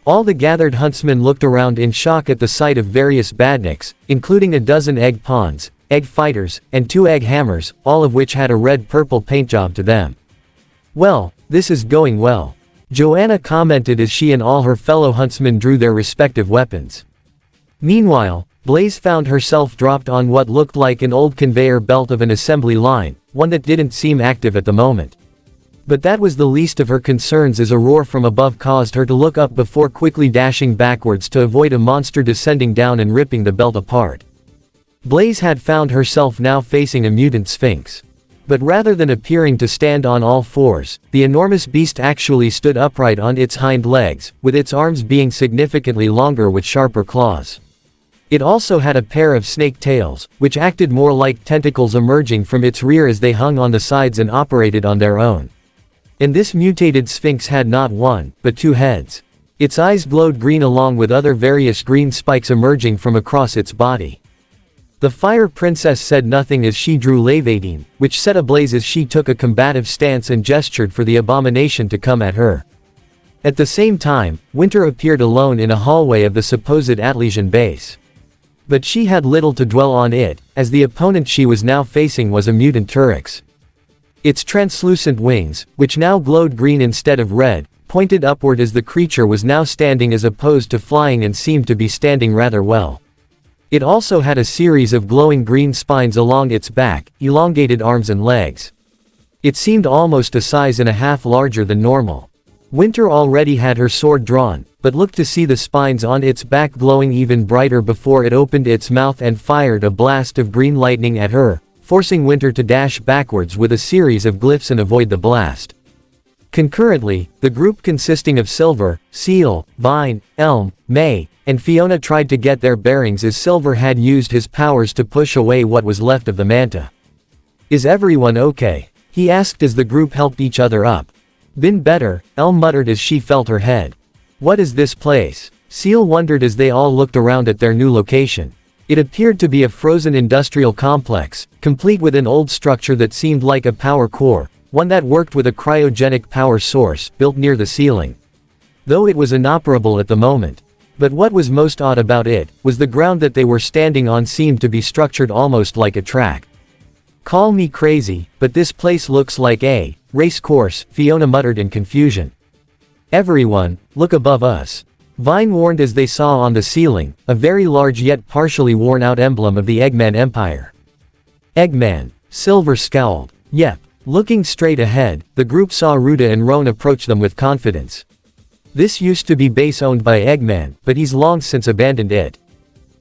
All the gathered huntsmen looked around in shock at the sight of various badniks, including a dozen egg pawns, egg fighters, and 2 egg hammers, all of which had a red-purple paint job to them. Well, this is going well, Joanna commented as she and all her fellow huntsmen drew their respective weapons. Meanwhile, Blaze found herself dropped on what looked like an old conveyor belt of an assembly line, one that didn't seem active at the moment. But that was the least of her concerns as a roar from above caused her to look up before quickly dashing backwards to avoid a monster descending down and ripping the belt apart. Blaze had found herself now facing a mutant sphinx. But rather than appearing to stand on all fours, the enormous beast actually stood upright on its hind legs, with its arms being significantly longer with sharper claws. It also had a pair of snake tails, which acted more like tentacles emerging from its rear as they hung on the sides and operated on their own. And this mutated sphinx had not 1, but 2 heads. Its eyes glowed green along with other various green spikes emerging from across its body. The Fire Princess said nothing as she drew Leviathan, which set ablaze as she took a combative stance and gestured for the abomination to come at her. At the same time, Winter appeared alone in a hallway of the supposed Atlesian base. But she had little to dwell on it, as the opponent she was now facing was a mutant Turix. Its translucent wings, which now glowed green instead of red, pointed upward as the creature was now standing as opposed to flying and seemed to be standing rather well. It also had a series of glowing green spines along its back, elongated arms and legs. It seemed almost a size and a half larger than normal. Winter already had her sword drawn, but looked to see the spines on its back glowing even brighter before it opened its mouth and fired a blast of green lightning at her, forcing Winter to dash backwards with a series of glyphs and avoid the blast. Concurrently, the group consisting of Silver, Seal, Vine, Elm, May, and Fiona tried to get their bearings as Silver had used his powers to push away what was left of the manta. Is everyone okay? He asked as the group helped each other up. Been better, Elm muttered as she felt her head. What is this place? Seal wondered as they all looked around at their new location. It appeared to be a frozen industrial complex, complete with an old structure that seemed like a power core, one that worked with a cryogenic power source built near the ceiling. Though it was inoperable at the moment. But what was most odd about it, was the ground that they were standing on seemed to be structured almost like a track. Call me crazy, but this place looks like a race course, Fiona muttered in confusion. Everyone, look above us. Vine warned as they saw on the ceiling, a very large yet partially worn out emblem of the Eggman Empire. Eggman, Silver scowled. Yep. Looking straight ahead, the group saw Ruta and Roan approach them with confidence. This used to be base owned by Eggman, but he's long since abandoned it,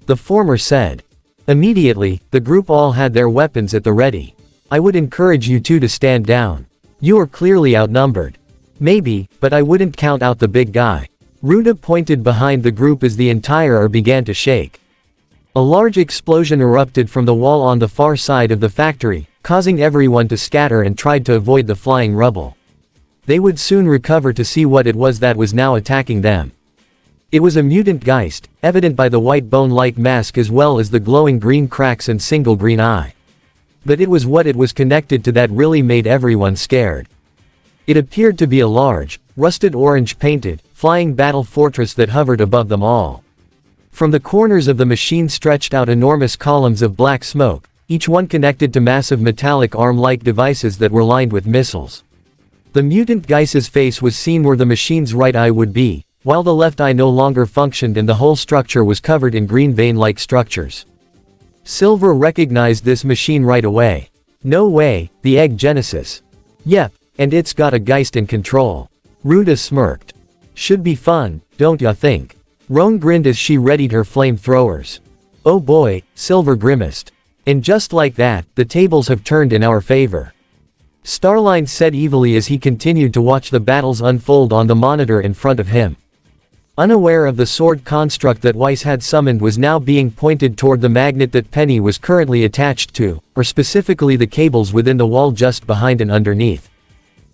the former said. Immediately, the group all had their weapons at the ready. I would encourage you two to stand down. You are clearly outnumbered. Maybe, but I wouldn't count out the big guy. Ruta pointed behind the group as the entire air began to shake. A large explosion erupted from the wall on the far side of the factory, causing everyone to scatter and tried to avoid the flying rubble. They would soon recover to see what it was that was now attacking them. It was a mutant Geist, evident by the white bone-like mask as well as the glowing green cracks and single green eye. But it was what it was connected to that really made everyone scared. It appeared to be a large, rusted orange-painted, flying battle fortress that hovered above them all. From the corners of the machine stretched out enormous columns of black smoke, each one connected to massive metallic arm-like devices that were lined with missiles. The mutant Geiss's face was seen where the machine's right eye would be, while the left eye no longer functioned and the whole structure was covered in green vein-like structures. Silver recognized this machine right away. No way, the egg Genesis. Yep, and it's got a Geist in control. Ruda smirked. Should be fun, don't ya think? Roan grinned as she readied her flamethrowers. Oh boy, Silver grimaced. And just like that, the tables have turned in our favor. Starline said evilly as he continued to watch the battles unfold on the monitor in front of him. Unaware of the sword construct that Weiss had summoned was now being pointed toward the magnet that Penny was currently attached to, or specifically the cables within the wall just behind and underneath.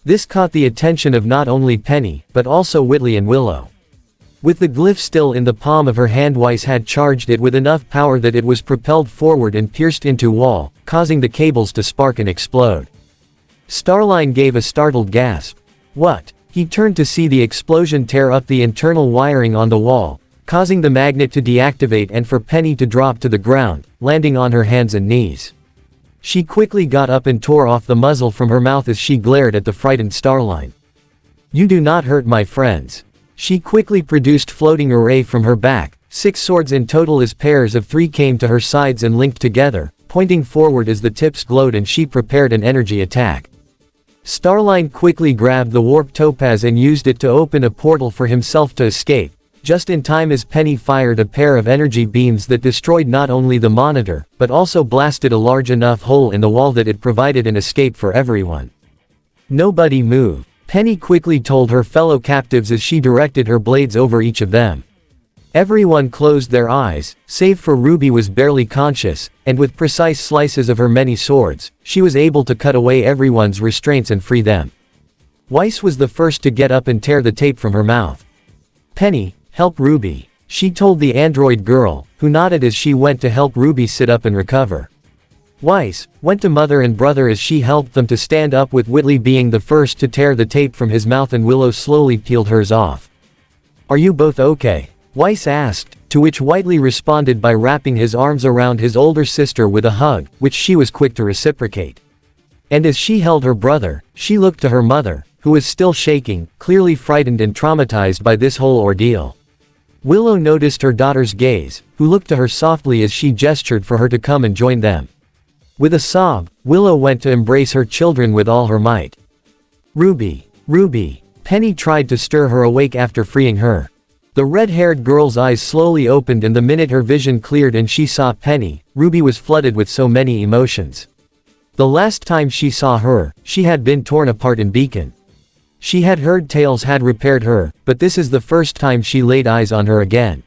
This caught the attention of not only Penny, but also Whitley and Willow. With the glyph still in the palm of her hand, Weiss had charged it with enough power that it was propelled forward and pierced into wall, causing the cables to spark and explode. Starline gave a startled gasp. What? He turned to see the explosion tear up the internal wiring on the wall, causing the magnet to deactivate and for Penny to drop to the ground, landing on her hands and knees. She quickly got up and tore off the muzzle from her mouth as she glared at the frightened Starline. You do not hurt my friends. She quickly produced floating array from her back. 6 swords in total as pairs of 3 came to her sides and linked together, pointing forward as the tips glowed, and she prepared an energy attack. Starline quickly grabbed the warp topaz and used it to open a portal for himself to escape, just in time as Penny fired a pair of energy beams that destroyed not only the monitor, but also blasted a large enough hole in the wall that it provided an escape for everyone. Nobody move, Penny quickly told her fellow captives as she directed her blades over each of them. Everyone closed their eyes, save for RWBY was barely conscious, and with precise slices of her many swords, she was able to cut away everyone's restraints and free them. Weiss was the first to get up and tear the tape from her mouth. Penny, help RWBY, she told the android girl, who nodded as she went to help RWBY sit up and recover. Weiss went to mother and brother as she helped them to stand up, with Whitley being the first to tear the tape from his mouth and Willow slowly peeled hers off. Are you both okay? Weiss asked, to which Whitley responded by wrapping his arms around his older sister with a hug, which she was quick to reciprocate. And as she held her brother, she looked to her mother, who was still shaking, clearly frightened and traumatized by this whole ordeal. Willow noticed her daughter's gaze, who looked to her softly as she gestured for her to come and join them. With a sob, Willow went to embrace her children with all her might. RWBY, RWBY. Penny tried to stir her awake after freeing her. The red-haired girl's eyes slowly opened, and the minute her vision cleared and she saw Penny, RWBY was flooded with so many emotions. The last time she saw her, she had been torn apart in Beacon. She had heard Tails had repaired her, but this is the first time she laid eyes on her again.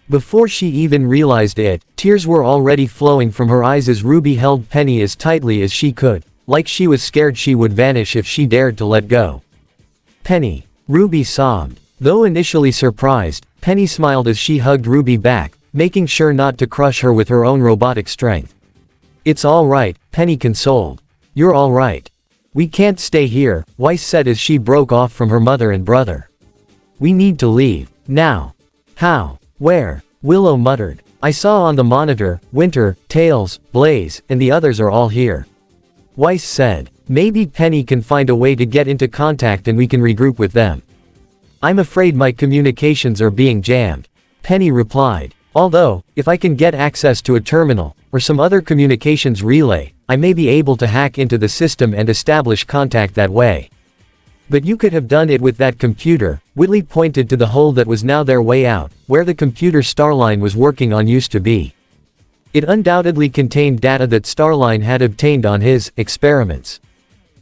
Before she even realized it, tears were already flowing from her eyes as RWBY held Penny as tightly as she could, like she was scared she would vanish if she dared to let go. Penny, RWBY sobbed. Though initially surprised, Penny smiled as she hugged RWBY back, making sure not to crush her with her own robotic strength. It's all right, Penny consoled. You're all right. We can't stay here, Weiss said as she broke off from her mother and brother. We need to leave. Now. How? Where? Willow muttered. I saw on the monitor, Winter, Tails, Blaze, and the others are all here. Weiss said. Maybe Penny can find a way to get into contact and we can regroup with them. I'm afraid my communications are being jammed, Penny replied. Although, if I can get access to a terminal, or some other communications relay, I may be able to hack into the system and establish contact that way. But you could have done it with that computer, Whitley pointed to the hole that was now their way out, where the computer Starline was working on used to be. It undoubtedly contained data that Starline had obtained on his experiments.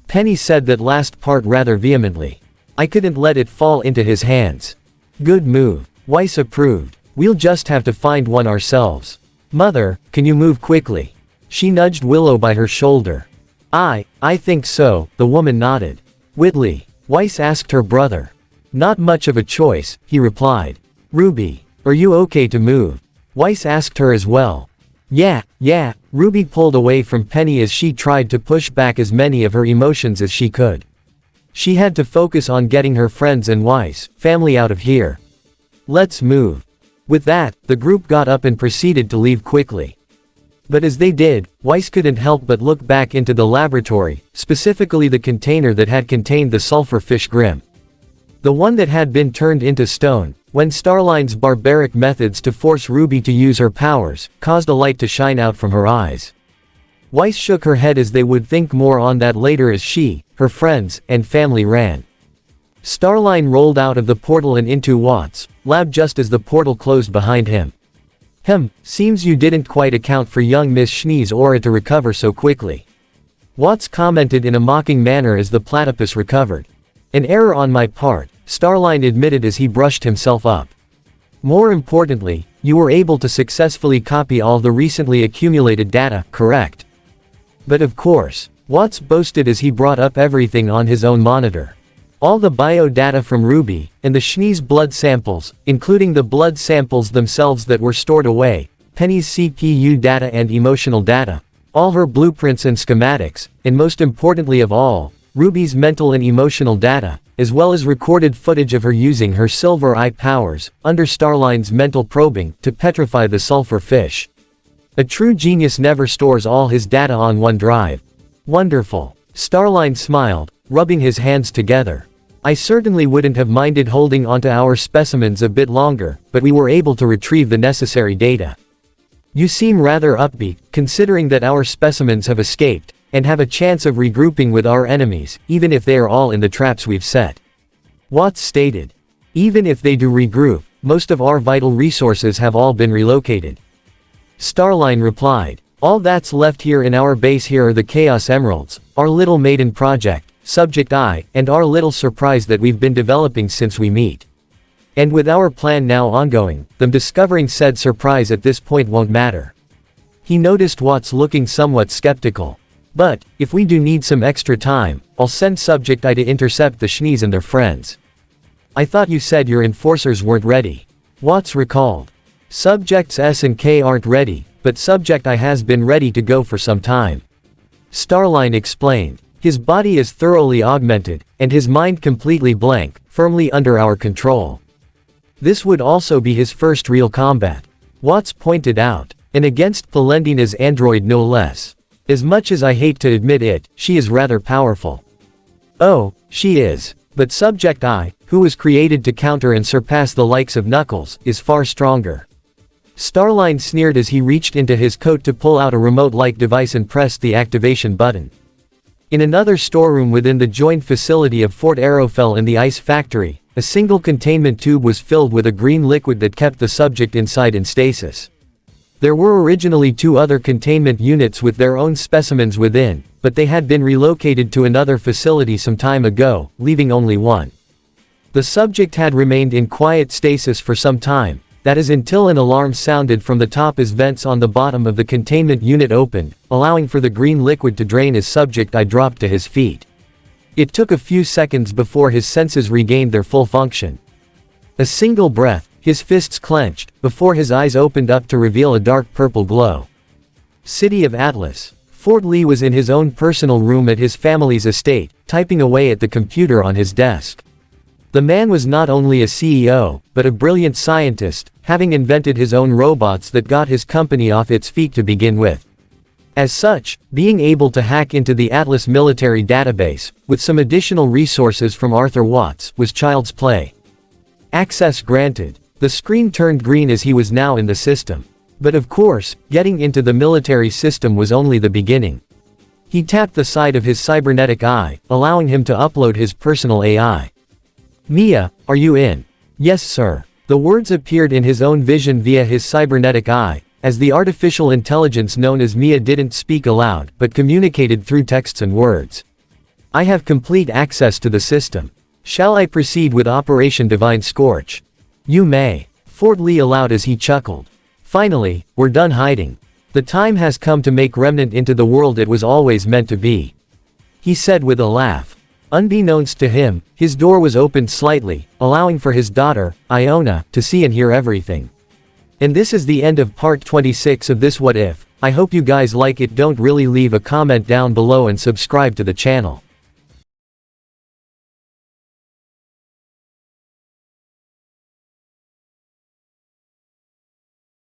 Penny said that last part rather vehemently. I couldn't let it fall into his hands. Good move. Weiss approved. We'll just have to find one ourselves. Mother, can you move quickly? She nudged Willow by her shoulder. I think so, the woman nodded. Whitley. Weiss asked her brother. Not much of a choice, he replied. RWBY, are you okay to move? Weiss asked her as well. Yeah, RWBY pulled away from Penny as she tried to push back as many of her emotions as she could. She had to focus on getting her friends and Weiss' family out of here. Let's move. With that, the group got up and proceeded to leave quickly. But as they did, Weiss couldn't help but look back into the laboratory, specifically the container that had contained the sulfur fish Grimm. The one that had been turned into stone, when Starline's barbaric methods to force Ruby to use her powers, caused a light to shine out from her eyes. Weiss shook her head as they would think more on that later as she, her friends, and family ran. Starline rolled out of the portal and into Watts' lab just as the portal closed behind him. Seems you didn't quite account for young Miss Schnee's aura to recover so quickly. Watts commented in a mocking manner as the platypus recovered. An error on my part, Starline admitted as he brushed himself up. More importantly, you were able to successfully copy all the recently accumulated data, correct? But of course, Watts boasted as he brought up everything on his own monitor. All the bio-data from RWBY, and the Schnee's blood samples, including the blood samples themselves that were stored away, Penny's CPU data and emotional data, all her blueprints and schematics, and most importantly of all, RWBY's mental and emotional data, as well as recorded footage of her using her silver eye powers, under Starline's mental probing, to petrify the sulfur fish. A true genius never stores all his data on one drive. Wonderful. Starline smiled, rubbing his hands together. I certainly wouldn't have minded holding onto our specimens a bit longer, but we were able to retrieve the necessary data. You seem rather upbeat, considering that our specimens have escaped, and have a chance of regrouping with our enemies, even if they are all in the traps we've set. Watts stated. Even if they do regroup, most of our vital resources have all been relocated. Starline replied. All that's left here in our base here are the Chaos Emeralds, our little maiden project, Subject I, and our little surprise that we've been developing since we meet. And with our plan now ongoing, them discovering said surprise at this point won't matter. He noticed Watts looking somewhat skeptical. But, if we do need some extra time, I'll send Subject I to intercept the Schnees and their friends. I thought you said your enforcers weren't ready. Watts recalled. Subjects S and K aren't ready, but Subject I has been ready to go for some time. Starline explained. His body is thoroughly augmented, and his mind completely blank, firmly under our control. This would also be his first real combat. Watts pointed out. And against Polendina's android no less. As much as I hate to admit it, she is rather powerful. Oh, she is. But Subject I, who was created to counter and surpass the likes of Knuckles, is far stronger. Starline sneered as he reached into his coat to pull out a remote-like device and pressed the activation button. In another storeroom within the joint facility of Fort Arrowfell in the ice factory, a single containment tube was filled with a green liquid that kept the subject inside in stasis. There were originally 2 other containment units with their own specimens within, but they had been relocated to another facility some time ago, leaving only one. The subject had remained in quiet stasis for some time, that is until an alarm sounded from the top as vents on the bottom of the containment unit opened, allowing for the green liquid to drain as Subject I dropped to his feet. It took a few seconds before his senses regained their full function. A single breath, his fists clenched, before his eyes opened up to reveal a dark purple glow. City of Atlas. Fort Lee was in his own personal room at his family's estate, typing away at the computer on his desk. The man was not only a CEO, but a brilliant scientist, having invented his own robots that got his company off its feet to begin with. As such, being able to hack into the Atlas military database, with some additional resources from Arthur Watts, was child's play. Access granted. The screen turned green as he was now in the system. But of course, getting into the military system was only the beginning. He tapped the side of his cybernetic eye, allowing him to upload his personal AI. Mia, are you in? Yes sir. The words appeared in his own vision via his cybernetic eye, as the artificial intelligence known as Mia didn't speak aloud, but communicated through texts and words. I have complete access to the system. Shall I proceed with Operation Divine Scorch? You may. Fort Lee allowed as he chuckled. Finally, we're done hiding. The time has come to make Remnant into the world it was always meant to be. He said with a laugh. Unbeknownst to him, his door was opened slightly, allowing for his daughter, Iona, to see and hear everything. And this is the end of part 26 of this What If. I hope you guys like it. Don't really leave a comment down below and subscribe to the channel.